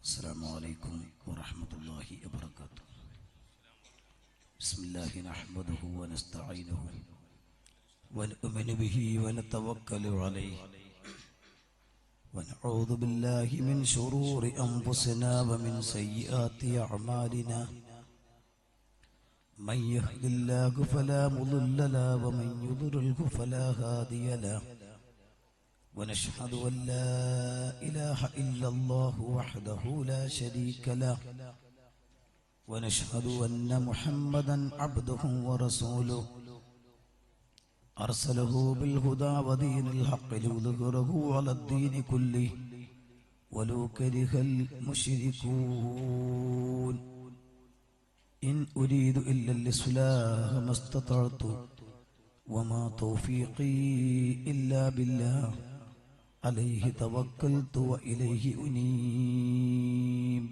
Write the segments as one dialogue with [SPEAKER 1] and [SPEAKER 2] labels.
[SPEAKER 1] السلام عليكم ورحمة الله وبركاته. بسم الله نحمده ونستعينه ونؤمن به ونتوكل عليه ونعوذ بالله من شرور أنفسنا ومن سيئات أعمالنا. من يهد الله فلا مضل له ومن يضلله فلا هادي له. ونشهد أن لا إله إلا الله وحده لا شريك له. ونشهد أن محمدا عبده ورسوله أرسله بالهدى ودين الحق ليظهره على الدين كله ولو كره المشركون. إن أريد إلا الإصلاح ما استطعت وما توفيقي إلا بالله عليه توكلت وإليه أنيب.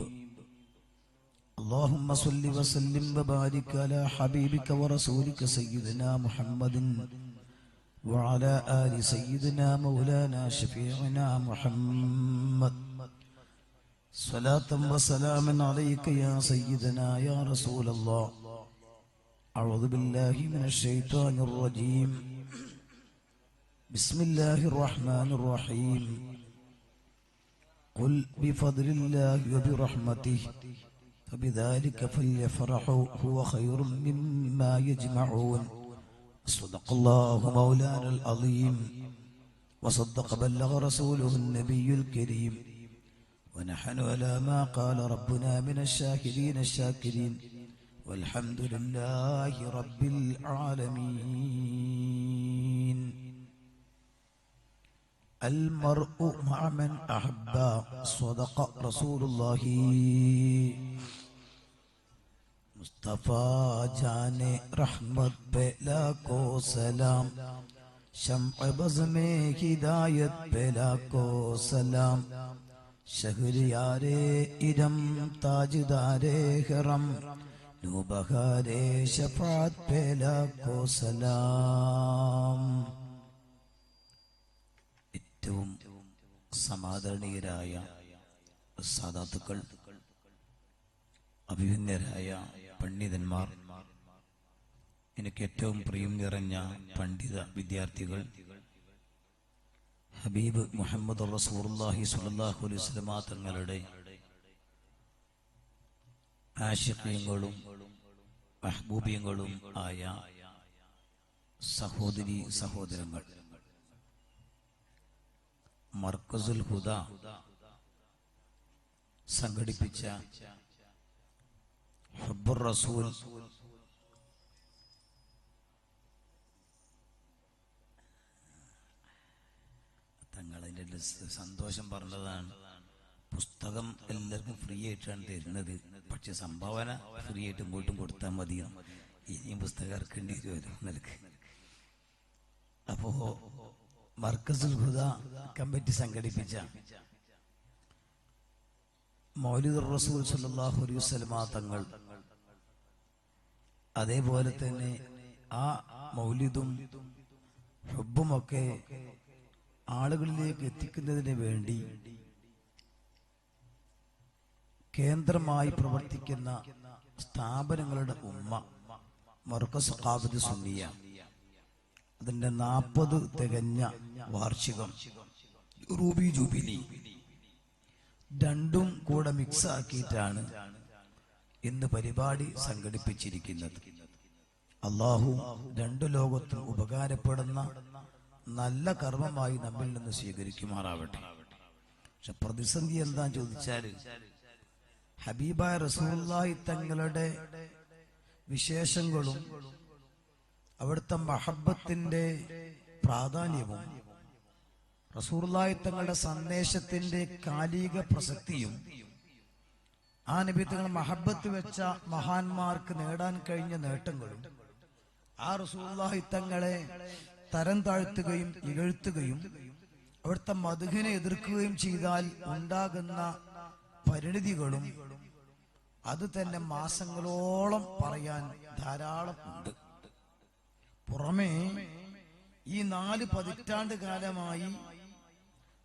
[SPEAKER 1] اللهم صل وسلم وبارك على حبيبك ورسولك سيدنا محمد وعلى آل سيدنا مولانا شفيعنا محمد. صلاة وسلاما عليك يا سيدنا يا رسول الله. أعوذ بالله من الشيطان الرجيم. بسم الله الرحمن الرحيم. قل بفضل الله وبرحمته فبذلك فليفرحوا هو خير مما يجمعون. صدق الله مولانا العظيم وصدق بلغ رسوله النبي الكريم. ونحن على ما قال ربنا من الشاكرين الشاكرين والحمد لله رب العالمين. المرء مع من أحب صدق رسول الله. मुस्तफ़ा जाने रहमत पे लाखों सलाम. शम्अ बज़ में हिदायत पे लाखों सलाम. शहरियारे इरम ताजदारे हरम नूबहारे शफात पे लाखों सलाम. ഏറ്റവും സമാദരണീയരായ സാദാത്തുക്കൾ, അഭിമന്യരായ പണ്ഡിതന്മാർ, എനിക്ക് ഏറ്റവും പ്രിയം നിറഞ്ഞ പണ്ഡിത വിദ്യാർത്ഥികൾ, ഹബീബ് മുഹമ്മദ് റസൂലുള്ളാഹി സ്വല്ലല്ലാഹു അലൈഹി വസല്ലം തങ്ങളുടെ ആശിഖീങ്ങളും മഹ്ബൂബീങ്ങളും ആയ സഹോദരി സഹോദരങ്ങൾ, മർക്കസുൽ ഹുദ സംഘടിപ്പിച്ച ഹബ്ബുർ റസൂൽ തങ്ങളതിൻ്റെ സന്തോഷം പറഞ്ഞതാണ്. പുസ്തകം എല്ലാവർക്കും ഫ്രീ ആയിട്ടാണ് തരുന്നത്, പക്ഷെ സംഭാവന ഫ്രീ ആയിട്ട് ഇങ്ങോട്ടും കൊടുത്താൽ മതി. ഇനിയും പുസ്തകം ഇറക്കേണ്ടി വരും നിലക്ക്. അപ്പോ മർക്കസുൽ ഹുദ കമ്മിറ്റി സംഘടിപ്പിച്ച മൗലിദുർ റസൂൽ സല്ലല്ലാഹു അലൈഹി വസല്ലം തങ്ങൾ, അതേപോലെ തന്നെ ആ മൗലിദും ഹുബ്ബുമൊക്കെ ആളുകളിലേക്ക് എത്തിക്കുന്നതിന് വേണ്ടി കേന്ദ്രമായി പ്രവർത്തിക്കുന്ന സ്ഥാപനങ്ങളുടെ ഉമ്മ മർക്കസ് ഖാബിദ് സുന്നിയ, അതിന്റെ 40 തികഞ്ഞ വാർഷികം റൂബി ജൂബിലി രണ്ടും കൂടെ മിക്സ് ആക്കിയിട്ടാണ് ഇന്ന് പരിപാടി സംഘടിപ്പിച്ചിരിക്കുന്നത്. അള്ളാഹു രണ്ടു ലോകത്തും ഉപകാരപ്പെടുന്ന നല്ല കർമ്മമായി നമ്മിൽ നിന്ന് സ്വീകരിക്കുമാറാവട്ടെ. പക്ഷെ പ്രതിസന്ധി എന്താന്ന് ചോദിച്ചാല്, ഹബീബായ റസൂലുള്ളാഹി തങ്ങളുടെ വിശേഷങ്ങളും അവിടുത്തെ മഹബത്തിന്റെ പ്രാധാന്യവും റസൂലുള്ളാഹി തങ്ങളുടെ സന്ദേശത്തിന്റെ കാലിക പ്രസക്തിയും ആ നബി തങ്ങൾ മഹബത്ത് വെച്ച മഹാന്മാർക്ക് നേടാൻ കഴിഞ്ഞ നേട്ടങ്ങളും ആ റസൂലുള്ളാഹി തങ്ങളെ തരം താഴ്ത്തുകയും ഇകഴ്ത്തുകയും അവിടുത്തെ മദ്ഹിനെ എതിർക്കുകയും ചെയ്താൽ ഉണ്ടാകുന്ന പരിണിതികളും അത് തന്നെ മാസങ്ങളോളം പറയാൻ ധാരാളം ഉണ്ട്. പുറമേ ഈ 4 പതിറ്റാണ്ട് കാലമായി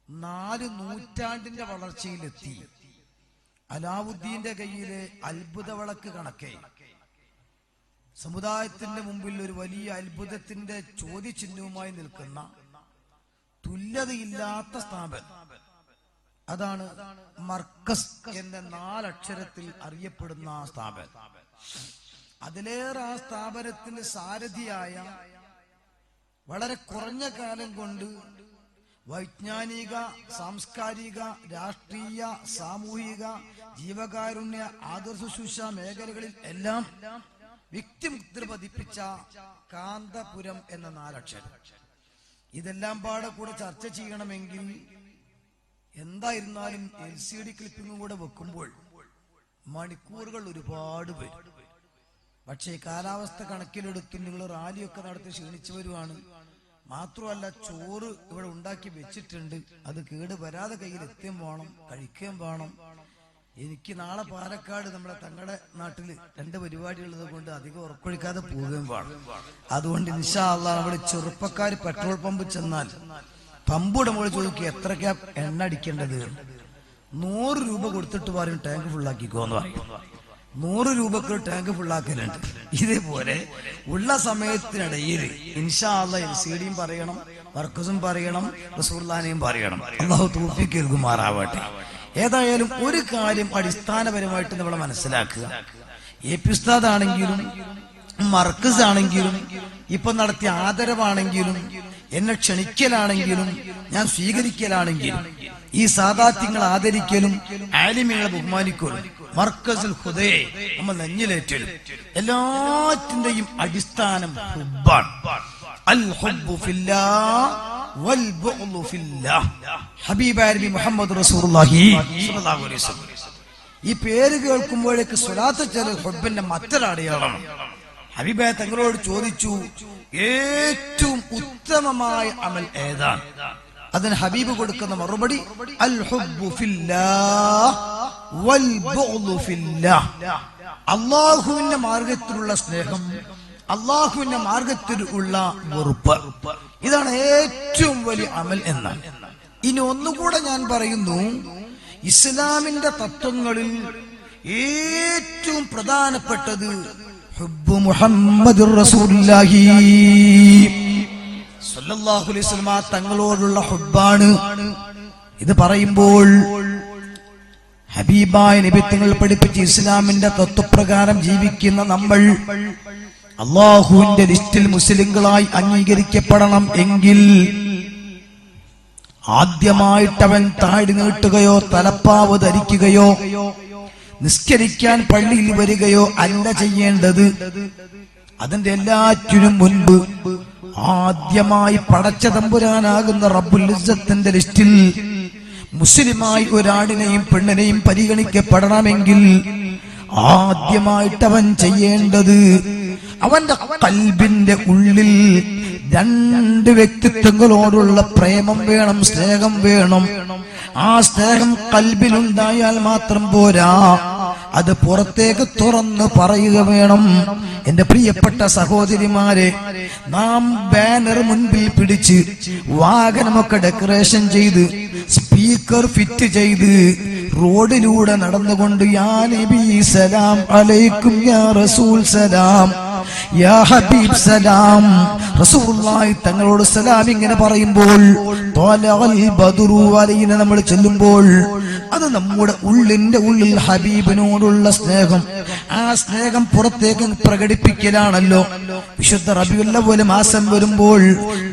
[SPEAKER 1] 4 നൂറ്റാണ്ടിന്റെ വളർച്ചയിലെത്തി. അലാവുദ്ദീന്റെ കയ്യിലെ അത്ഭുത വിളക്ക് കണക്കെ സമുദായത്തിന്റെ മുമ്പിൽ ഒരു വലിയ അത്ഭുതത്തിന്റെ ചോദ്യചിഹ്നവുമായി നിൽക്കുന്ന തുല്യതയില്ലാത്ത സ്ഥാപനം, അതാണ് മർക്കസ് എന്ന 4 അക്ഷരത്തിൽ അറിയപ്പെടുന്ന ആ സ്ഥാപനം. അതിലേറെ ആ സ്ഥാപനത്തിന്റെ സാരഥിയായ വളരെ കുറഞ്ഞ കാലം കൊണ്ട് വൈജ്ഞാനിക, സാംസ്കാരിക, രാഷ്ട്രീയ, സാമൂഹിക, ജീവകാരുണ്യ, ആദർശശുശ്രൂഷ മേഖലകളിൽ എല്ലാം വ്യക്തിമുദ്ര പതിപ്പിച്ച കാന്തപുരം എന്ന 4 അക്ഷരം. ഇതെല്ലാം പാടെ കൂടെ ചർച്ച ചെയ്യണമെങ്കിൽ എന്തായിരുന്നാലും LCD ക്ലിപ്പിങ്ങും കൂടെ വെക്കുമ്പോൾ മണിക്കൂറുകൾ ഒരുപാട് വരും. പക്ഷേ കാലാവസ്ഥ കണക്കിലെടുത്ത് നിങ്ങൾ റാലിയൊക്കെ നടത്തി ക്ഷീണിച്ചു വരുവാണ്. മാത്രമല്ല, ചോറ് ഇവിടെ ഉണ്ടാക്കി വെച്ചിട്ടുണ്ട്, അത് കേട് വരാതെ കയ്യിൽ എത്തുകയും വേണം, കഴിക്കുകയും വേണം. എനിക്ക് നാളെ പാലക്കാട് നമ്മുടെ തങ്ങളുടെ നാട്ടില് 2 പരിപാടിയുള്ളത് കൊണ്ട് അധികം ഉറക്കൊഴിക്കാതെ പോവുകയും വേണം. അതുകൊണ്ട് ഇൻഷാ അല്ലാഹ് നമ്മുടെ ചെറുപ്പക്കാർ പെട്രോൾ പമ്പ് ചെന്നാൽ പമ്പുടെ മുകളിൽ ചോദിക്കുക എത്രക്കാ എണ്ണ അടിക്കേണ്ടത്. 100 രൂപ കൊടുത്തിട്ട് പറയും ടാങ്ക് ഫുള്ളാക്കിക്കോന്ന് പറയും. 100 രൂപക്ക് ടാങ്ക് ഫുള്ളാക്കലുണ്ട്. ഇതേപോലെ ഉള്ള സമയത്തിനിടയിൽ ഇൻഷാ അല്ലാഹ് LCDയും പറയണം, മർക്കസും പറയണം, റസൂലുള്ളാഹിനെയും പറയണം. അല്ലാഹു തൗഫീഖ് നൽകുമാറാവട്ടെ. ഏതായാലും ഒരു കാര്യം അടിസ്ഥാനപരമായിട്ട് നമ്മൾ മനസ്സിലാക്കുക. AP ഉസ്താദ് ആണെങ്കിലും മർക്കസ് ആണെങ്കിലും ഇപ്പൊ നടത്തിയ ആദരവാണെങ്കിലും എന്നെ ക്ഷണിക്കലാണെങ്കിലും ഞാൻ സ്വീകരിക്കലാണെങ്കിലും ഈ സാദാത്യങ്ങൾ ആദരിക്കലും ആലിമീങ്ങളെ ബഹുമാനിക്കലും മർക്കസുൽ ഹുദയെ നമ്മൾ നെഞ്ഞിലേറ്റലും എല്ലാറ്റിന്റെയും അടിസ്ഥാനം ഹുബ്ബാണ്. അൽ ഹുബ്ബു ഫില്ലാഹ് വൽ ബുഗ്ളു ഫില്ലാഹ്. ഹബീബായ നബി മുഹമ്മദ് റസൂലുള്ളാഹി സ്വല്ലല്ലാഹു അലൈഹി വസല്ലം ഈ പേര് കേൾക്കുമ്പോഴേക്ക് സ്വലാത്ത് ചൊല്ലൽ ഹുബ്ബിന്റെ മറ്റൊരടയാളമാണ്. ഹബീബായ തങ്ങളോട് ചോദിച്ചു, ഏറ്റവും ഉത്തമമായ അമൽ ഏതാണ്? അതിന് ഹബീബ് കൊടുക്കുന്ന മറുപടി അൽ ഹുബ്ബു ഫില്ലാഹ് വൽ ബുഗ്ളു ഫില്ലാഹ്. അല്ലാഹുവിന്റെ മാർഗത്തിലുള്ള സ്നേഹം, അല്ലാഹുവിന്റെ മാർഗത്തിലുള്ള വെറുപ്പ്, ഇതാണ് ഏറ്റവും വലിയ അമൽ എന്നാണ്. ഇനി ഒന്നുകൂടെ ഞാൻ പറയുന്നു, ഇസ്ലാമിന്റെ തത്വങ്ങളിൽ ഏറ്റവും പ്രധാനപ്പെട്ടത് ഹുബ്ബു മുഹമ്മദുർ റസൂലുള്ളാഹി സ്വല്ലല്ലാഹു അലൈഹി വസല്ലം തങ്ങളോടുള്ള ഹുബ്ബാണ്. ഇത് പറയുമ്പോൾ ഹബീബായ നബി തങ്ങൾ പഠിപ്പിച്ച ഇസ്ലാമിന്റെ തത്വപ്രകാരം ജീവിക്കുന്ന നമ്മൾ അല്ലാഹുവിന്റെ ലിസ്റ്റിൽ മുസ്ലിങ്ങളായി അംഗീകരിക്കപ്പെടണം എങ്കിൽ ആദ്യമായിട്ടവൻ താടി നീട്ടുകയോ തലപ്പാവ് ധരിക്കുകയോ നിസ്കരിക്കാൻ പള്ളിയിൽ വരികയോ അല്ല ചെയ്യേണ്ടത്. അതിന്റെ എല്ലാറ്റിനും മുൻപ് ആദ്യമായി പടച്ച തമ്പുരാനാകുന്ന റബ്ബുൽ ഇസ്സത്തിന്റെ ലിസ്റ്റിൽ മുസ്ലിമായി ഒരാടിനെയും പെണ്ണിനെയും പരിഗണിക്കപ്പെടണമെങ്കിൽ ആദ്യമായിട്ടവൻ ചെയ്യേണ്ടത് അവന്റെ ഖൽബിന്റെ ഉള്ളിൽ 2 വ്യക്തിത്വങ്ങളോടുള്ള പ്രേമം വേണം, സ്നേഹം വേണം. ആ സ്നേഹം ഖൽബിലുണ്ടായാൽ മാത്രം പോരാ, അത് പുറത്തേക്ക് തുറന്ന് പറയുക വേണം. എന്റെ പ്രിയപ്പെട്ട സഹോദരിമാരെ, നാം ബാനർ മുൻപിൽ പിടിച്ച് വാഹനമൊക്കെ ഡെക്കറേഷൻ ചെയ്ത് സ്പീക്കർ ഫിറ്റ് ചെയ്ത് റോഡിലൂടെ നടന്നുകൊണ്ട് യാ നബി സലാം അലൈക്കും, യാ റസൂൽ സലാം, യാ ഹബീബ് സലാം, റസൂലുള്ളാഹി തങ്ങളോട് സലാം ഇങ്ങനെ പറയുമ്പോൾ ത്വലഅൽ ബദ്റു അലൈന നമ്മൾ ചൊല്ലുമ്പോൾ അത് നമ്മുടെ ഉള്ളിന്റെ ഉള്ളിൽ ഹബീബിനോടുള്ള സ്നേഹം, ആ സ്നേഹം പുറത്തേക്ക് പ്രകടിപ്പിക്കലാണല്ലോ. വിശുദ്ധ റബീഉൽ അവ്വൽ മാസം വരുമ്പോൾ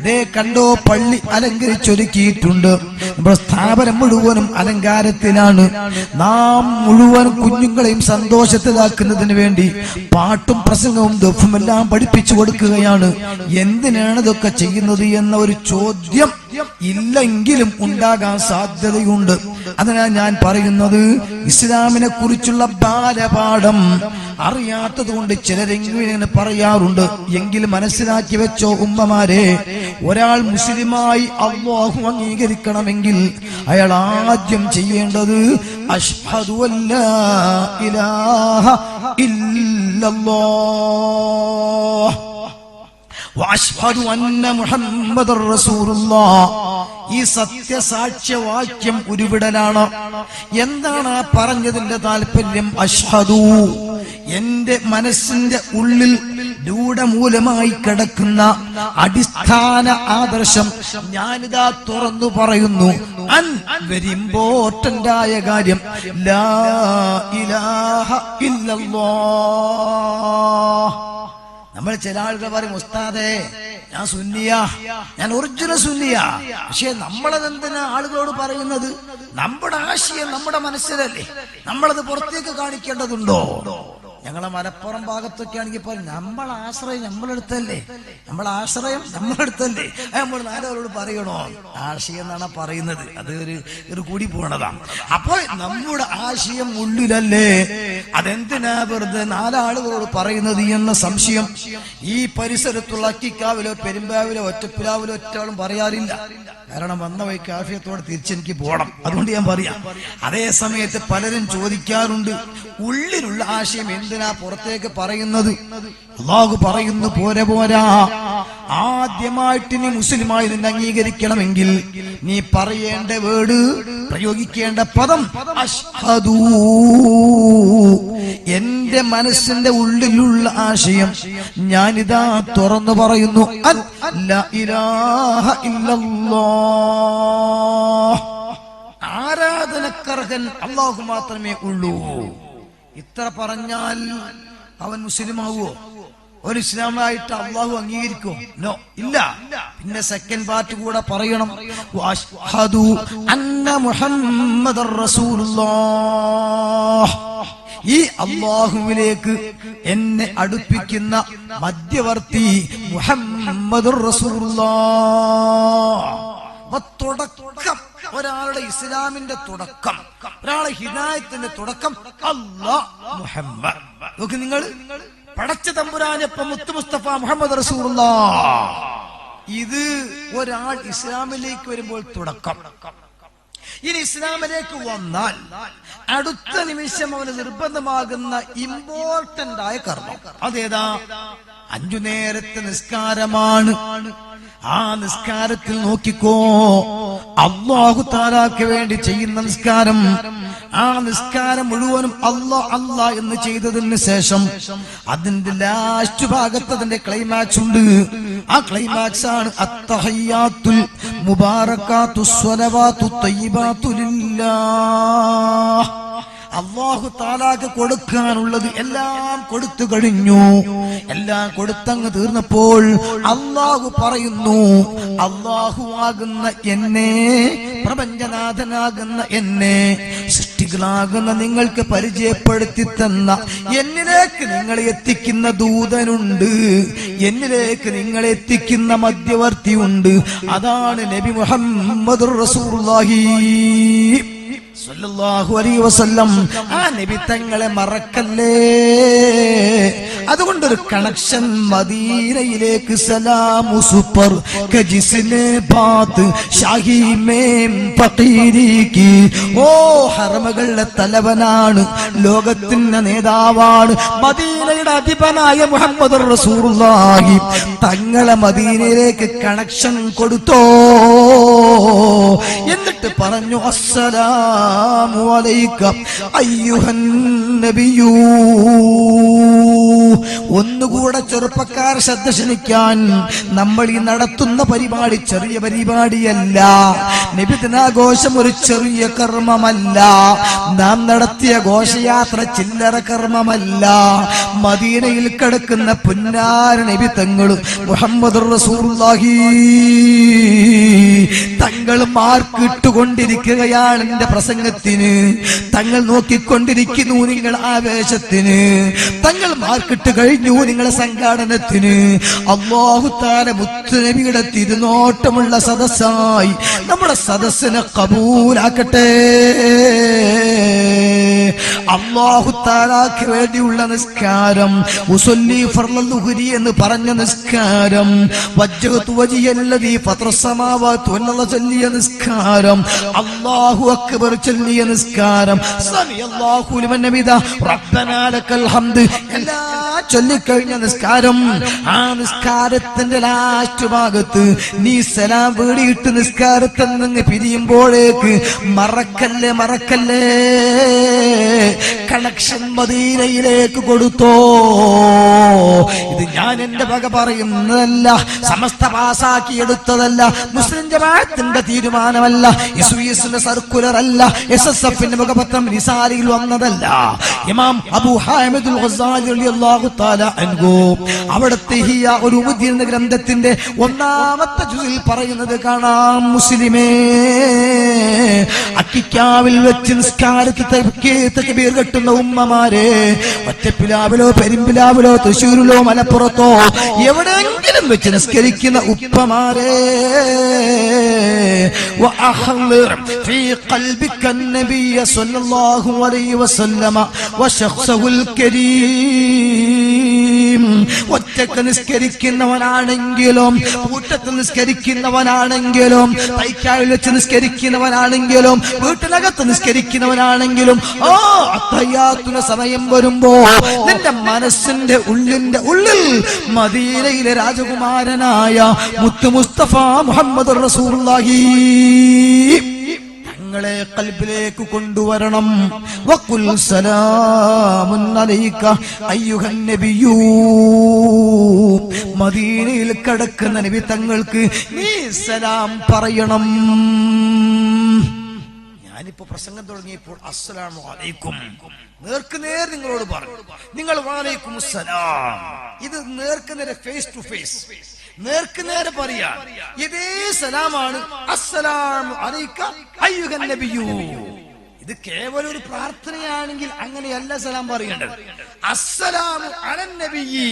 [SPEAKER 1] ദേ കണ്ടോ, പള്ളി അലങ്കരിച്ചൊരുക്കിയിട്ടുണ്ട്. നമ്മുടെ സ്ഥാപനം മുഴുവനും അലങ്കാരത്തിലാണ്. നാം മുഴുവൻ കുഞ്ഞുങ്ങളെയും സന്തോഷത്തിലാക്കുന്നതിന് വേണ്ടി പാട്ടും പ്രസംഗവും ദഫും എല്ലാം പഠിപ്പിച്ചു കൊടുക്കുകയാണ്. എന്തിനാണ് ഇതൊക്കെ ചെയ്യുന്നത് എന്ന ഒരു ചോദ്യം ഇല്ലെങ്കിലും ഉണ്ടാകാൻ സാധ്യതയുണ്ട്. അതിനാൽ ഞാൻ പറയുന്നത്, ഇസ്ലാമിനെ കുറിച്ചുള്ള ബാലപാഠം അറിയാത്തത് കൊണ്ട് ചിലരെങ്കിലും പറയാറുണ്ട്. എങ്കിൽ മനസ്സിലാക്കി വെച്ചോ ഉമ്മമാരെ, ഒരാൾ മുസ്ലിമായി അല്ലാഹു അംഗീകരിക്കണമെങ്കിൽ അയാൾ ആദ്യം ചെയ്യേണ്ടത് അഷ്ഹദു അല്ലാ ഇലാഹ ഇല്ലല്ലാഹ് വഅശ്ഹദു അന്ന മുഹമ്മദർ റസൂലുള്ളാഹ്. ഈ സത്യസാക്ഷ്യവാക്യം ഉരുവിടലാണ്. എന്താണ് ആ പറഞ്ഞതിന്റെ താല്പര്യം? അശ്ഹദു, എന്റെ മനസ്സിന്റെ ഉള്ളിൽ രൂഢമൂലമായി കിടക്കുന്ന അടിസ്ഥാന ആദർശം ഞാനിതാ തുറന്നു പറയുന്നു. വെരി ഇമ്പോർട്ടന്റ് ആയ കാര്യം, ലാ ഇലാഹ ഇല്ലല്ലാഹ്. നമ്മൾ ചില ആളുകൾ പറയും, ഉസ്താദേ ഞാൻ സുന്നിയാ, ഞാൻ ഒറിജിനൽ സുന്നിയാ. പക്ഷെ നമ്മളതെന്തിനാ ആളുകളോട് പറയുന്നത്? നമ്മുടെ ആശയം നമ്മുടെ മനസ്സിലല്ലേ, നമ്മളത് പുറത്തേക്ക് കാണിക്കേണ്ടതുണ്ടോ? ഞങ്ങളെ മലപ്പുറം ഭാഗത്തൊക്കെ ആണെങ്കിൽ പറയും, നമ്മളെ ആശ്രയം നമ്മളെടുത്തല്ലേ, നമ്മളെ ആശ്രയം നമ്മളെടുത്തല്ലേ, നമ്മൾ നാലോരോട് പറയണോ? ആശയം എന്നാണ് പറയുന്നത്. അത് ഒരു കൂടി പോണതാണ്. അപ്പോൾ നമ്മുടെ ആശയം ഉള്ളിലല്ലേ, അതെന്തിനാ വെറുതെ നാലാളുകളോട് പറയുന്നത് എന്ന സംശയം ഈ പരിസരത്തുള്ള അക്കിക്കാവിലോ പെരുമ്പാവിലോ ഒറ്റപ്പിലാവിലോ ഒറ്റാളും പറയാറില്ല. കാരണം വന്ന വഴിക്ക് ആഫിയത്തോടെ തിരിച്ചെനിക്ക് പോകണം, അതുകൊണ്ട് ഞാൻ പറയാം. അതേ സമയത്ത് പലരും ചോദിക്കാറുണ്ട്, ഉള്ളിലുള്ള ആശയം എന്തിനാ പുറത്തേക്ക് പറയുന്നത്? അല്ലാഹു പറയുന്നു, പോരാ, ആദ്യമായിട്ട് നീ മുസ്ലിമായി നിന്നെ അംഗീകരിക്കണമെങ്കിൽ നീ പറയേണ്ട വേർഡ്, പ്രയോഗിക്കേണ്ട പദം അശ്ഹദു. എന്റെ മനസ്സിന്റെ ഉള്ളിലുള്ള ആശയം ഞാനിതാ തുറന്നു പറയുന്നു, ലാ ഇലാഹ ഇല്ലല്ലാഹ്. ആരാധനക്കർഹൻ അല്ലാഹു മാത്രമേ ഉള്ളൂ. ഇത്ര പറഞ്ഞാൽ അവൻ മുസ്ലിമാവോ? ഒരു ഇസ്ലാമായിട്ട് അള്ളാഹു അംഗീകരിക്കോ? നോ, ഇല്ല. പിന്നെ സെക്കൻഡ് പാർട്ട് കൂടെ പറയണം, വഅശ്ഹദു അന്ന മുഹമ്മദർ റസൂലുള്ളാഹ്. ഈ അള്ളാഹുവിലേക്ക് എന്നെ അടുപ്പിക്കുന്ന മധ്യവർത്തി മുഹമ്മദുർ റസൂലുള്ളാഹ്. തുടക്കം, ഒരാളുടെ ഇസ്ലാമിന്റെ തുടക്കം, ഒരാളെ ഹിദായത്തിന്റെ തുടക്കം അല്ലാഹ്, മുഹമ്മദ്. നോക്ക് നിങ്ങൾ, പടച്ച തമ്പുരാനൊപ്പം മുത്തു മുസ്തഫ മുഹമ്മദ് റസൂലുള്ളാഹ്. ഇത് ഒരാൾ ഇസ്ലാമിലേക്ക് വരുമ്പോൾ തുടക്കം. ഇനി ഇസ്ലാമിലേക്ക് വന്നാൽ അടുത്ത നിമിഷം അവന് നിർബന്ധമാകുന്ന ഇമ്പോർട്ടന്റ് ആയ കർമ്മം അതേതാ? 5 നേരത്തെ നിസ്കാരമാണ്. ആ നിസ്കാരത്തിൽ നോക്കിക്കോ, അല്ലാഹു തആലാക്ക് വേണ്ടി ചെയ്യുന്ന നിസ്കാരം. ആ നിസ്കാരം മുഴുവനും അല്ലാ എന്ന് ചെയ്തതിന് ശേഷം അതിന്റെ ലാസ്റ്റ് ഭാഗത്ത് അതിന്റെ ക്ലൈമാക്സ് ഉണ്ട്. ആ ക്ലൈമാക്സ് ആണ് അത്തഹയ്യാത്തുൽ മുബാറകാത്തുസ് സ്വലവാത്തുത് തയ്യിബാത്തു ലില്ലാഹ്. അല്ലാഹു തആലാക്ക് കൊടുക്കാനുള്ളത് എല്ലാം കൊടുത്തു കഴിഞ്ഞു. എല്ലാം കൊടുത്തങ്ങ് തീർന്നപ്പോൾ അല്ലാഹു പറയുന്നു, അല്ലാഹു ആകുന്ന എന്നെ, പ്രപഞ്ചനാഥനാകുന്ന എന്നെ, സൃഷ്ടികളാകുന്ന നിങ്ങൾക്ക് പരിചയപ്പെടുത്തി തന്ന, എന്നിലേക്ക് നിങ്ങളെ എത്തിക്കുന്ന ദൂതനുണ്ട്, എന്നിലേക്ക് നിങ്ങളെ എത്തിക്കുന്ന മധ്യവർത്തിയുണ്ട്. അതാണ് നബി മുഹമ്മദുർ റസൂലുള്ളാഹി സല്ലല്ലാഹു അലൈഹി വസല്ലം. ആ നബി തങ്ങളെ മറക്കല്ലേ. അതുകൊണ്ടൊരു കണക്ഷൻ മദീനയിലേക്ക്. സലാമു സൂപ്പർ കജിസ്നെ ബാത് ഷാഹി മേം ഫഖീരിക്ക്. ഓ ഹറമകളുടെ തലവനാണ്, ലോകത്തിന്റെ നേതാവാണ്, മദീനയുടെ അധിപനായ മുഹമ്മദുർ റസൂലുള്ളാഹി തങ്ങളെ മദീനയിലേക്ക് കണക്ഷൻ കൊടുത്തോ. എന്നിട്ട് പറഞ്ഞു, അസ്സലാമു അലൈക അയ്യുഹൻ നബിയൂ. ഒന്നുകൂടെ ചെറുപ്പക്കാർ ശ്രദ്ധ ക്ഷണിക്കാൻ, നമ്മൾ ഈ നടത്തുന്ന പരിപാടി ചെറിയ പരിപാടിയല്ല. നബിദിനാഘോഷം ഒരു ചെറിയ കർമ്മമല്ല. നാം നടത്തിയ ഘോഷയാത്ര ചില്ലറ കർമ്മമല്ല. മദീനയിൽ കിടക്കുന്ന പുന്നാര നബി തങ്ങൾ മുഹമ്മദുർ റസൂലുള്ളാഹി തങ്ങൾ മാർക്കിട്ടുകൊണ്ടിരിക്കുകയാണ് എന്റെ പ്രസംഗത്തിന്. തങ്ങൾ നോക്കിക്കൊണ്ടിരിക്കുന്നു നിങ്ങൾ ആവേശത്തിന്. തങ്ങൾ മാർക്കിട്ട് കഴിഞ്ഞു നിങ്ങളെ സംഘാടനത്തിന്. അല്ലാഹു തആല മുത്തുനബിയുടെ തിരുനോട്ടമുള്ള സദസ്സായി നമ്മുടെ സദസ്സിനെ കബൂലാക്കട്ടെ. അല്ലാഹു തആലാക്ക് വേണ്ടിയുള്ള നിസ്കാരം, ഉസല്ലി ഫർളൽ ദുഹരി എന്ന് പറഞ്ഞ നിസ്കാരം, വജ്ജഹതു വജ്ഹിയല്ലദീ ഫത്രസ് സമാവാതി വൽ അർള ചൊല്ലിയ നിസ്കാരം, അല്ലാഹു അക്ബർ ചൊല്ലിയ നിസ്കാരം, സമിഅല്ലാഹു ലിമൻ ഹമിദ റബ്ബനാ ലക്കൽ ഹംദ് എല്ലാ ചൊല്ലിക്കഴിഞ്ഞ നിസ്കാരം. ആ നിസ്കാരത്തിന്റെ ലാസ്റ്റ് ഭാഗത്ത് നീ സലാം വീടിയിട്ട് നിസ്കാരത്തിൽ നിന്ന് പിരിയുമ്പോഴേക്ക് മറക്കല്ലേ കണക്ഷൻ മദീനയിലേക്ക് കൊടുത്തോ. ഇത് ഞാൻ എന്റെ വക പറയുന്നതല്ല, സമസ്ത പാസാക്കിയെടുത്തതല്ല, മുസ്ലിം ജമാഅത്തിന്റെ തീരുമാനമല്ല, ഇസ്വിഎസിന്റെ സർക്കുലർ അല്ല, SSFന്റെ മുഖപത്രം നിസാരിയിൽ വന്നതല്ല. ഇമാം അബൂ ഹാമിദുൽ ഗസാലി റളിയല്ലാഹു തആല അൻഹു അവിടുത്തെ ഹിയ ഉലൂമുദ്ദീൻ എന്ന ഗ്രന്ഥത്തിന്റെ 1-ാമത്തെ ജുസിൽ പറയുന്നത് കാണാം. മുസ്ലിമേ, അക്കിക്കാവിൽ വെച്ച് നിസ്കാരത്തിൽ തക്ബീർ കെട്ടുന്ന ഉമ്മമാരെ, ഒറ്റപ്പിലാവിലോ പെരുമ്പിലാവിലോ തൃശ്ശൂരിലോ മലപ്പുറത്തോ എവിടെയെങ്കിലും വെച്ച് നിസ്കരിക്കുന്ന ഉപ്പമാരെ, വഅഖ്ലിർ ഫീ ഖൽബിക നബിയ സ്വല്ലല്ലാഹു അലൈഹി വസല്ലമ വശഖ്സഹുൽ കരീം. ഒറ്റക്ക് നിസ്കരിക്കുന്നവനാണെങ്കിലും കൂട്ടത്തിൽ നിസ്കരിക്കുന്നവനാണെങ്കിലും തൈക്കാവിൽ വെച്ച് നിസ്കരിക്കുന്നവനാണെങ്കിലും വീട്ടിനകത്ത് നിസ്കരിക്കുന്നവനാണെങ്കിലും അത്തഹിയ്യാത്തിന്റെ സമയം വരുമ്പോ നിന്റെ മനസ്സിന്റെ ഉള്ളിൽ മദീനയിലെ രാജകുമാരനായ മുത്തു മുസ്തഫ മുഹമ്മദ് റസൂലുള്ളാഹി തങ്ങളെ ഖൽബിലേക്ക് കൊണ്ടുവരണം. വഖുൽ സലാമുൻ അലൈക അയ്യുഹൻ നബിയൂ. മദീനയിൽ കിടക്കുന്ന നബി തങ്ങൾക്ക് നീ സലാം പറയണം. ഞാനിപ്പോ പ്രസംഗം തുടങ്ങിയപ്പോൾ അസ്സലാമു അലൈക്കും നേർക്കുനേർ നിങ്ങളോട് പറഞ്ഞു, നിങ്ങൾ വഅലൈക്കും അസ്സലാം. ഇത് നേർക്കുനേരെ ഫേസ് ടു ഫേസ് നേർക്കുനേരെ പറയാ. ഇതേ സലാമാണ് അസ്സലാമു അലൈക അയ്യുഹൻ നബിയൂ. ഇത് കേവലം ഒരു പ്രാർത്ഥനയാണെങ്കിൽ അങ്ങനെയല്ല സലാം പറയേണ്ടത്. അസ്സലാമു അലൻ നബിയ്യി,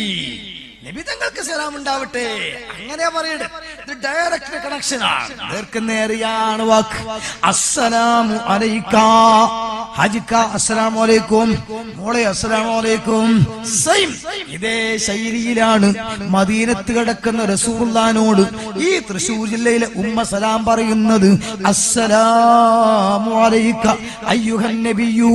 [SPEAKER 1] നബി തങ്ങൾക്ക് സലാം ഉണ്ടാവട്ടെ, അങ്ങനെ പറയരുത്. ഇത് ഡയറക്റ്റ് കണക്ഷൻ ആണ്, നേർക്കുനേരെയാണ് വാക്ക്. അസ്സലാമു അലൈക ഹജിക അസ്സലാമു അലൈക്കും, മോളെ അസ്സലാമു അലൈക്കും. സെയിം ഇതേ ശൈലിയിലാണ് മദീനത്ത് കിടക്കുന്ന റസൂലുള്ളാഹിനോട് ഈ തൃശ്ശൂർ ജില്ലയിലെ ഉമ്മ സലാം പറയുന്നത്. അസ്സലാമു അലൈക അയ്യുഹൻ നബിയൂ.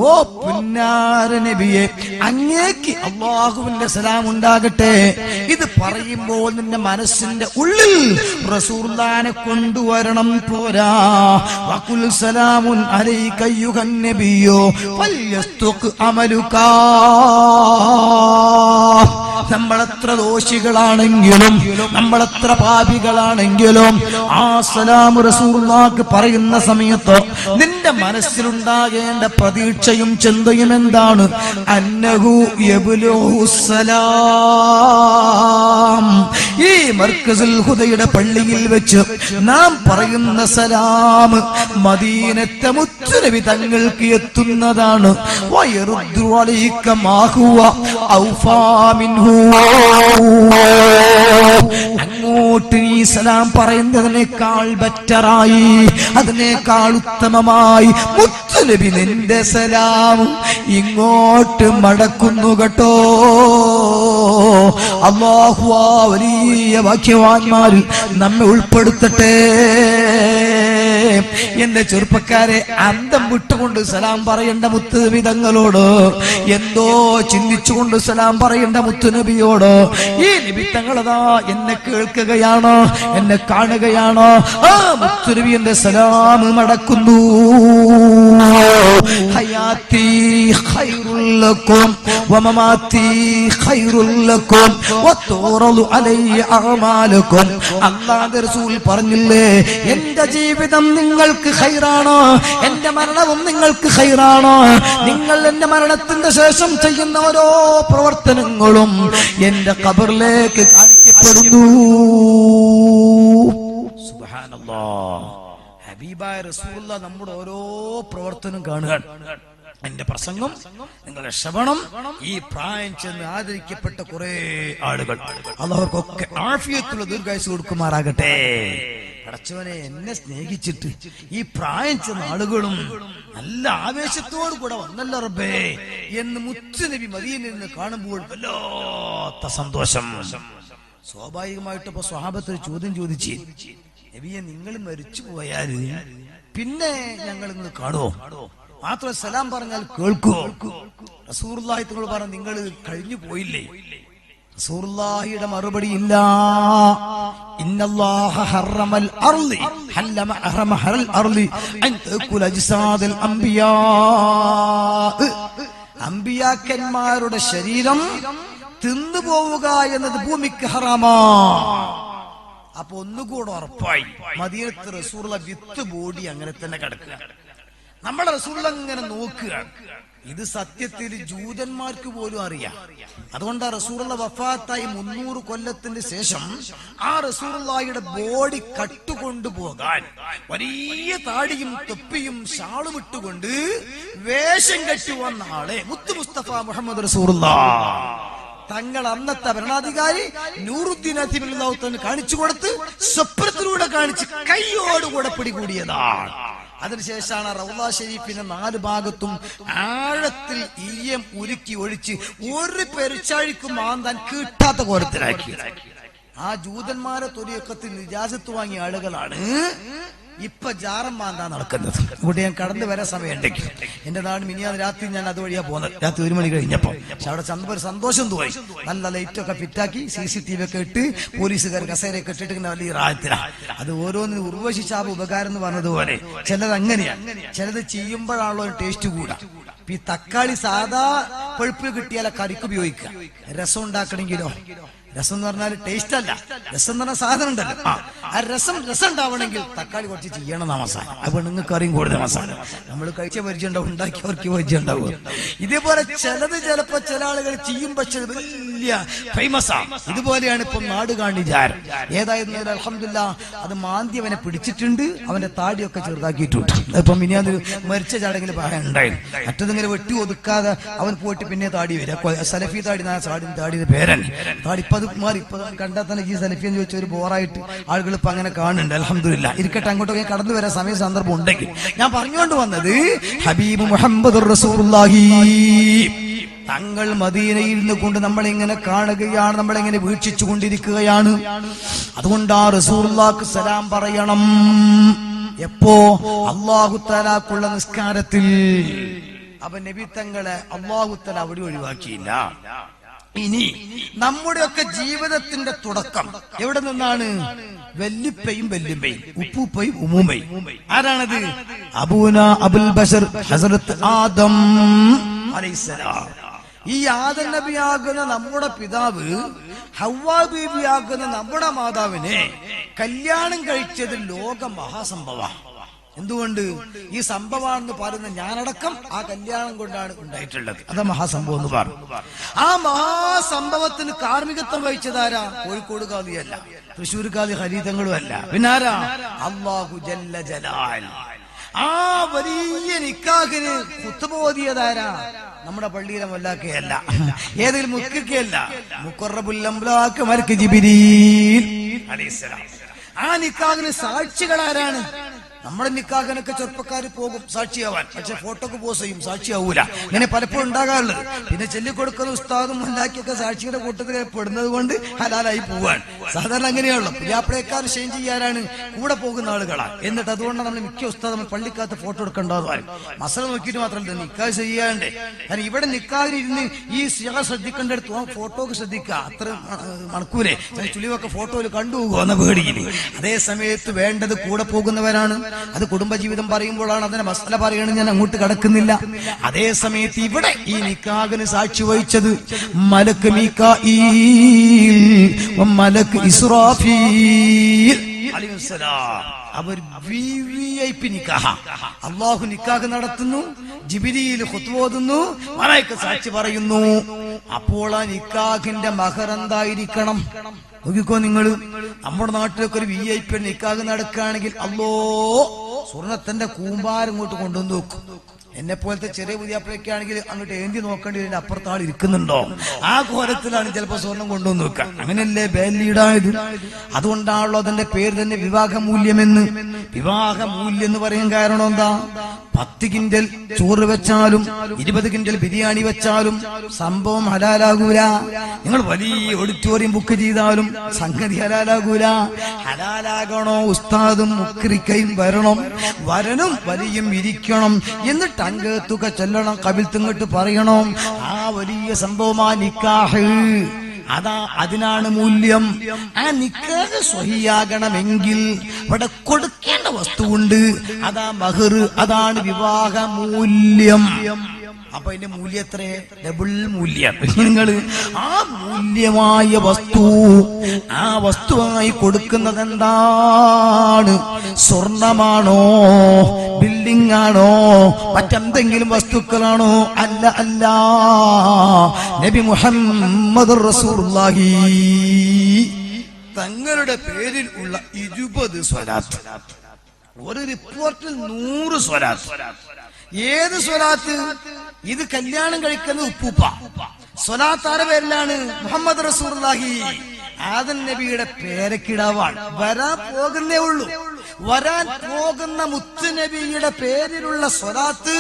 [SPEAKER 1] ഓ പുന്നാര നബിയെ, അങ്ങേക്ക് അല്ലാഹുവിന്റെ സലാം ഉണ്ടാകട്ടെ. ഇത് പറയുമ്പോൾ നിന്റെ മനസ്സിന്റെ ഉള്ളിൽ റസൂലുള്ളാഹിനെ കൊണ്ടുവരണം. പോരാ, വഖുൽ സലാമുൻ അലൈക അയ്യുഹൻ നബിയ്യോ ഫൽയസ്തുഖ് അമലുക. നമ്മളെത്ര ദോഷികളാണെങ്കിലും നമ്മളെത്ര പാപികളാണെങ്കിലും ആ സലാം റസൂലുള്ളാഹിക്ക് പറയുന്ന സമയത്ത് നിന്റെ മനസ്സിലുണ്ടാകേണ്ട പ്രതീക്ഷയും ചിന്തയും എന്താണ്? അന്നഹു യബ്ലുഹു സലാം. ഈ മർക്കസുൽ ഹുദയുടെ പള്ളിയിൽ വെച്ച് നാം പറയുന്ന സലാം മദീനത്തെ മുത്തുനബി തങ്ങൾക്ക് എത്തുന്നതാണ്. വയറുദ്ദു അലൈക മാ ഹുവ ഔഫാ മിൻഹു. അങ്ങോട്ട് നീ സലാം പറയുന്നതിനേക്കാൾ ബെറ്ററായി, അതിനേക്കാൾ ഉത്തമമായി മുത്തുനബി നിന്റെ സലാം ഇങ്ങോട്ട് മടക്കുന്നു കേട്ടോ. അല്ലാഹു ആ വലിയ ഭാഗ്യവാന്മാരിൽ നമ്മെ ഉൾപ്പെടുത്തട്ടെ. എന്റെ ചെറുപ്പക്കാരെ, അന്തം വിട്ടുകൊണ്ട് സലാം പറയേണ്ട മുത്തുനബി തങ്ങളോട്, എന്തോ ചിന്തിച്ചുകൊണ്ട് സലാം പറയേണ്ട മുത്തുനബിയോട് ഈ നബി തങ്ങളതാ എന്നെ കേൾക്കുകയാണ്, എന്നെ കാണുകയാണ്. ആ മുത്തുനബി എന്റെ സലാം മടക്കുന്നു. ഹയാത്തി ഖൈറുൽ ലക്കും വമമാത്തി ഖൈറുൽ ലക്കും വതുറദു അലൈഹി അഅമാലുക്കും. അല്ലാഹുവിന്റെ റസൂൽ പറഞ്ഞില്ലേ, എന്റെ ജീവിതം നിങ്ങൾക്ക് ഖൈറാണ്, എന്റെ മരണവും നിങ്ങൾക്ക് ഖൈറാണ്. നിങ്ങൾ എന്റെ മരണത്തിന്റെ ശേഷം ചെയ്യുന്ന ഓരോ പ്രവർത്തനങ്ങളും എന്റെ ഖബറിലേക്ക് കാണിക്കപ്പെടുന്നു. സുബ്ഹാനല്ലാഹ്. ഹബീബായ റസൂലുള്ളാഹ് നമ്മുടെ ഓരോ പ്രവർത്തനം കാണുകയാണ്. എന്റെ പ്രസംഗം, നിങ്ങളുടെ ശ്രവണം, ഈ പ്രായം ചെന്ന് ആദരിക്കപ്പെട്ട കുറെ ആളുകൾ, അല്ലാഹുവർക്കൊക്കെ ആഫിയത്തുള്ള ദീർഘായുസ്സ് കൊടുക്കുമാറാകട്ടെ. പടച്ചവനെ എന്നെ സ്നേഹിച്ചിട്ട് ഈ പ്രായം ചെന്ന ആളുകളും നല്ല ആവേശത്തോടു കൂടെ വന്നല്ലോ റബ്ബേ എന്ന് മുത്തുനബി മദീനയിൽ നിന്ന് കാണുമ്പോൾ വല്ലാത്ത സന്തോഷം. സ്വാഭാവികമായിട്ട് ഇപ്പൊ സ്വഹാബത്ത് ചോദ്യം ചോദിച്ചു, നബിയെ നിങ്ങൾ മരിച്ചു പോയാല് പിന്നെ ഞങ്ങൾ ഇന്ന് കാണുമോ? മാത്രം സലാം പറഞ്ഞാൽ കേൾക്കുവോ? റസൂലുള്ളാഹി തങ്ങൾ പറഞ്ഞു, നിങ്ങൾ കഴിഞ്ഞു പോയില്ലേ? റസൂലുള്ളാഹിയുടെ മറുപടി ഇല്ല. ഇന്നല്ലാഹ ഹറമൽ അർളി ഹല്ലമ ഹറമൽ അർളി അൻ തഅകുല അജ്സാദൽ അംബിയാ. അംബിയാക്കന്മാരുടെ ശരീരം തിന്നുപോവുക എന്നത് ഭൂമിക്ക് ഹറാമാ. അപ്പൊ ഒന്നുകൂടെ ഉറപ്പായി, മദീനത്ത് റസൂലുള്ള വിത്ത് ബോഡി അങ്ങനെ തന്നെ കിടക്കുക. നമ്മുടെ റസൂലുള്ള ഇങ്ങനെ നോക്കുക. ഇത് സത്യത്തിൽ ജൂതന്മാർക്ക് പോലും അറിയാം. അതുകൊണ്ട് റസൂലുള്ള വഫാത്തായി 300 കൊല്ലത്തിന് ശേഷം ആ റസൂലുള്ളാഹിയുടെ ബോഡി കട്ടുകൊണ്ടുപോകാൻ വലിയ താടിയും തൊപ്പിയും ഷാളും ഇട്ടുകൊണ്ട് വേഷം കെട്ടുവന്ന ആളെ മുത്തു മുസ്തഫ മുഹമ്മദ് റസൂലുള്ളാഹ് തങ്ങൾ അന്നത്തെ ഭരണാധികാരി നൂറുദ്ദീൻ അത്തിബില്ലാഹുവിന് കാണിച്ചു കൊടുത്ത് സ്വപ്നത്തിലൂടെ കാണിച്ച് കൈയോടുകൂടെ പിടികൂടിയതാണ്. അതിനുശേഷമാണ് റൗള ഷരീഫിന്റെ 4 ഭാഗത്തും ആഴത്തിൽ ഈയം ഉരുക്കി ഒഴിച്ച് ഒരു പെരുച്ചാഴിക്കും മാന്താൻ കിട്ടാത്ത കോലത്തിലാക്കി. ആ ജൂതന്മാരെ തൊലിയൊക്കത്തിൽ നിജാസത്ത് വാങ്ങിയ ആളുകളാണ് ഇപ്പൊ ജാറം മാന്താൻ നടക്കുന്നത്. ഇവിടെ ഞാൻ കടന്നു വരാൻ സമയമുണ്ടെങ്കിൽ എന്റെ നാട് മിനിയാന്ന് രാത്രി ഞാൻ അതുവഴിയാ പോകുന്നത്. രാത്രി 1 മണി കഴിഞ്ഞപ്പോ പക്ഷെ അവിടെ ചെന്നപ്പോ ഒരു സന്തോഷം തോന്നി. നല്ല ലൈറ്റൊക്കെ ഫിറ്റാക്കി CCTV ഒക്കെ ഇട്ട് പോലീസുകാർ കസേരയൊക്കെ ഇട്ടിട്ട് വലിയ റായത്തിലാണ്. അത് ഓരോന്നിനും ഉർവശിച്ചാപ ഉപകാരം എന്ന് പറഞ്ഞതുപോലെ ചിലത് അങ്ങനെയാ, ചിലത് ചെയ്യുമ്പോഴാണല്ലോ ടേസ്റ്റ് കൂടാ. ഈ തക്കാളി സാധാ പഴുപ്പ് കിട്ടിയാൽ കറിക്ക് ഉപയോഗിക്കുക. രസം ഉണ്ടാക്കണമെങ്കിലോ, രസം എന്ന് പറഞ്ഞാൽ ടേസ്റ്റ് അല്ല, രസം എന്ന് പറഞ്ഞ സാധനം ഉണ്ടല്ലോ, ആ രസം ഉണ്ടാവണമെങ്കിൽ തക്കാളി കുറച്ച് ചെയ്യണം മസാല. അപ്പൊ നിങ്ങൾക്ക് അറിയും കൂടുതൽ മസാല നമ്മൾ കഴിച്ച പരിചയം ഉണ്ടാവും, ഉണ്ടാക്കിയവർക്ക് പരിചയം ഉണ്ടാവും. ഇതേപോലെ ചിലത് ചിലപ്പോ ചില ആളുകൾ ചെയ്യും, പക്ഷെ വലിയ ഫേമസാ. ഇതുപോലെയാണ് ഇപ്പം നാട് കാണിജാരം. ഏതായിരുന്നാലും അൽഹംദുലില്ലാഹ് അത് മാന്തി അവനെ പിടിച്ചിട്ടുണ്ട്, അവന്റെ താടിയൊക്കെ ചെറുതാക്കിയിട്ടുണ്ട്. ഇപ്പം ഇനി അത് മരിച്ച ചടങ്ങിൽ പറയാൻ ഉണ്ടായിരുന്നു. മറ്റതിങ്ങനെ വെട്ടി ഒതുക്കാതെ അവൻ പോയിട്ട് പിന്നെ താടി വരിക. സലഫി താടി താടിയുടെ പേരൻ താടി ഇപ്പൊ മാറി. ഇപ്പൊ കണ്ടാൽ തന്നെ ഈ സലഫി എന്ന് ചോദിച്ച ഒരു ബോറായിട്ട് ആളുകൾ ഇപ്പൊ അങ്ങനെ കാണുന്നുണ്ട്. അൽഹംദുലില്ലാഹ് ഇരിക്കട്ടെ, അങ്ങോട്ടൊക്കെ കടന്നു വരാൻ സമയ സന്ദർഭം ഉണ്ടെങ്കിൽ ഞാൻ പറഞ്ഞുകൊണ്ട് വന്നത് ഹബീബ് മുഹമ്മദുർ റസൂലുള്ളാഹി തങ്ങൾ മദീനയിൽ നിന്ന് കൊണ്ട് നമ്മളിങ്ങനെ കാണുകയാണ്, നമ്മളിങ്ങനെ വീക്ഷിച്ചു കൊണ്ടിരിക്കുകയാണ്. അതുകൊണ്ട് ആ റസൂലുള്ളാഹിക്ക് സലാം പറയണം. എപ്പോ? അല്ലാഹു തആലക്കുള്ള നിസ്കാരത്തിൽ. അപ്പൊ നബി തങ്ങളെ അല്ലാഹു തആല അവിടെ ഒഴിവാക്കിയില്ല. ഇനി നമ്മുടെയൊക്കെ ജീവിതത്തിന്റെ തുടക്കം എവിടെ നിന്നാണ്? വല്ലിപ്പയും വല്യമ്മയും, ഉപ്പൂപ്പയും ഉമ്മൂമ്മയും. ആരാണത്? അബൂന അബുൽ ബശർ ഹസ്രത്ത് ആദം അലൈഹിസ്സലാം. ഈ ആദം നബിയാകുന്ന നമ്മുടെ പിതാവ് ഹവ്വാ ബീബിയാകുന്ന നമ്മുടെ മാതാവിനെ കല്യാണം കഴിച്ചത് ലോക മഹാസംഭവമാണ്. എന്തുകൊണ്ട്? ഈ സംഭവമാണെന്ന് പറയുന്ന ഞാനടക്കം ആ കല്യാണം കൊണ്ടാണ് ഉണ്ടായിട്ടുള്ളത്. അതാ മഹാസംഭവം എന്ന് പറഞ്ഞു. ആ മഹാസംഭവത്തിന് കാർമ്മികത്വം വഹിച്ചതാരാ? കോഴിക്കോട് കാദിയല്ല, തൃശ്ശൂർ കാദി ഹരീതങ്ങളും അല്ല, പിന്നാരാ? അല്ലാഹു ജല്ല ജലാൽ. ആ വലിയ നിക്കാഹിന് ഖുത്ബ നമ്മുടെ പള്ളിയിലെ മൊല്ലാക്കയല്ല, ഏതെങ്കിലും മുക്കല്ല, മുഖറബുൽ അംലാക്ക് മലക്ക് ജിബ്രീൽ അലൈഹിസ്സലാം. ആ നിക്കാഹിന് സാക്ഷികളാരാണ്? നമ്മുടെ നിക്കാഹിനൊക്കെ ചെറുപ്പക്കാർ പോകും സാക്ഷിയാവാൻ, പക്ഷെ ഫോട്ടോക്ക് പോസ് ചെയ്യും, സാക്ഷിയാവൂല. ഇങ്ങനെ പലപ്പോഴും ഉണ്ടാകാറുള്ളത്. പിന്നെ ചൊല്ലിക്കൊടുക്കുന്ന ഉസ്താദും മുല്ലാക്കിയൊക്കെ സാക്ഷിയുടെ കൂട്ടത്തിൽ പെടുന്നത് കൊണ്ട് ഹലാലായി പോവാൻ. സാധാരണ അങ്ങനെയാണല്ലോ. പുതിയാപ്പിളേക്കാർ ഷെയിൻ ചെയ്യാനാണ് കൂടെ പോകുന്ന ആളുകളാണ്. എന്നിട്ട് അതുകൊണ്ടാണ് നമ്മൾ മിക്ക ഉസ്താദ് നമ്മൾ പള്ളിക്കകത്ത് ഫോട്ടോ എടുക്കേണ്ടത്. മസല നോക്കിയിട്ട് മാത്രമല്ല നിക്കാഹ് ചെയ്യാണ്ടേ. കാരണം ഇവിടെ നിക്കാഹിന് ഇരുന്ന് ഈ സിയാ ശ്രദ്ധിക്കേണ്ടടുത്ത് ഫോട്ടോക്ക് ശ്രദ്ധിക്കുക, അത്ര മണക്കൂലേ. ചുളിവൊക്കെ ഫോട്ടോയിൽ കണ്ടുപോകുക എന്ന പേടിയിൽ. അതേ സമയത്ത് വേണ്ടത് കൂടെ പോകുന്നവരാണ്. അത് കുടുംബജീവിതം പറയുമ്പോഴാണ് അതിനെ മസല പറയണം, ഞാൻ അങ്ങോട്ട് കടക്കുന്നില്ല. അതേ സമയത്ത് ഇവിടെ ഈ നിക്കാഹിന് സാക്ഷി വഹിച്ചത് മലക്ക് മീകാഈൽ മലക്ക് ഇസ്രാഫീൽ അലൈഹിസ്സലാം. അവർ VIP നിക്കാഹ. അല്ലാഹു നിക്കാഹ് നടത്തുന്നു, ജിബ്രീൽ ഖുത്ബ ഓതുന്നു, മലائക്ക സാക്ഷി പറയുന്നു. അപ്പോൾ ആ നിക്കാഹിന്റെ മഹർ എന്തായിരിക്കണം? നോക്കിക്കോ നിങ്ങൾ. നമ്മുടെ നാട്ടിലൊക്കെ ഒരു VIP നിക്കാഹ് നടക്കുകയാണെങ്കിൽ അല്ലോ സ്വർണത്തിന്റെ കൂമ്പാരം ഇങ്ങോട്ട് കൊണ്ടുവന്ന് വെക്കും. എന്നെ പോലത്തെ ചെറിയ പുതിയാപ്പിളൊക്കെ ആണെങ്കിൽ അങ്ങോട്ട് ഏന്തി നോക്കേണ്ടി ഇതിന്റെ അപ്പുറത്ത് ആൾ ഇരിക്കുന്നുണ്ടോ, ആ ഘോരത്തിലാണ് ചിലപ്പോ സ്വർണം കൊണ്ടുവന്ന് വെക്കുക. അങ്ങനെയല്ലേ ബാലീഡായത്. അതുകൊണ്ടാണല്ലോ അതിന്റെ പേര് തന്നെ വിവാഹമൂല്യമെന്ന്. വിവാഹമൂല്യം എന്ന് പറയാൻ കാരണം എന്താ? 10 കിൻഡൽ ചോറ് വെച്ചാലും 20 കിൻഡൽ ബിരിയാണി വെച്ചാലും സംഭവം ഹലാലാകൂല. നിങ്ങൾ വലിയ ഓഡിറ്റോറിയം ബുക്ക് ചെയ്താലും സംഗതി ഹലാലാകൂല. ഹലാലാകണോ ഉസ്താദും മുക്രിക്കയും വരണം, വരനും വലിയും ഇരിക്കണം, എന്നിട്ട് അംഗത്തുക ചൊല്ലണം, കബിൽത്തിങ്ങോട്ട് പറയണം. ആ വലിയ സംഭവമാ നിക്കാഹ്. അതിനാണ് മൂല്യം. ആ നിക്കാഹ് സ്വഹിയാകണമെങ്കിൽ ഇവിടെ കൊടുക്കേണ്ട വസ്തുവുണ്ട്, അതാ മഹർ, അതാണ് വിവാഹ മൂല്യം. അപ്പൊ അതിന്റെ മൂല്യം എത്ര? ഡബിൾ മൂല്യം. നിങ്ങൾ ആ മൂല്യമായ വസ്തു, ആ വസ്തുവായി കൊടുക്കുന്നത് എന്താണ്? സ്വർണമാണോ, ബിൽഡിംഗ് ആണോ, മറ്റെന്തെങ്കിലും വസ്തുക്കളാണോ? അല്ല, അല്ല. നബി മുഹമ്മദ് റസൂലുള്ളാഹി തങ്ങളുടെ പേരിൽ ഉള്ള 20 സ്വലാത്ത്, ഒരു റിപ്പോർട്ടിൽ 100 സ്വലാത്ത്. ഏത് സ്വലാത്ത്? ഇത് കല്യാണം കഴിക്കുന്ന ഉപ്പൂപ്പ. സ്വലാത്ത് ആരുടെ പേരിലാണ്? മുഹമ്മദ് റസൂലുള്ളാഹി. ആദം നബിയുടെ പേരക്കിടാവാണ്. വരാൻ പോകുന്നേ ഉള്ളൂ. വരാൻ പോകുന്ന മുത്ത് നബിയുടെ പേരിലുള്ള സ്വലാത്ത്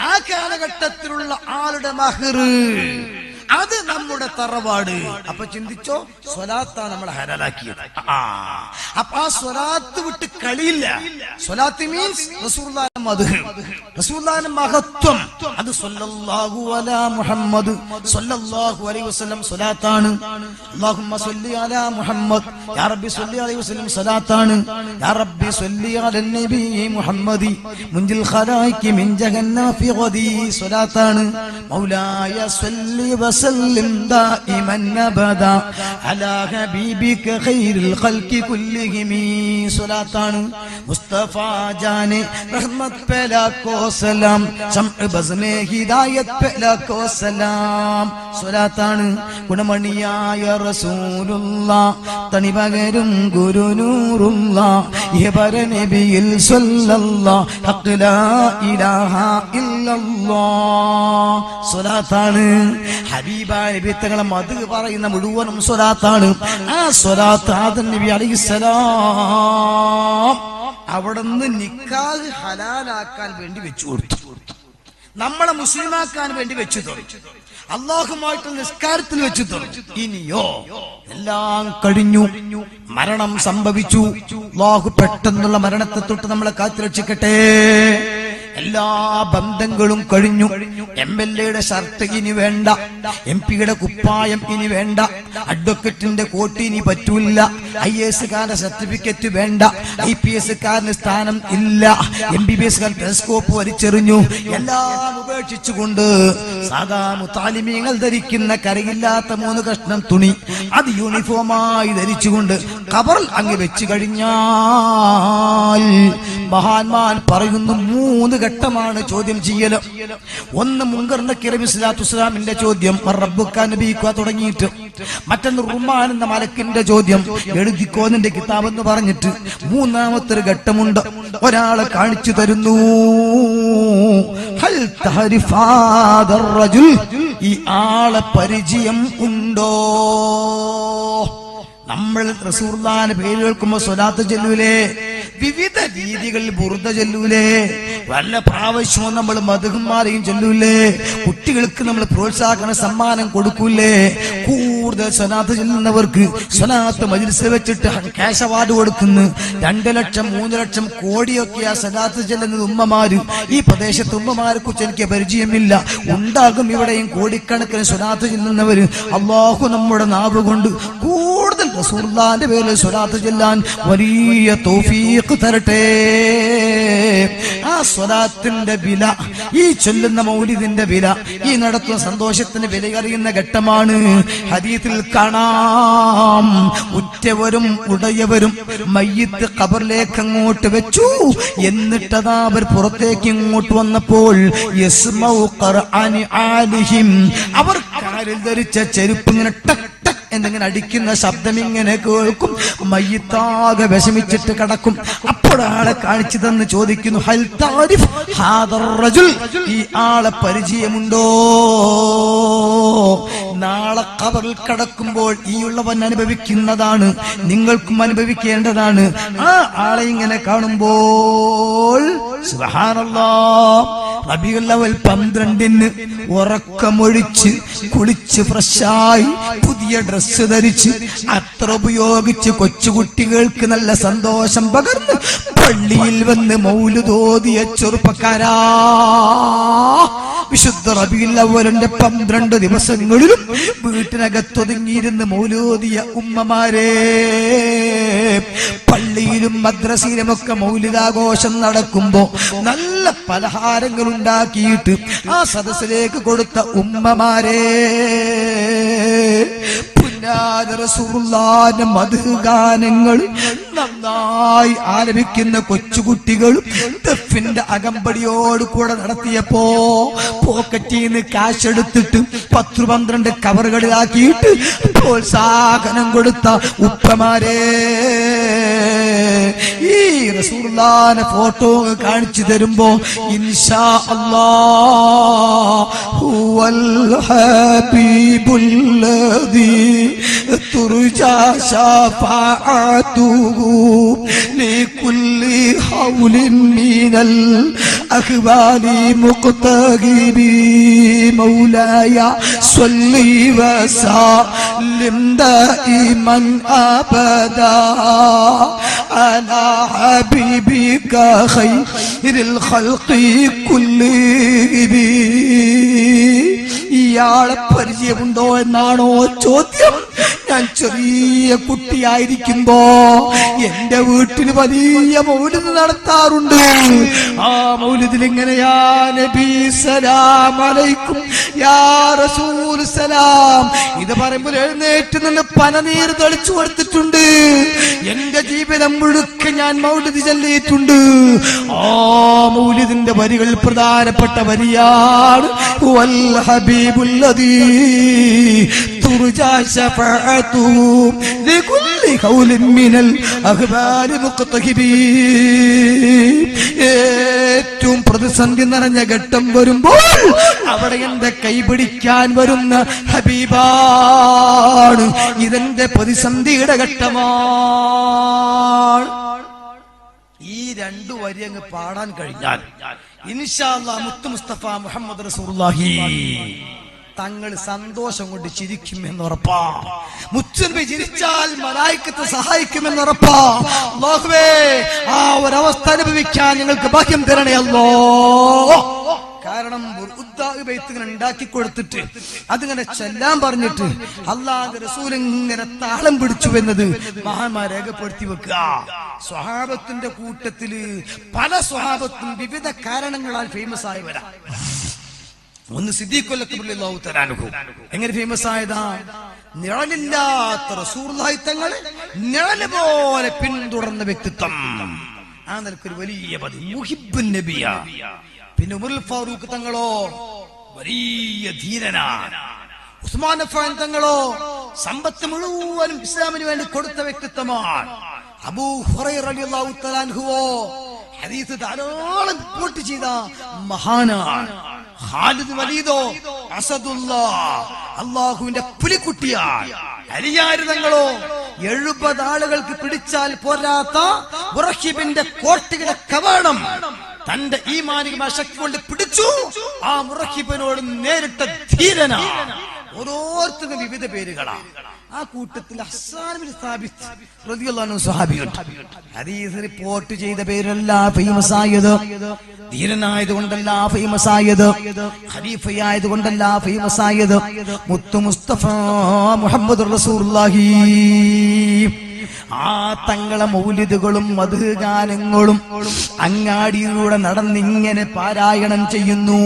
[SPEAKER 1] ആ കാലഘട്ടത്തിലുള്ള ആളുടെ മഹർ, അത് നമ്മുടെ തറവാട്. അപ്പൊ ചിന്തിച്ചോ, സ്വലാത്താണ് നമ്മളെ ഹലാലാക്കിയത്. അപ്പൊ ആ സ്വലാത്ത് വിട്ട് കളിയില്ല. സ്വലാത്ത് മീൻസ് റസൂലുള്ളാഹിന്റെ മദ്ഹ്, റസൂലുള്ളാഹിന്റെ മഹത്വം. അത് സ്വല്ലല്ലാഹു അലാ മുഹമ്മദ് സ്വല്ലല്ലാഹു അലൈഹി വസല്ലം സ്വലാത്താണ്. അല്ലാഹുമ്മ സ്വല്ലി അലാ മുഹമ്മദ്, യാ റബ്ബി സ്വല്ലി അലൈഹി വസല്ലം സ്വലാത്താണ്. യാ റബ്ബി സ്വല്ലി അലൻ നബി മുഹമ്മദി മുൻജിൽ ഖലായികി മിൻ ജഹന്നഫി ഗദി സ്വലാത്താണ്. മൗലായ സ്വല്ലി وسلم دائما ابدا على حبيبك خير الخلق كلهم صلاتان मुस्तफा जाने रहमत पे लाखों सलाम शम्अ बज़ में हिदायत पे लाखों सलाम സ്വലാത്താണ്. ഗുണമണിയായ റസൂലുള്ളാഹ് തനി പകരും ഗുരു നൂറുള്ളാഹ് ഇഹബര നബിയിൽ സ്വല്ലല്ലാഹ് ഹഖ് ലാ ഇലാഹ ഇല്ലല്ലാഹ് സ്വലാത്താണ്. ഹബീബായ നബി തങ്ങളെ മദ്ഹ് പറയുന്ന മുഴുവനും സ്വലാത്താണ്. ആ സ്വലാത്ത് ആദം നബി അലൈഹിസ്സലാം അവിടുന്ന് നിക്കാഹ് ഹലാലാക്കാൻ വേണ്ടി വെച്ചു കൊടുത്തു, നമ്മളെ മുസ്ലിമാക്കാൻ വേണ്ടി വെച്ചു തന്നു, അല്ലാഹുമായിട്ടുള്ള നിസ്കാരത്തിൽ വെച്ചു തന്നു. ഇനിയോ എല്ലാം കഴിഞ്ഞു, മരണം സംഭവിച്ചു. അല്ലാഹു പെട്ടെന്നുള്ള മരണത്തെ തൊട്ട് നമ്മളെ കാത്തുരക്ഷിക്കട്ടെ. എല്ലാ ബന്ധങ്ങളും കഴിഞ്ഞു. MLA-യുടെ ഷർട്ട് ഇനി വേണ്ട, MP-യുടെ കുപ്പായം ഇനി വേണ്ട, അഡ്വക്കറ്റിന്റെ കോട്ട് ഇനി പറ്റൂല, IAS-കാരന്റെ സർട്ടിഫിക്കറ്റ് വേണ്ട, IPS-കാരന് സ്ഥാനം ഇല്ല, MBBS-കാരൻ ടെലസ്കോപ്പ് വലിച്ചെറിഞ്ഞു. എല്ലാം ഉപേക്ഷിച്ചുകൊണ്ട് സാധാ മുത്താലിമീങ്ങൾ ധരിക്കുന്ന കരയില്ലാത്ത 3 കഷ്ണം തുണി അത് യൂണിഫോമായി ധരിച്ചുകൊണ്ട് ഖബറിൽ അങ്ങ് വെച്ചു കഴിഞ്ഞാൽ മഹാന്മാൻ പറയുന്നു 3 ഘട്ടമാണ് ചോദ്യം ചെയ്യല്. ഒന്ന് മുൻകർ നക്കീർ സ്വലാത്തു വസ്സലാമിന്റെ ചോദ്യം, റബ്ബുക നബിക തുടങ്ങിയിട്ട്. മറ്റൊന്ന് റുമാൻ എന്ന മലക്കിന്റെ ചോദ്യം, എഴുതിക്കോ നിന്റെ കിതാബ് എന്ന് പറഞ്ഞിട്ട്. മൂന്നാമത്തെ ഒരു ഘട്ടമുണ്ട്, ഒരാളെ കാണിച്ചു തരുന്നു. ഹൽ തഅരിഫ ഹാദർ റജുൽ, ഈ ആളെ പരിചയം ഉണ്ടോ? നമ്മൾ റസൂലുള്ളാഹിന്റെ പേര് കേൾക്കുമ്പോൾ സ്വലാത്ത് ചൊല്ലൂലേ, വിവിധ രീതികളിൽ ബുർദ ചൊല്ലൂലേ, വല്ല പ്രാവശ്യവും നമ്മൾ മദ്ഹുമാരെയും ചൊല്ലൂലേ, കുട്ടികൾക്ക് നമ്മൾ പ്രോത്സാഹന സമ്മാനം കൊടുക്കൂലേ, കൂടുതൽ സ്വലാത്ത് ചൊല്ലുന്നവർക്ക് സ്വലാത്ത് മജ്ലിസിൽ വെച്ചിട്ട് ക്യാഷ് അവാർഡ് കൊടുക്കുന്നു. 2 ലക്ഷം 3 ലക്ഷം കോടിയൊക്കെയാ സ്വലാത്ത് ചൊല്ലുന്നത് ഉമ്മമാര്. ഈ പ്രദേശത്ത് ഉമ്മമാരെ കുറിച്ച് എനിക്ക് പരിചയമില്ല, ഉണ്ടാകും ഇവിടെയും കോടിക്കണക്കിന് സ്വലാത്ത് ചൊല്ലുന്നവര്. അല്ലാഹു നമ്മുടെ നാവ് കൊണ്ട് കൂടുതൽ റസൂലുള്ളാഹിന്റെ പേരിൽ സ്വലാത്ത് ചൊല്ലാൻ വലിയ തൗഫീഖ് തരട്ടെ. ആ സ്വലാത്തിന്റെ വില, ഈ ചൊല്ലുന്ന മൗലിദിന്റെ വില, ഈ നടത്തുന്ന സന്തോഷത്തിന് വില അറിയുന്ന ഘട്ടമാണ്. ഹദീസിൽ കാണാം, ഉറ്റവരും ഉടയവരും മയ്യിത്ത് ഖബറിലേക്ക് അങ്ങോട്ട് വെച്ചു. എന്നിട്ടതാ അവർ പുറത്തേക്ക് ഇങ്ങോട്ട് വന്നപ്പോൾ യസ്മഉ ഖർഅനി ആലിഹിം, അവർ കാലിൽ ധരിച്ച ചെരുപ്പ് ഇങ്ങനെ ടക് ടക് എന്നിങ്ങനെ അടിക്കുന്ന ശബ്ദം ഇങ്ങനെ കേൾക്കും. മയ്യിത്താകെ വിഷമിച്ചിട്ട് കിടക്കും. അപ്പോഴാളെ കാണിച്ചു തന്ന് ചോദിക്കുന്നു, ഹൽ താരിഫ് ഹാദർ റജുൽ, ഈ ആളെ പരിചയമുണ്ടോ? നാളെ ഖബറിൽ കിടക്കുമ്പോൾ ഈ ഉള്ളവൻ അനുഭവിക്കുന്നതാണ്, നിങ്ങൾക്കും അനുഭവിക്കേണ്ടതാണ്. ആ ആളെ ഇങ്ങനെ കാണുമ്പോൾ സുബ്ഹാനല്ലാഹ്, റബീഉൽ അവ്വൽ 12 ഉറക്കമൊഴിച്ച് കുളിച്ച് ഫ്രഷായി പുതിയ ഡ്രസ്സ് ധരിച്ച് അത്ര ഉപയോഗിച്ച് കൊച്ചുകുട്ടികൾക്ക് നല്ല സന്തോഷം പകർന്ന് പള്ളിയിൽ വന്ന് മൗലിദ് ഓതിയ ചെറുപ്പക്കാരാ, വിശുദ്ധ റബീഉൽ അവ്വലിന്റെ 12 ദിവസങ്ങളിലും വീട്ടിനകത്തൊതുങ്ങിയിരുന്ന് മൗലിദ് ഉമ്മമാരെ, പള്ളിയിലും മദ്രസയിലും ഒക്കെ മൗലിദാഘോഷം നടക്കുമ്പോ നല്ല പലഹാരങ്ങൾ ഉണ്ടാക്കിയിട്ട് ആ സദസ്സിലേക്ക് കൊടുത്ത ഉമ്മമാരെ, റസൂലുള്ളാഹിന്റെ മദ്ഹ് ഗാനങ്ങൾ നന്നായി ആലപിക്കുന്ന കൊച്ചുകുട്ടികളും ദഫിന്റെ അകമ്പടിയോട് കൂടെ നടത്തിയപ്പോ പോക്കറ്റിൽ നിന്ന് കാശ് എടുത്തിട്ട് 10-12 കവറുകളിലാക്കിയിട്ട് പ്രോത്സാഹനം കൊടുത്ത ഉപ്പമാരെ, ഈ റസൂലുള്ളാഹിന്റെ ഫോട്ടോ കാണിച്ചു തരുമ്പോ ഇൻഷാ അല്ലാഹ് ഹുവൽ ഹബീബുല്ലദീ തുർജാ ശഫാഅതുഹു ലികുല്ലി ഹൗലിൻ മിനൽ അഖ്വാലി മുഖ്തഗിബി മൗലായ സ്വല്ലി വസല്ലിം ദായിമൻ അബദാ അലാ ഹബീബിക ഖൈറിൽ ഖൽഖി കുല്ലിഹിം. ഇയാളെ പരിചയമുണ്ടോ എന്നാണോ ചോദ്യം? ഞാൻ ചെറിയ കുട്ടിയായിരിക്കുമ്പോ എന്റെ വീട്ടിൽ വലിയ മൗലിദ് നടത്താറുണ്ട്. ആ മൗലിദിൽ ഇങ്ങനെയാ നബി സലാം അലൈക്കും, യാ റസൂൽ സലാം, ഇത് പറയുമ്പോൾ എഴുന്നേറ്റ് നിന്ന് പനനീര് തെളിച്ചു കൊടുത്തിട്ടുണ്ട്. എന്റെ ജീവിതം മുഴുക്കെ ഞാൻ മൗലിദ് ചൊല്ലിയിട്ടുണ്ട്. ആ മൗലിദിന്റെ വരികൾ പ്രധാനപ്പെട്ട വരിയാണ് വൽ ഹബീബുല്ലദീ തുർജാ ശഫാഅതുഹു ലികുല്ലി ഖൗലിൻ മിനൽ അഖ്ബാരി മുഖ്തഹിബി. ഏറ്റവും പ്രതിസന്ധി നിറഞ്ഞ ഘട്ടം വരുമ്പോൾ അവിടെ എന്റെ കൈപിടിക്കാൻ വരുന്ന ഹബീബാണ്. ഇതെന്റെ പ്രതിസന്ധിയുടെ ഘട്ടമാണ്. ഈ 2 വരി അങ്ങ് പാടാൻ കഴിഞ്ഞാൽ ഇൻഷാ അല്ലാഹ് മുത്ത് മുസ്തഫ മുഹമ്മദ് റസൂലുള്ളാഹി തങ്ങൾ സന്തോഷം കൊണ്ട് ചിരിക്കും എന്നുറപ്പാ. മുത്തുനബി ചിരിച്ചാൽ മലായിക്കത്ത് സഹായിക്കുമെന്നുറപ്പാ. അല്ലാഹുവേ, ആ ഒരവസ്ഥ അനുഭവിക്കാൻ ഞങ്ങൾക്ക് ഭാഗ്യം തരണേ അല്ലോ. കാരണം ബൈത്തുകൾ ഉണ്ടാക്കി കൊടുത്തിട്ട് അതിങ്ങനെ ചെല്ലാൻ പറഞ്ഞിട്ട് അല്ലാഹുവിന്റെ റസൂൽ ഇങ്ങനെ താളം പിടിച്ചു എന്നത് മഹാന്മാർ രേഖപ്പെടുത്തി വെക്കുക. സ്വഹാബത്തിന്റെ കൂട്ടത്തില് പല സ്വഹാബത്തും വിവിധ കാരണങ്ങളാൽ ഫേമസ് ആയവരാ. ഒന്ന് സിദ്ദീഖുൽ അക്ബർ റളിയല്ലാഹു തആല അൻഹു. എങ്ങനെ ഫേമസ് ആയതാ? നിഴലില്ലാത്ത റസൂലുള്ളാഹി തങ്ങളെ നിഴല് പോലെ പിന്തുടർന്ന വ്യക്തിത്വം. ആ നിലക്കൊരു വലിയ മുഹിബ്ബുൻ നബിയ. പിന്നെ ഉമറുൽ ഫാറൂഖ് തങ്ങളോ വലിയ ധീരനാ. ഉസ്മാൻ അഫ്ഫാൻ തങ്ങളോ സമ്പത്ത് മുഴുവനും ഇസ്ലാമിന് വേണ്ടി കൊടുത്ത വ്യക്തിത്വമാണ്. അബൂ ഹുറൈറ റളിയല്ലാഹു തആല അൻഹുവോ ഹദീസ് ധാരാളം റിപ്പോർട്ട് ചെയ്ത മഹാനാണ്. ഖാലിദ് വലീദോ അസദുല്ലാഹ്, അല്ലാഹുവിന്റെ പുലിക്കുട്ടിയാണ്. അലിയാര് തങ്ങളോ 70 ആളുകൾക്ക് പിടിച്ചാൽ പോരാത്ത മുറഹിബിന്റെ കോട്ടയുടെ കവാടം തന്റെ ഈമാനിക ശക്തി കൊണ്ട് പിടിച്ചു. ആ മുറഹിബിനോട് നേരിട്ട ധീരനാണ്. ഓരോരുത്തർക്കും വിവിധ പേരുകളാണ്. ആ കൂട്ടത്തിൽ ഹസ്സാൻ ബിൻ സാബിത്ത് റളിയല്ലാഹു അൻഹു സ്വഹാബിയുണ്ട്. ഹദീസ് റിപ്പോർട്ട് ചെയ്ത പേരല്ല ഫേമസ് ആയത്, ധീരനായതുകൊണ്ടല്ല ഫേമസ് ആയത്, ഖലീഫയായതുകൊണ്ടല്ല ഫേമസ് ആയത്. മുത്തു മുസ്തഫ മുഹമ്മദ് റസൂലുള്ളാഹി ആ തങ്ങളെ മൗലിദുകളും മദ്ഹ് ഗാനങ്ങളും അങ്ങാടിയിലൂടെ നടന്നിങ്ങനെ പാരായണം ചെയ്യുന്നു.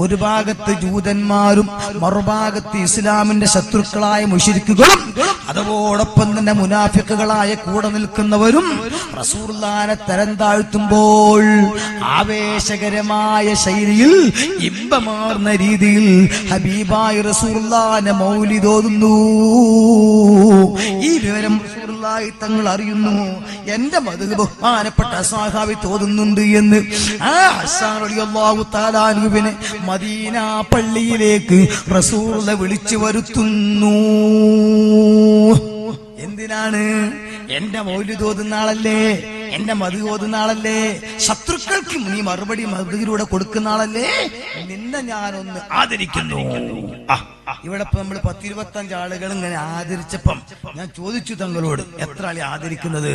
[SPEAKER 1] ഒരു ഭാഗത്ത് ജൂതന്മാരും മറുഭാഗത്ത് ഇസ്ലാമിന്റെ ശത്രുക്കളായ മുശ്രിക്കുകളും അതോടൊപ്പം തന്നെ മുനാഫിക്കുകളായ കൂടെ നിൽക്കുന്നവരും റസൂലുള്ളാഹിനെ തരം താഴ്ത്തുമ്പോൾ ആവേശകരമായ ശൈലിയിൽ ഇമ്പമാർന്ന രീതിയിൽ ഹബീബായ റസൂലുള്ളാഹിനെ മൗലിദ് ഓതുന്നു. ഈ വിവരം റസൂലുള്ളാഹി തങ്ങൾ അറിയുന്നു. എന്റെ മദ്ഹ് ബഹുമാനപ്പെട്ട സ്വഹാബി തോന്നുന്നുണ്ട് എന്ന് ആ ഹസ്സാൻ റളിയല്ലാഹു തആല അൻഹുവിനെ മദീന പള്ളിയിലേക്ക് റസൂലുള്ളാഹി വിളിച്ചു വരുത്തുന്നു. എന്തിനാണ്? എന്റെ മൗലിദ് ഓതുന്ന ആളല്ലേ, എന്റെ മദ്ഹ് ഓതുന്ന ആളല്ലേ, ശത്രുക്കൾക്ക് നീ മറുപടി മദ്ഹിലൂടെ കൊടുക്കുന്ന ആളല്ലേ, നിന്നെ ഞാനൊന്ന് ആദരിക്കുന്നു. ഇവിടെ ഇപ്പൊ നമ്മൾ 10-25 ആളുകൾ ഇങ്ങനെ ആദരിച്ചപ്പം ഞാൻ ചോദിച്ചു തങ്ങളോട്, എത്ര ആളെ ആദരിക്കുന്നത്?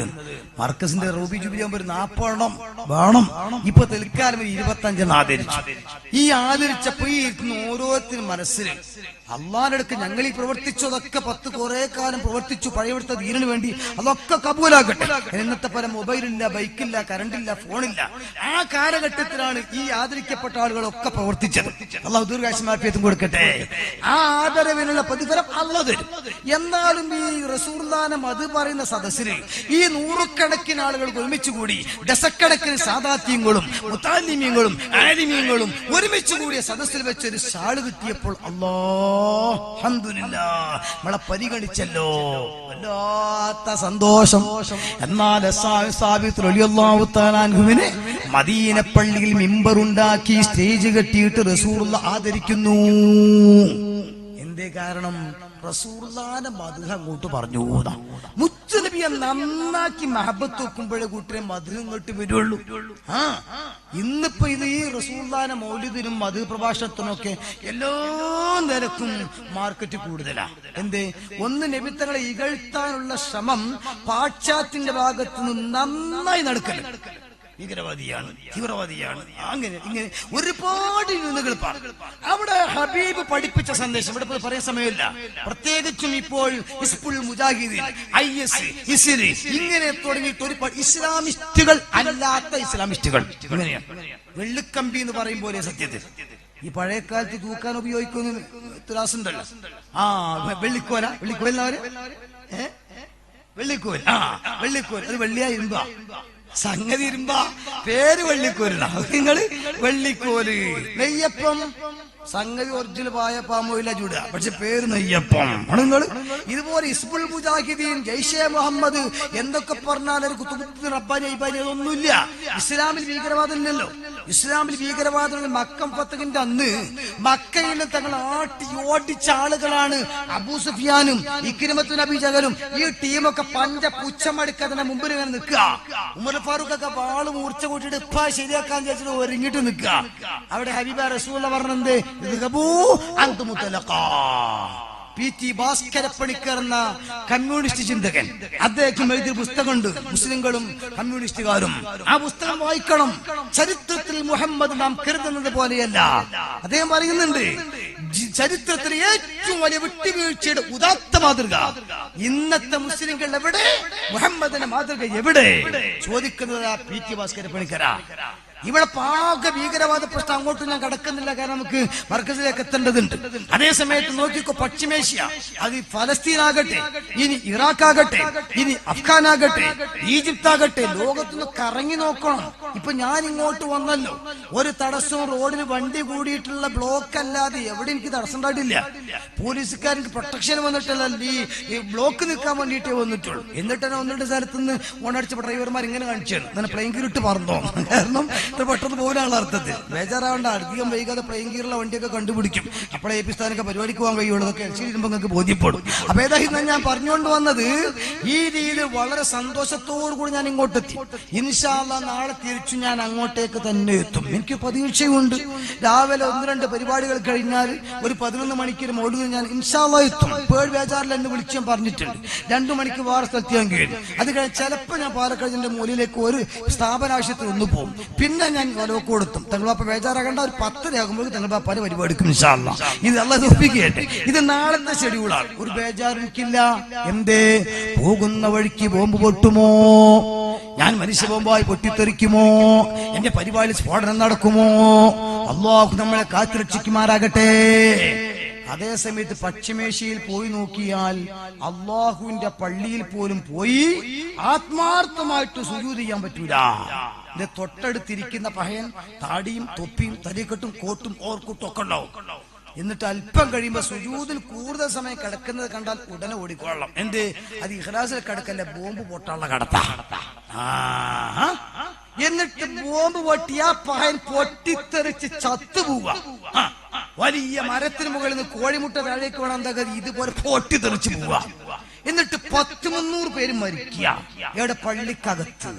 [SPEAKER 1] മർക്കസിന്റെ റൂബി ജൂബിലി ആകുമ്പോൾ ഒരു 40 വേണം. ഇപ്പൊ തൽക്കാലം 25 ആദരിച്ചു. ഈ ആദരിച്ചപ്പോ ഈ ഓരോരുത്തരും മനസ്സിൽ അള്ളാന്റെ അടുക്ക് ഞങ്ങൾ ഈ പ്രവർത്തിച്ചതൊക്കെ 10 കുറെ കാലം പ്രവർത്തിച്ചു പഴയവിടുത്ത ദീനിന് വേണ്ടി, അതൊക്കെ കബൂലാകട്ടെ. ഇന്നത്തെ പല മൊബൈലില്ല, ബൈക്കില്ല, കറണ്ടില്ല, ഫോണില്ല. ആ കാലഘട്ടത്തിലാണ് ഈ ആദരിക്കപ്പെട്ട ആളുകളൊക്കെ പ്രവർത്തിച്ചത്. അള്ളാഹു ദീർഘായുസ്സും കൊടുക്കട്ടെ. ആ ആദരവിനുള്ള പ്രതിഫലം അല്ലാഹു തരും. എന്നാലും ഈ റസൂലുള്ളാഹിനെ മദ്ഹ് പറയുന്ന സദസ്സിൽ ഈ 100 ആളുകൾ ഒരുമിച്ച് കൂടി, ഡസക്കണക്കിന് സാദാത്യങ്ങളും മുതഅല്ലിമീങ്ങളും ആലിമീങ്ങളും ഒരുമിച്ച് കൂടിയ സദസ്സിൽ വെച്ചൊരു ഷാള് കിട്ടിയപ്പോൾ അൽഹംദുലില്ലാഹ് നമ്മളെ പരിഗണിച്ചല്ലോ, വല്ലാത്ത സന്തോഷം. എന്നാൽ സാബിത്ത് റളിയല്ലാഹു തആല അൻഹുവിനെ മദീന പള്ളിയിൽ മിമ്പറുണ്ടാക്കി സ്റ്റേജ് കെട്ടിയിട്ട് റസൂലുള്ളാഹി ആദരിക്കുന്നു. എന്തേ കാരണം? റസൂലുള്ളാഹിന്റെ മദ്ഹ് അങ്ങോട്ട് പറഞ്ഞു. മുത്തുനബിയെ നന്നാക്കി മഹബത്ത് വെക്കുമ്പോഴേ കൂട്ടരെ മദ്ഹ് ഇങ്ങോട്ട് വരുള്ളൂ. ഇന്നിപ്പോ ഇത് ഈ റസൂലുള്ളാഹിന്റെ മൗലിദിനും മദ്ഹ് പ്രഭാഷണത്തിനൊക്കെ എല്ലാ നിരക്കും മാർക്കറ്റ് കൂടുതലാ. എന്തേ? ഒന്ന് നബിത്തങ്ങളെ ഇകഴ്ത്താനുള്ള ശ്രമം പാശ്ചാത്യന്റെ ഭാഗത്തു നിന്ന് നന്നായി നടക്കല്. ഭീകരവാദിയാണ്, തീവ്രവാദിയാണ്, അങ്ങനെ ഇങ്ങനെ ഒരുപാട് ന്യൂനകൾ പറഞ്ഞു. അവിടെ ഹബീബ് പഠിപ്പിച്ച സന്ദേശം ഇവിടെ പറയാൻ സമയമില്ല. പ്രത്യേകിച്ചും ഇപ്പോൾ ഹിസ്ബുൽ മുജാഹിദീൻ, IS, ISIL ഇങ്ങനെ തുടങ്ങിയിട്ട് ഒരുപാട് ഇസ്ലാമിസ്റ്റുകൾ അല്ലാത്ത ഇസ്ലാമിസ്റ്റുകൾ ഇങ്ങനെയാണ്. വെള്ളിക്കമ്പി എന്ന് പറയും പോലെ സത്യത്തിൽ ഈ പഴയ കാലത്ത് തൂക്കാൻ ഉപയോഗിക്കുന്ന ത്രാസുണ്ടല്ലോ, വെള്ളിക്കോല, വെള്ളിക്കോലവര് വെള്ളിക്കോൽ, വെള്ളിക്കോൽ അത് വെള്ളിയാ ഇരുമ്പാ, സംഗതി ഇരുമ്പാ, പേര് വെള്ളിക്കോല. നിങ്ങള് വെള്ളിക്കോല്. നെയ്യപ്പം സംഗതി ഒറിജിനൽ പായ പാമോയില്ല ചൂടുക, പക്ഷെ പേര് നെയ്യപ്പം. നിങ്ങള് ഇതുപോലെ ഹിസ്ബുൽ മുജാഹിദീൻ, ജയ്ഷെ മുഹമ്മദ് എന്തൊക്കെ പറഞ്ഞാൽ റബ്ബാനി അതൊന്നുമില്ല. ഇസ്ലാമിൽ ഭീകരവാദം ഇല്ലല്ലോ. ഇസ്ലാമിൽ ഭീകരവാദം മക്കം ഫത്തഹിന്റെ അന്ന് മക്കയിൽ തങ്ങൾ ആട്ടി ഓടിച്ച ആളുകളാണ് അബൂ സുഫിയാനും ഇക്രിമത്തുൽ അബീ ജഹലും. ഈ ടീമൊക്കെ പുച്ഛമടുക്കതിന്റെ മുമ്പിൽ ഇങ്ങനെ നിൽക്കുക. ഉമർ ഫാറൂഖ് ഒക്കെ വാള് മൂർച്ച കൂട്ടിയിട്ട് ഇപ്പ ശരിയാക്കാൻ ചേച്ചിട്ട് ഒരുങ്ങിട്ട് നിൽക്കുക. അവിടെ ഹബീബ റസൂലുള്ള പറഞ്ഞത് PT ഭാസ്കരപ്പണിക്കർ എന്ന കമ്മ്യൂണിസ്റ്റ് ചിന്തകൻ, അദ്ദേഹം എഴുതിയ പുസ്തകമുണ്ട്, മുസ്ലിങ്ങളും കമ്മ്യൂണിസ്റ്റുകാരും. ആ പുസ്തകം വായിക്കണം. ചരിത്രത്തിൽ മുഹമ്മദ് നാം കരുതുന്നത് പോലെയല്ല. അദ്ദേഹം പറയുന്നുണ്ട്, ചരിത്രത്തിൽ ഏറ്റവും വലിയ വിട്ടുവീഴ്ചയുടെ ഉദാത്ത മാതൃക ഇന്നത്തെ മുസ്ലിങ്ങൾ എവിടെ, മുഹമ്മദിന്റെ മാതൃക എവിടെ ചോദിക്കുന്നത് PT ഭാസ്കരപ്പണിക്കരാ. ഇവിടെ പാക ഭീകരവാദ പ്രശ്നം അങ്ങോട്ട് ഞാൻ കടക്കുന്നില്ല, കാരണം നമുക്ക് മർക്കസിലേക്ക് എത്തേണ്ടതുണ്ട്. അതേസമയത്ത് നോക്കിക്കോ, പശ്ചിമേഷ്യ, അത് ഫലസ്തീൻ ആകട്ടെ, ഇനി ഇറാഖ് ആകട്ടെ, ഇനി അഫ്ഗാൻ ആകട്ടെ, ഈജിപ്ത് ആകട്ടെ, ലോകത്തുനിന്ന് കറങ്ങി നോക്കണം. ഇപ്പൊ ഞാൻ ഇങ്ങോട്ട് വന്നല്ലോ, ഒരു തടസ്സവും റോഡിന് വണ്ടി കൂടിയിട്ടുള്ള ബ്ലോക്ക് അല്ലാതെ എവിടെ എനിക്ക് തടസ്സം ഉണ്ടായിട്ടില്ല. പോലീസുകാർക്ക് പ്രൊട്ടക്ഷൻ വന്നിട്ടല്ല, ഈ ബ്ലോക്ക് നിൽക്കാൻ വേണ്ടിയിട്ടേ വന്നിട്ടുള്ളൂ. എന്നിട്ട് തന്നെ 1-2 സ്ഥലത്തുനിന്ന് ഓണടിച്ച ഡ്രൈവർമാർ ഇങ്ങനെ കാണിച്ചാണ്, അങ്ങനെ പ്ലെയിൻ കീറിട്ട് പറഞ്ഞോ, കാരണം പെട്ടെന്ന് പോകാനുള്ള അർത്ഥത്തിൽ ബേജാറാവേണ്ട. അധികം വൈകാതെ പ്ലെയിൻ കീറുള്ള വണ്ടിയൊക്കെ കണ്ടുപിടിക്കും. അപ്പോഴേ AP സ്ഥാനൊക്കെ പരിപാടിക്ക് പോകാൻ കഴിയുള്ളൂ. അതൊക്കെ എൽസിയിലിരുമ്പോൾ നിങ്ങൾക്ക് ബോധ്യപ്പെടും. അപ്പൊ ഏതായിരുന്നു ഞാൻ പറഞ്ഞുകൊണ്ട് വന്നത്, ഈ രീതിയിൽ വളരെ സന്തോഷത്തോടു കൂടി ഞാൻ ഇങ്ങോട്ടെത്തി. ഇൻഷാ അല്ലാഹ് നാളെ തിരിച്ചു ഞാൻ അങ്ങോട്ടേക്ക് തന്നെ എത്തും. എനിക്ക് പ്രതീക്ഷയുണ്ട്. രാവിലെ 1-2 പരിപാടികൾ കഴിഞ്ഞാൽ ഒരു 11 മണിക്ക് മൗലിദിന് ഞാൻ ഇൻഷാ അല്ലാഹ് എത്തും. പേൾ ബേജാറിൽ എന്നെ വിളിച്ച് ഞാൻ പറഞ്ഞിട്ടുണ്ട്. 2 മണിക്ക് വേറെ സ്ഥലത്ത് ഞാൻ കഴിയും. അത് കഴിഞ്ഞ് ചിലപ്പോൾ ഞാൻ പാലക്കാടിന്റെ മൂലയിലേക്ക് ഒരു സ്ഥാപനാവശ്യത്തിൽ ഒന്ന് പോകും. പിന്നെ ഞാൻ വലവൊക്കെ കൊടുത്തും. തങ്ങളാപ്പ ബേജാറാകേണ്ട, ഒരു 10 ആകുമ്പോൾ തങ്ങളാപ്പാന്റെ പരിപാടിക്കും ഇൻഷാ അല്ലാഹ്. ഇത് അല്ലാഹ് തോൽപ്പിക്കട്ടെ. ഇത് നാളത്തെ ഷെഡ്യൂളാണ്. ഒരു ബേജാറിക്കില്ല. എന്തേ? പോകുന്ന വഴിക്ക് ബോംബ് പൊട്ടുമോ, ഞാൻ മനുഷ്യ ബോംബായി പൊട്ടിത്തെറിക്കുമോ, എന്റെ പരിപാടി സ്ഫോടനം നടക്കുമോ, അല്ലാഹു നമ്മളെ കാത്തുരക്ഷിക്കുമാറാകട്ടെ. അതേസമയത്ത് പശ്ചിമേഷ്യയിൽ പോയി നോക്കിയാൽ അള്ളാഹുവിന്റെ പള്ളിയിൽ പോലും പോയി ആത്മാർത്ഥമായിട്ട് സുജൂദ് ചെയ്യാൻ പറ്റൂല. എന്റെ തൊട്ടടുത്തിരിക്കുന്ന പഹയൻ താടിയും തൊപ്പിയും തലക്കെട്ടും കോട്ടും ഓർക്കൂട്ടും ഒക്കെ ഉണ്ടാവും. എന്നിട്ട് അല്പം കഴിയുമ്പോ സുജൂദിൽ കൂടുതൽ സമയം കിടക്കുന്നത് കണ്ടാൽ ഉടനെ ഓടിക്കൊള്ളണം. എന്ത്? അത് ഇഖ്ലാസിൽ കിടക്കല്ല, ബോംബ് പൊട്ടാനുള്ള കടത്ത. എന്നിട്ട് ബോംബ് പൊട്ടി ആ പഹയൻ പൊട്ടിത്തെറിച്ച് ചത്തുപോവുക. വലിയ മരത്തിന് മുകളിൽ നിന്ന് കോഴിമുട്ട താഴേക്ക് വേണം എന്താ ഇതുപോലെ പൊട്ടിത്തെറിച്ച് പോവുക. എന്നിട്ട് 100-300 പേര് മരിക്കുക ഇവിടെ പള്ളിക്കകത്ത്.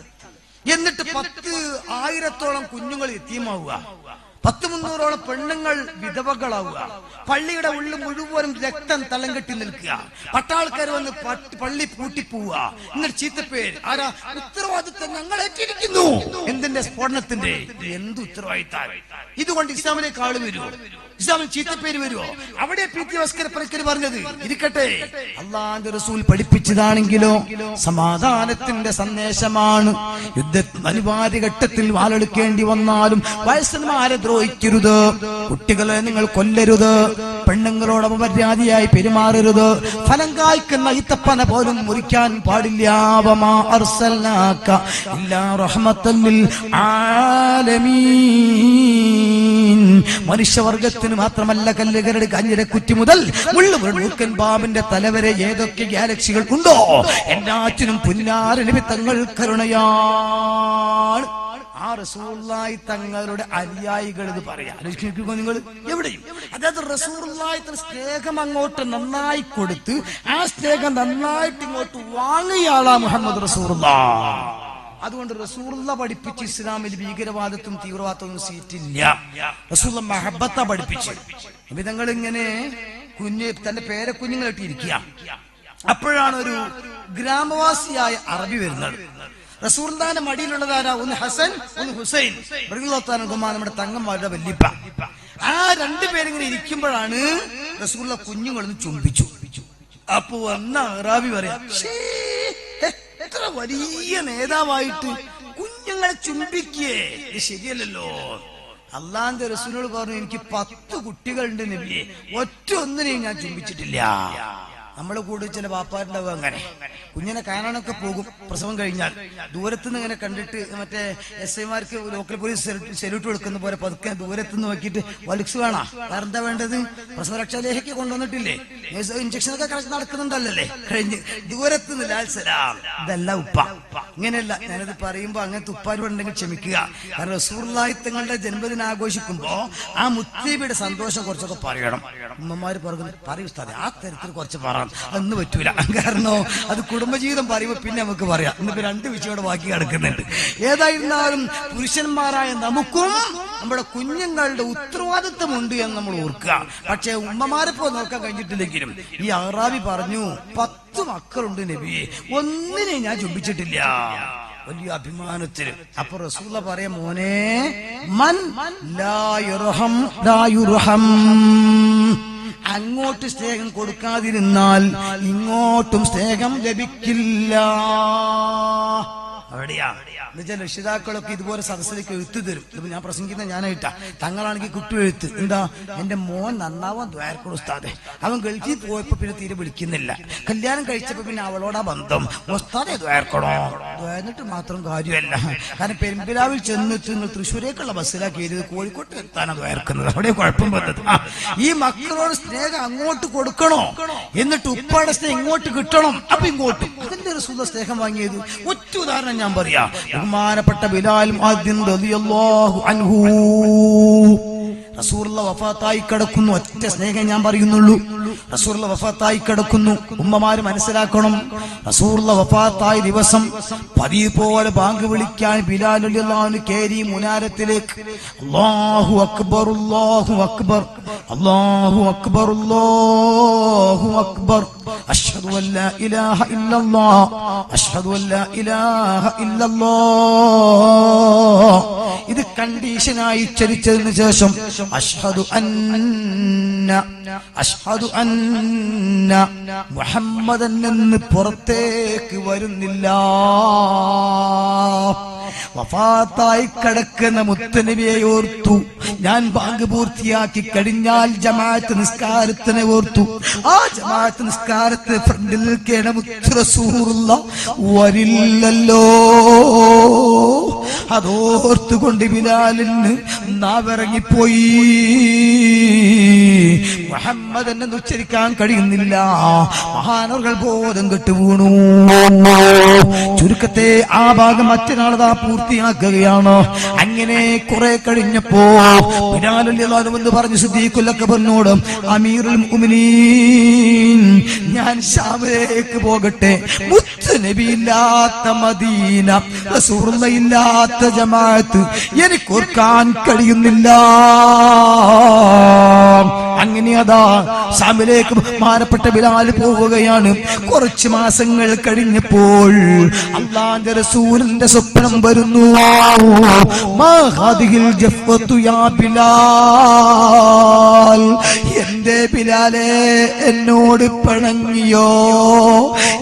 [SPEAKER 1] എന്നിട്ട് 10,000-ഓളം കുഞ്ഞുങ്ങൾ യതീമാവുക. 100-300ഓളം പെണ്ണുങ്ങൾ വിധവകളാവുക. പള്ളിയുടെ ഉള്ളിൽ മുഴുവനും രക്തം തളം കെട്ടി നിൽക്കുക. പട്ടാൾക്കാർ വന്ന് പള്ളി പൂട്ടിപ്പോവുക. എന്നിട്ട് ചീത്തപ്പേര്. ആരാ? ഉത്തരവാദിത്വം ഞങ്ങൾ ഏറ്റിരിക്കുന്നു. എന്തിന്റെ? സ്ഫോടനത്തിന്റെ. എന്ത് ഉത്തരവാദിത്തം? ഇതുകൊണ്ട് ഇസ്ലാമിലേക്ക് ആള് വരുമോ? ഇസ്ലാമിൽ ചീത്തപ്പേര് വരുമോ? അവിടെ പി.ടി. ഭാസ്കരപ്പണിക്കർ പറഞ്ഞത് ഇരിക്കട്ടെ, അള്ളാന്റെ റസൂൽ പഠിപ്പിച്ചതാണെങ്കിലോ സമാധാനത്തിന്റെ സന്ദേശമാണ്. യുദ്ധ അനിവാര്യ ഘട്ടത്തിൽ വാളെടുക്കേണ്ടി വന്നാലും വയസ്സന്മാരെ ദ്രോഹിക്കരുത്, കുട്ടികളെ നിങ്ങൾ കൊല്ലരുത്, പെണ്ണുങ്ങളോട് അപമര്യാദയായി പെരുമാറരുത്, ഫലം കായ്ക്കുന്ന ഈത്തപ്പന പോലും മുറിക്കാൻ പാടില്ല. വമാ അർസൽനാക ഇല്ലാ റഹ്മത്തൻ ലിൽ ആലമീൻ. മനുഷ്യവർഗത്തിന് മാത്രമല്ല, കല്ലുകരുടെ കഞ്ഞിരക്കുറ്റി മുതൽ മുള്ളുമുറുക്കൻ പാമ്പിന്റെ തലവരെ ഏതൊക്കെ ഗാലക്സികൾ ഉണ്ടോ എല്ലാറ്റിനും പുന്നാര നിമിത്തങ്ങൾ കരുണയാണ്. ആ റസൂലുള്ളാഹി തങ്ങളുടെ അനുയായികൾ ഇത് പറയാം. നിങ്ങൾ എവിടെയും അതായത് റസൂലുള്ളാഹി സ്നേഹം അങ്ങോട്ട് നന്നായി കൊടുത്ത് ആ സ്നേഹം നന്നായിട്ട് ഇങ്ങോട്ട് വാങ്ങിയ ആളാ മുഹമ്മദ് റസൂലുള്ളാഹ്. അതുകൊണ്ട് റസൂലുള്ളാഹ് പഠിപ്പിച്ച് ഇസ്ലാമിൽ ഭീകരവാദത്തും തീവ്രവാദത്തൊന്നും സീറ്റില്ല. റസൂലുള്ളാഹ് മഹബ്ബത്ത പഠിപ്പിച്ചു. വിധങ്ങൾ ഇങ്ങനെ തന്റെ പേരക്കുഞ്ഞുങ്ങളായിട്ട് ഇരിക്കുക. അപ്പോഴാണ് ഒരു ഗ്രാമവാസിയായ അറബി വരുന്നത്. റസൂലുള്ളാഹിന്റെ മടിയിലുള്ളതാരാ? ഒന്ന് ഹസൻ, ഒന്ന് ഹുസൈൻ റളിയല്ലാഹു അൻഹുമ, നമ്മുടെ തങ്ങന്മാരുടെ വല്ലിപ്പ. ആ രണ്ടുപേരിങ്ങനെ ഇരിക്കുമ്പോഴാണ് റസൂലുള്ളാഹ് കുഞ്ഞുങ്ങളൊന്ന് ചുംബിച്ചു. അപ്പൊ വന്ന അറാബി പറയാ, എത്ര വലിയ നേതാവായിട്ട് കുഞ്ഞുങ്ങളെ ചുംബിക്കേ, ഇത് ശരിയല്ലല്ലോ. അള്ളാന്റെ റസൂലിനോട് പറഞ്ഞു, എനിക്ക് 10 കുട്ടികളുണ്ട് നബിയെ, ഒറ്റ ഒന്നിനെയും ഞാൻ ചുംബിച്ചിട്ടില്ല. നമ്മളെ കൂടെ ചില വാപ്പാരുണ്ടാവും അങ്ങനെ. കുഞ്ഞിനെ കാണാനൊക്കെ പോകും പ്രസവം കഴിഞ്ഞാൽ. ദൂരത്തുനിന്ന് ഇങ്ങനെ കണ്ടിട്ട് മറ്റേ SI-മാർക്ക് ലോക്കൽ പോലീസ് സെല്യൂട്ട് കൊടുക്കുന്ന പോലെ പതുക്കെ ദൂരത്തുനിന്ന് നോക്കിയിട്ട് വലിക്സ് വേണ, വേറെന്താ വേണ്ടത്? പ്രസവരക്ഷാലേഖയ്ക്ക് കൊണ്ടുവന്നിട്ടില്ലേ? ഇഞ്ചക്ഷനൊക്കെ നടക്കുന്നുണ്ടല്ലേ? കഴിഞ്ഞ് ദൂരത്തുനിന്ന് ലാൽ സലാം, ഇതല്ല ഉപ്പ. ഇങ്ങനെയല്ല, ഞാനത് പറയുമ്പോ അങ്ങനത്തെ ഉപ്പാരുണ്ടെങ്കിൽ ക്ഷമിക്കുക. കാരണം റസൂലുള്ളാഹി തങ്ങളുടെ ജന്മദിനം ആഘോഷിക്കുമ്പോ ആ മുത്തീബിയുടെ സന്തോഷം കുറച്ചൊക്കെ പറയണം. ഉമ്മമാര് പറയും ഉസ്താദേ, ആ തരത്തിൽ കുറച്ച് പറ, അതൊന്നും പറ്റൂല. കാരണം അത് കുടുംബജീവിതം പറയുമ്പോ പിന്നെ നമുക്ക് പറയാം. ഇന്നിപ്പോ 2 വിഷയോടെ ബാക്കി കിടക്കുന്നുണ്ട്. ഏതായിരുന്നാലും പുരുഷന്മാരായ നമുക്കും നമ്മുടെ കുഞ്ഞുങ്ങളുടെ ഉത്തരവാദിത്വമുണ്ട് എന്ന് നമ്മൾ ഓർക്കുക. പക്ഷെ ഉമ്മമാരെ പോ നോക്കാൻ കഴിഞ്ഞിട്ടില്ലെങ്കിലും ഈ അറാബി പറഞ്ഞു, 10 മക്കളുണ്ട് നബിയെ, ഒന്നിനെ ഞാൻ ചുംബിച്ചിട്ടില്ല. വലിയ അഭിമാനത്തിന്. അപ്പൊ റസൂല പറയാ, മോനെ, മൻ ലാ യുർഹം ലാ യുർഹം. അങ്ങോട്ട് സ്നേഹം കൊടുക്കാതിരുന്നാൽ ഇങ്ങോട്ടും സ്നേഹം ലഭിക്കില്ല. അവിടെയാ എന്നുവെച്ചാൽ രക്ഷിതാക്കളൊക്കെ ഇതുപോലെ സദസ്സിലേക്ക് എഴുത്ത് തരും. ഇതിപ്പോ ഞാൻ പ്രസംഗിക്കുന്ന ഞാനായിട്ടാ. തങ്ങളാണെങ്കിൽ കുട്ടി എഴുത്ത്, എന്താ എന്റെ മോൻ നന്നാവാൻ ദ്വാരക്കുള്ള ഉസ്താദെ, അവൻ ഗൾഫിൽ പോയപ്പോ പിന്നെ തീരെ വിളിക്കുന്നില്ല, കല്യാണം കഴിച്ചപ്പോ പിന്നെ അവളോടാ ബന്ധം, ഉസ്താദെ ദ്വാരക്കണോ? ദ്വാരന്നിട്ട് മാത്രം കാര്യമല്ല. കാരണം പെരുമ്പിലാവിൽ ചെന്നിട്ട് നിങ്ങൾ തൃശ്ശൂരേക്കുള്ള ബസ്സിലാക്കി എഴുതി കോഴിക്കോട്ട് എത്താനാണ് ദ്വാരക്കുന്നത്. അവിടെ കുഴപ്പം വന്നത്. ഈ മക്കളോട് സ്നേഹം അങ്ങോട്ട് കൊടുക്കണോ, എന്നിട്ട് ഉപ്പാടെ സ്നേഹം ഇങ്ങോട്ട് കിട്ടണം. അപ്പൊ ഇങ്ങോട്ടും അതിന്റെ റസൂലുള്ളാഹി സ്നേഹം വാങ്ങിയത് ഒറ്റ ഉദാഹരണം ഞാൻ പറയാം. ബഹുമാനപ്പെട്ട ബിലാൽ മുഅദ്ദിൻ റളിയല്ലാഹു അൻഹു റസൂലുള്ളാഹി വഫാത്തായി കിടക്കുന്നു. ഒറ്റ സ്നേഹം ഞാൻ പറയുന്നുള്ളൂ. റസൂലുള്ളാഹി വഫാത്തായി കിടക്കുന്നു. ഉമ്മമാര് മനസ്സിലാക്കണം, റസൂലുള്ളാഹി വഫാത്തായ ദിവസം പതിവ് പോലെ ബാങ്ക് വിളിക്കാൻ ബിലാൽ റളിയല്ലാഹു അൻഹു കേറി മുനാരത്തിലേക്ക്. അല്ലാഹു അക്ബർ, അല്ലാഹു അക്ബർ, അല്ലാഹു അക്ബർ, അല്ലാഹു അക്ബർ, അഷ്ഹദു അൻ ലാ ഇലാഹ ഇല്ലല്ലാഹ്, അഷ്ഹദു അൻ ലാ ഇലാഹ ഇല്ലല്ലാഹ്. ഇത് കണ്ടീഷനായി ചരിച്ചതിന് ശേഷം അഷ്ഹദു അന്ന മുഹമ്മദൻ എന്ന് പുറത്തേക്ക് വരുന്നില്ല. വഫാത്തായി കിടക്കുന്ന മുത്തുനബിയെ ഓർത്തു. ഞാൻ ബാങ്ക് പൂർത്തിയാക്കി കഴിഞ്ഞാൽ ജമാഅത്ത് നിസ്കാരത്തിനെ ഓർത്തു. ആ ജമാഅത്ത് നിസ്കാരത്തിന് ഫ്രണ്ടിൽ നിൽക്കേണ്ട മുത്ത് റസൂലുള്ളാഹ് വരില്ലല്ലോ. അതോർത്തുകൊണ്ട് ബിലാലിന് നാവിറങ്ങിപ്പോയി. മുഹമ്മദ് എന്നെ ഉച്ചരിക്കാൻ കഴിയുന്നില്ല. മഹാനവറുകൾ ബോധം കെട്ടു വീണു. ചുരുക്കത്തെ ആ ഭാഗം മറ്റൊരാളതാ പൂർത്തിയാക്കുകയാണ്. അങ്ങനെ കുറെ കഴിഞ്ഞപ്പോ ബിലാൽ റളിയല്ലാഹു എന്ന് പറഞ്ഞു സിദ്ദീഖുൽ അക്ബറിനോട്, അമീറുൽ മുഅ്മിനീൻ, ഞാൻ ശാമിലേക്ക് പോകട്ടെ. മുത്തുനബി ഇല്ലാത്ത മദീന, റസൂലുള്ളാഹി ഇല്ലാത്ത ജമാഅത്ത് എനിക്ക് ഓർക്കാൻ കഴിയുന്നില്ല. അങ്ങനെ അതാ ശാമിലേക്ക് ബഹുമാനപ്പെട്ട ബിലാൽ പോവുകയാണ്. കുറച്ച് മാസങ്ങൾ കഴിഞ്ഞപ്പോൾ അല്ലാഹുവിന്റെ റസൂലിന്റെ സ്വപ്നം വരുന്നു. മാ ഹാദിഹിൽ ജഫ്വതു യാ ബിലാൽ, എന്റെ ബിലാലെ എന്നോട് പിണങ്ങിയോ?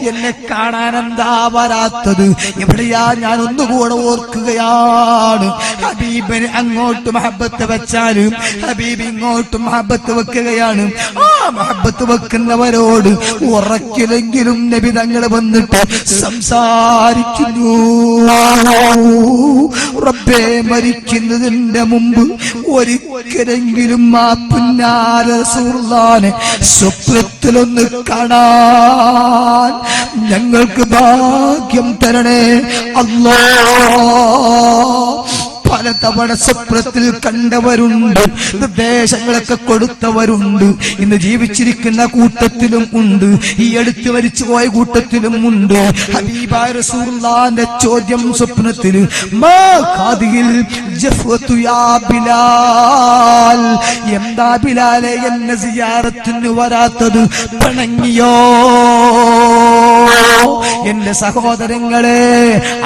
[SPEAKER 1] എന്നെ കാണാൻ എന്താ വരാത്തത്? എവിടെയാ? ഞാൻ ഒന്നുകൂടെ ഓർക്കുകയാണ്. ഹബീബിന് അങ്ങോട്ട് മഹബത്ത് വെച്ചാലും ഹബീബ് ഇങ്ങോട്ട് മഹബത്ത് വെക്കുകയാണ്. ആ മഹബത്ത് വെക്കുന്നവരോട് ഉറക്കിലെങ്കിലും നബി തങ്ങൾ വന്നിട്ട് സംസാരിക്കുന്നു. റബ്ബേ, മരിക്കുന്നതിന്റെ മുമ്പ് ഒരിക്കലെങ്കിലും ആ പുന്നാര റസൂലുള്ളാഹിനെ സ്വപ്നത്തിലൊന്ന് കാണാൻ ഞങ്ങൾക്ക് ഭാഗ്യം തരണേ അല്ലാഹ്. പലതവണ സ്വപ്നത്തിൽ കണ്ടവരുണ്ട്, നിർദ്ദേശങ്ങളൊക്കെ കൊടുത്തവരുണ്ട്. ഇന്ന് ജീവിച്ചിരിക്കുന്ന കൂട്ടത്തിലും ഉണ്ട്, ഈ അടുത്ത് മരിച്ചുപോയ കൂട്ടത്തിലും ഉണ്ട്. ഹബീബായ റസൂലുള്ളാഹിന്റെ ചോദ്യം സ്വപ്നത്തിൽ, മാ ഖാദിൽ ജഫ്വതു യാ ബിലാൽ, എന്താ ബിലാലെ എന്നെ സിയാറത്തിന് വരാത്തത്? പിണങ്ങിയോ? എന്റെ സഹോദരങ്ങളെ,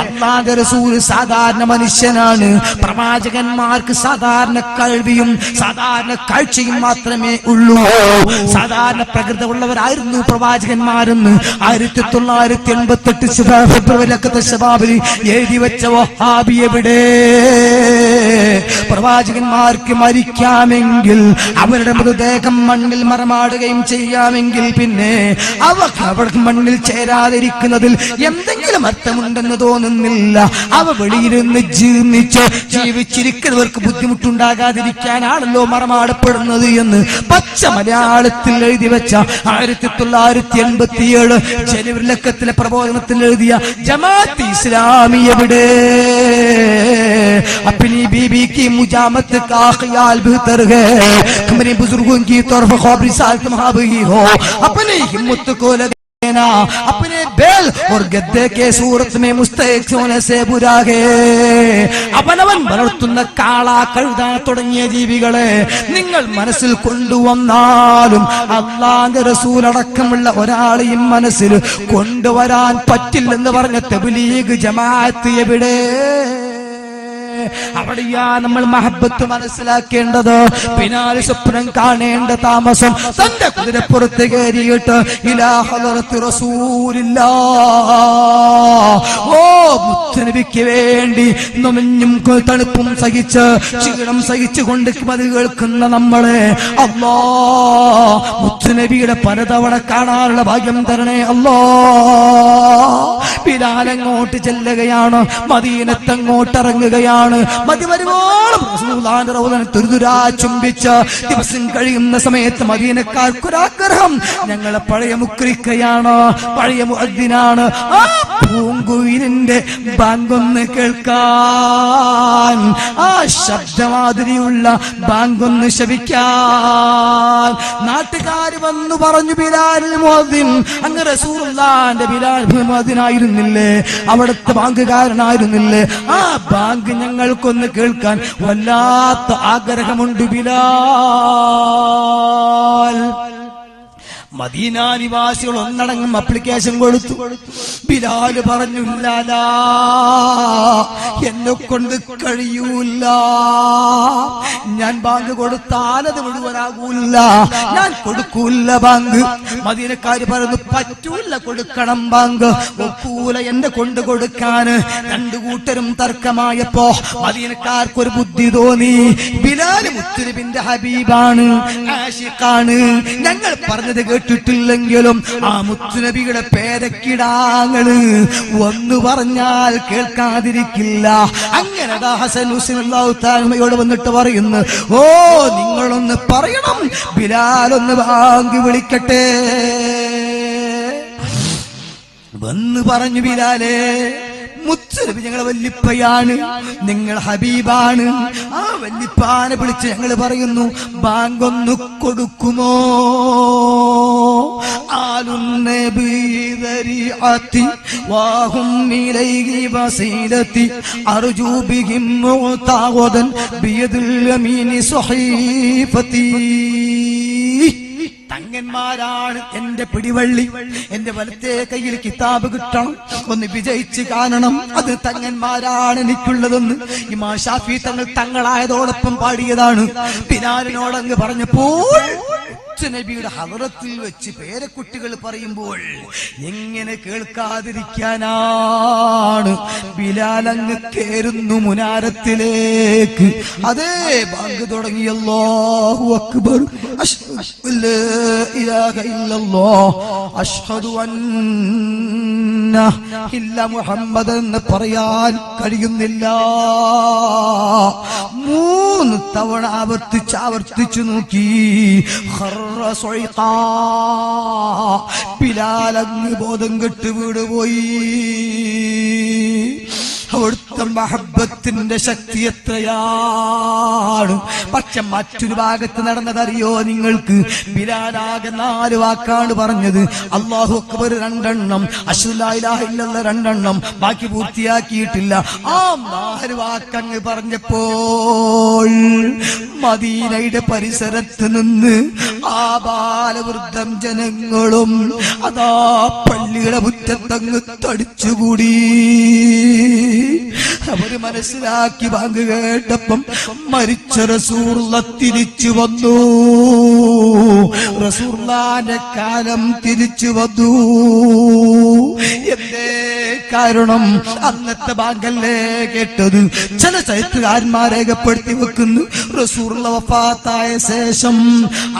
[SPEAKER 1] അല്ലാഹുവിന്റെ റസൂൽ സാധാരണ മനുഷ്യനാണ്. പ്രവാചകന്മാർക്ക് സാധാരണ കഴിവും സാധാരണ കാഴ്ചയും മാത്രമേ ഉള്ളൂ. സാധാരണ പ്രകൃതമുള്ളവരായിരുന്നു പ്രവാചകന്മാരെന്ന് 1988 ഫെബ്രുവരി ശബാബിൽ എഴുതി വെച്ച വഹാബി എവിടെ? പ്രവാചകന്മാർക്ക് മരിക്കാമെങ്കിൽ അവരുടെ മൃതദേഹം മണ്ണിൽ മറമാടുകയും ചെയ്യാമെങ്കിൽ പിന്നെ അവർക്ക് മണ്ണിൽ ചേരാതിരിക്കുന്നതിൽ എന്തെങ്കിലും അർത്ഥമുണ്ടെന്ന് തോന്നുന്നില്ല. അവ വെളിയിരുന്ന് ജീർണിച്ച് ജീവിച്ചിരിക്കുന്നവർക്ക് ബുദ്ധിമുട്ടുണ്ടാകാതിരിക്കാനാണല്ലോ മറമാടപ്പെടുന്നത് എന്ന് പച്ച മലയാളത്തിൽ എഴുതി വെച്ച 1987 ജനുവരി ലക്കത്തിലെ പ്രബോധനത്തിൽ എഴുതിയ ജമാഅത്ത് ഇസ്ലാമി എവിടെ? अपनी बीबी की मुजामत का ख्याल बेहतर है, अपने बुजुर्गों की तरफ खबरी साल तुम्हारी हो, अपनी हिम्मत को लगेना, अपने बैल और गद्दे के सूरत में मुस्तैक होने से बुरा है. അവനവൻ വളർത്തുന്ന കാള, കഴുത തുടങ്ങിയ ജീവികളെ നിങ്ങൾ മനസ്സിൽ കൊണ്ടുവന്നാലും അല്ലാഹുവിന്റെ റസൂൽ അടക്കമുള്ള ഒരാളെയും മനസ്സിൽ കൊണ്ടുവരാൻ പറ്റില്ലെന്ന് പറഞ്ഞ തബ്ലീഗ് ജമാഅത്ത് എവിടെ? അവിടെയാ നമ്മൾ മഹബത്ത് മനസ്സിലാക്കേണ്ടത്. പിന്നാലെ സ്വപ്നം കാണേണ്ട താമസം തന്റെ കുതിരപ്പുറത്ത് കയറിയിട്ട് ഇലാ ഹളറത്തി റസൂലില്ലാഹ്, ഓ മുത്തുനബിക്ക് വേണ്ടി നൊമഞ്ഞും തണുപ്പും സഹിച്ച് ക്ഷീണം സഹിച്ചുകൊണ്ട് അത് കേൾക്കുന്ന നമ്മളെ അല്ലാഹ് മുത്തുനബിയുടെ പലതവണ കാണാനുള്ള ഭാഗ്യം തരണേ അല്ലാഹ്. ബിലാൽ അങ്ങോട്ട് ചെല്ലുകയാണ്, മദീനത്തങ്ങോട്ട് ഇറങ്ങുകയാണ്. മതി വരുവോളം റസൂലുള്ളാഹിന്റെ റൗളനെ തുരുതുരാ ചുംബിച്ച് ദിവസം കഴിയുന്ന സമയത്ത് മദീനക്കാർക്കൊരാഗ്രഹം, ഞങ്ങളെ പഴയ മുക്രിക്കയാണ്, പഴയ മുഅദ്ദിനാണ്, ആ പൂങ്കുയിലിന്റെ ബാങ്കൊന്ന് കേൾക്കാൻ, ആ ശബ്ദമാതിരിയുള്ള ബാങ്കൊന്ന് ശപിക്കാൻ. നാട്ടുകാര് വന്നു പറഞ്ഞു, ബിലാൽ മുഅദ്ദിൻ, അങ്ങ് റസൂലുള്ളാഹിന്റെ ബിലാൽ മുഅദ്ദിനായിരുന്നില്ലേ, അവിടുത്തെ ബാങ്കുകാരനായിരുന്നില്ലേ? ആ ബാങ്ക് ഞങ്ങൾക്കൊന്ന് കേൾക്കാൻ വല്ലാത്ത ആഗ്രഹമുണ്ട് ബിലാൽ. മദീന നിവാസികൾ ഒന്നടങ്കം അപ്ലിക്കേഷൻ കൊടുത്തു. ബിലാൽ പറഞ്ഞു, എന്നെ എന്നെ കൊണ്ട് കഴിയൂല. ഞാൻ ബാങ്ക് കൊടുത്താൽ അത് മുഴുവനാകൂല, ഞാൻ കൊടുക്കൂല ബാങ്ക്. മദീനക്കാര് പറയുന്നു പറ്റൂല, കൊടുക്കണം ബാങ്ക്. ഒക്കൂല എന്നെ കൊണ്ട് കൊടുക്കാൻ. രണ്ടു കൂട്ടരും തർക്കമായപ്പോ മദീനക്കാർക്കൊരു ബുദ്ധി തോന്നി. ബിലാൽ മുത്തുനബിന്റെ ഹബീബാണ്, ആശിഖാണ്. ഞങ്ങൾ പറഞ്ഞത് കേട്ടിട്ടില്ലെങ്കിലും ആ മുത്തുനബിയുടെ പേരക്കിടാങ്ങള് ഒന്ന് പറഞ്ഞാൽ കേൾക്കാതിരിക്കില്ല. അങ്ങനെ ഹസൻ ഹുസൈൻ അല്ലാഹു തആലയോട് വന്നിട്ട് പറയുന്നു, ഓ നിങ്ങളൊന്ന് പറയണം, ബിലാൽ ഒന്ന് ബാങ്ക് വിളിക്കട്ടെ. വന്ന് പറഞ്ഞു, ബിലാലേ, മുത്തുനബി ഞങ്ങളെ വല്ലിപ്പയാണ്, നിങ്ങൾ ഹബീബാണ്. ആ വല്ലിപ്പാനെ വിളിച്ച് ഞങ്ങൾ പറയുന്നു, ബാങ്ക് ഒന്ന് കൊടുക്കുമോ? ആലുന്നബിദരിഅതി വഹും ഇലൈഹി വസീലതി അർജു ബിഹിം മുതഅവദൻ ബിയദിൽ യമീനി സ്വഹീഫതി. തങ്ങന്മാരാണ് എന്റെ പിടിവള്ളി. എന്റെ വലത്തെ കയ്യിൽ കിതാബ് കിട്ടണം, ഒന്ന് വിജയിച്ച് കാണണം. അത് തങ്ങന്മാരാണ് എനിക്കുള്ളതെന്ന് ഇമാം ഷാഫി തങ്ങൾ തങ്ങളായതോടൊപ്പം പാടിയതാണ്. ബിലാലിനോടങ്ങ് പറഞ്ഞപ്പോൾ നബിയുടെ ഹദറത്തിൽ വെച്ച് പേരക്കുട്ടികൾ പറയുമ്പോൾ എങ്ങനെ കേൾക്കാതിരിക്കാനാണ്? ബിലാൽ അങ്ങ് കേറുന്നു മുനാരത്തിലേക്ക്. അതേ ബാങ്ക് തുടങ്ങി. അല്ലാഹു അക്ബർ, അശ്ഹദു ലാ ഇലാഹ ഇല്ലല്ലാഹ്, അശ്ഹദു അന്ന ഇല്ല മുഹമ്മദ് എന്ന് പറയാൻ കഴിയുന്നില്ല. 3 തവണ ആവർത്തിച്ചു നോക്കി. ബിലാൽ അങ്ങ് ബോധം കെട്ട് വീട് പോയി. അവിടുത്തെ മഹബത്തിന്റെ ശക്തി എത്രയാണ്! പക്ഷെ മറ്റൊരു ഭാഗത്ത് നടന്നതറിയോ നിങ്ങൾക്ക്? ബിലാലാകെ 4 വാക്കാണ് പറഞ്ഞത്. അല്ലാഹു അക്ബർ 2 എണ്ണം, അശ്ഹദു ലാ ഇലാഹ ഇല്ലല്ലാഹ് 2 എണ്ണം, ബാക്കി പൂർത്തിയാക്കിയിട്ടില്ല. ആ 4 വാക്കങ്ങ് പറഞ്ഞപ്പോൾ മദീനയുടെ പരിസരത്ത് നിന്ന് ആ ബാലവൃദ്ധം ജനങ്ങളും അതാ പള്ളിയുടെ മുറ്റത്തങ്ങ് തടിച്ചുകൂടി. അവര് മനസ്സിലാക്കി, ബാങ്ക് കേട്ടപ്പം മരിച്ച റസൂലുള്ളാഹ് തിരിച്ചു വന്നു. റസൂലുള്ളാഹിന്റെ കാലം തിരിച്ചു വന്നു. എന്തേ കാരണം? അന്നത്തെ ബാങ്കല്ലേ കേട്ടത്. ചില ചരിത്രകാരന്മാർ രേഖപ്പെടുത്തി വെക്കുന്നു, റസൂലുള്ളാഹ് വഫാത്തായ ശേഷം,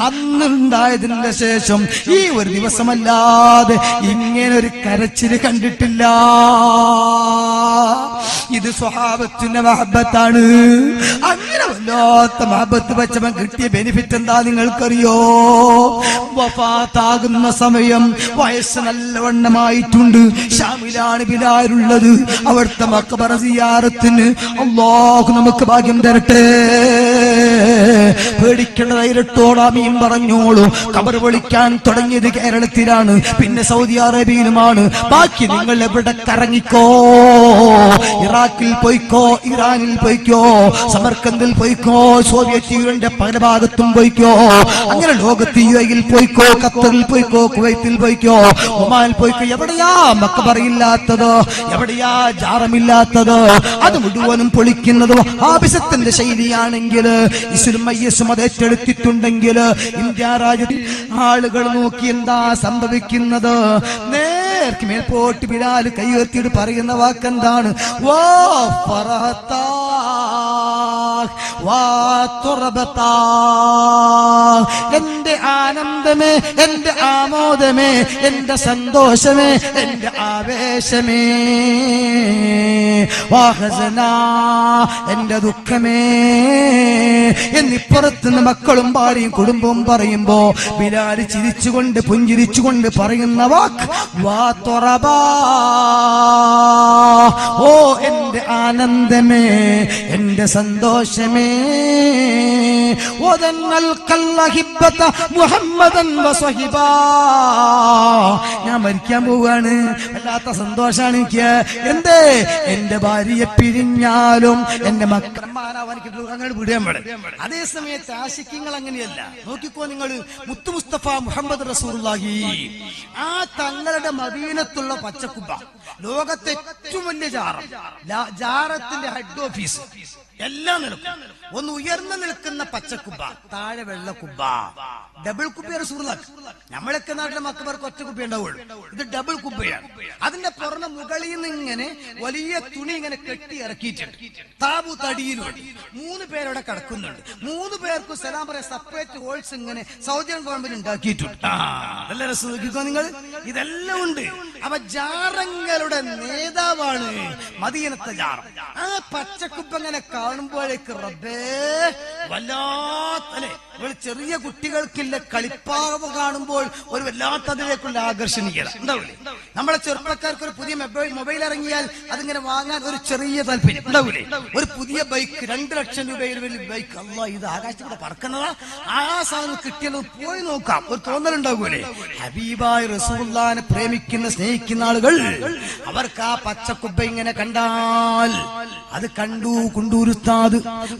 [SPEAKER 1] അന്നുണ്ടായതിന്റെ ശേഷം ഈ ഒരു ദിവസമല്ലാതെ ഇങ്ങനെ ഒരു കരച്ചില് കണ്ടിട്ടില്ല. ഇത് സ്വഹാബത്തിന്റെ മഹബത്താണ്. അങ്ങനെ വല്ലാത്ത മഹബത്ത് വെച്ചവൻ കിട്ടിയ ബെനിഫിറ്റ് എന്താ നിങ്ങൾക്കറിയോ? വഫാത്താകുന്ന സമയം വയസ്സ് നല്ലവണ്ണമായിട്ടുണ്ട്. ഷാമിലാണ് ബിലാലുള്ളത്. അവിടുത്തെ മഖബറ സിയാറത്തിന് അല്ലാഹു നമുക്ക് ഭാഗ്യം തരട്ടെ. പേടിക്കേണ്ട ധൈര്യത്തോടാമീൻ പറഞ്ഞോളൂ. ഖബർ വിളിക്കാൻ തുടങ്ങിയത് കേരളത്തിലാണ്, പിന്നെ സൗദി അറേബ്യയിലുമാണ്. ബാക്കി നിങ്ങൾ എവിടെ കറങ്ങിക്കോ, ഇറാഖിൽ പോയിക്കോ, ഇറാനിൽ പോയിക്കോ, സമർക്കന്ദിൽ പോയിക്കോ, സോവിയറ്റ് യൂണിയന്റെ പല ഭാഗത്തും പോയിക്കോ, അങ്ങനെ ലോകത്ത് യുഎഇയിൽ പോയിക്കോ, ഖത്തറിൽ പോയിക്കോ, കുവൈത്തിൽ പോയിക്കോ, ഒമാനിൽ പോയിക്കോ. എവിടെയാ മഖബറില്ലാത്തത്? എവിടെയാ ജാറമില്ലാത്തത്? അത് മുഴുവനും പൊളിക്കുന്നത് വഹാബിസത്തിന്റെ ശൈലിയാണെങ്കിൽ, ഇസ്ലാം ഐഎസും അത് ഏറ്റെടുത്തിട്ടുണ്ടെങ്കിൽ, ഇന്ത്യ രാജ്യത്തിൽ ആളുകൾ നോക്കി എന്താ സംഭവിക്കുന്നത്? നേർക്ക് മേൽപോട്ട് ബിലാൽ കൈയുയർത്തിയിട്ട് പറയുന്ന വാക്കെന്താണ്? വാ ഫറഹത്താ വാ തുറബത്താ. എന്റെ ആനന്ദമേ, എന്റെ ആമോദമേ, എന്റെ സന്തോഷമേ, എന്റെ ആവേശമേ. വാ ഹസനാ, എന്റെ ദുഃഖമേ എന്നിപ്പുറത്തുനിന്ന് മക്കളും ഭാര്യയും കുടുംബവും പറയുമ്പോ ബിലാൽ ചിരിച്ചുകൊണ്ട് പുഞ്ചിരിച്ചുകൊണ്ട് പറയുന്ന വാക്ക് വാ തുറബാ. ഓ എന്റെ ആനന്ദമേ, എന്റെ സന്തോഷമേ. ഞാൻ മരിക്കാൻ പോവാണ്, വല്ലാത്ത സന്തോഷാണ് എനിക്ക്. എന്തേ? എന്റെ ഭാര്യയെ പിരിഞ്ഞാലും എന്റെ മക്കളന്മാരാവാനിക്ക് അങ്ങനെ വിടാൻ പാടില്ല. അതേ സമയത്ത് ആശിക്യങ്ങൾ അങ്ങനെയല്ല. നോക്കിക്കോ നിങ്ങൾ, മുത്തു മുസ്തഫ മുഹമ്മദ് റസൂലുള്ളാഹി ആ തങ്ങളുടെ മദീനത്തുള്ള പച്ചക്കുബ്ബ, ലോകത്തെ ഏറ്റവും വലിയ ജാറം, ജാറത്തിന്റെ ഹെഡ് ഓഫീസ് എല്ലാം നിൽക്കും. ഒന്ന് ഉയർന്നു നിൽക്കുന്ന പച്ചക്കുബ്ബ, താഴെ വെള്ളക്കുബ്ബ, ഡബിൾ കുബ്ബയാണ് സുഹൃത്ത്. നമ്മളൊക്കെ നാട്ടിലെ മക്കൾക്ക് ഒറ്റ കുബ്ബ ഉണ്ടാവുള്ളൂ, ഇത് ഡബിൾ കുബ്ബയാണ്. അതിന്റെ പുറമെ മുകളിൽ നിന്ന് ഇങ്ങനെ വലിയ തുണി ഇങ്ങനെ കെട്ടി ഇറക്കിയിട്ടുണ്ട്. താബു തടിയിലുണ്ട്. 3 പേരവിടെ കിടക്കുന്നുണ്ട്. 3 പേർക്കും സലാം പറയാൻ സെപ്പറേറ്റ് ഹോൾസ് ഇങ്ങനെ സൗദി ഗവൺമെന്റ് ഉണ്ടാക്കിയിട്ടുണ്ട്. നല്ല രസം നോക്കിക്കോ നിങ്ങൾ, ഇതെല്ലാം ഉണ്ട്. അപ്പൊ ജാറങ്ങളുടെ നേതാവാണ് മദീനത്തെ ജാറം. ആ പച്ചക്കുബ്ബ ഇങ്ങനെ കാണുമ്പോഴേക്ക് റബ്ബേ വല്ലാത്തല്ലേ, ഒരു ചെറിയ കുട്ടികൾക്കില്ല കളിപ്പാവ് കാണുമ്പോൾ ഒരു വല്ലാത്തതിലേക്കുള്ള ആകർഷണീയത ഉണ്ടാവില്ലേ? നമ്മളെ ചെറുപ്പക്കാർക്ക് ഒരു പുതിയ മൊബൈൽ ഇറങ്ങിയാൽ അതിങ്ങനെ വാങ്ങാൻ ഒരു ചെറിയ താല്പര്യം ഉണ്ടാവില്ലേ? ഒരു പുതിയ ബൈക്ക് 2 ലക്ഷം രൂപയിൽ വലിയ ബൈക്ക്, അല്ലാ ഇത് ആകാശത്തിലൂടെ പറക്കുന്നതാ, ആ സാധനം കിട്ടിയത് പോയി നോക്കാം ഒരു തോന്നലുണ്ടാകൂലേ? ഹബീബായ റസൂലുള്ളാഹിനെ പ്രേമിക്കുന്ന സ്നേഹിക്കുന്ന ആളുകൾ അവർക്ക് ആ പച്ചക്കുബ്ബ ഇങ്ങനെ കണ്ടാൽ അത് കണ്ടു കൊണ്ടൂരുത്താത്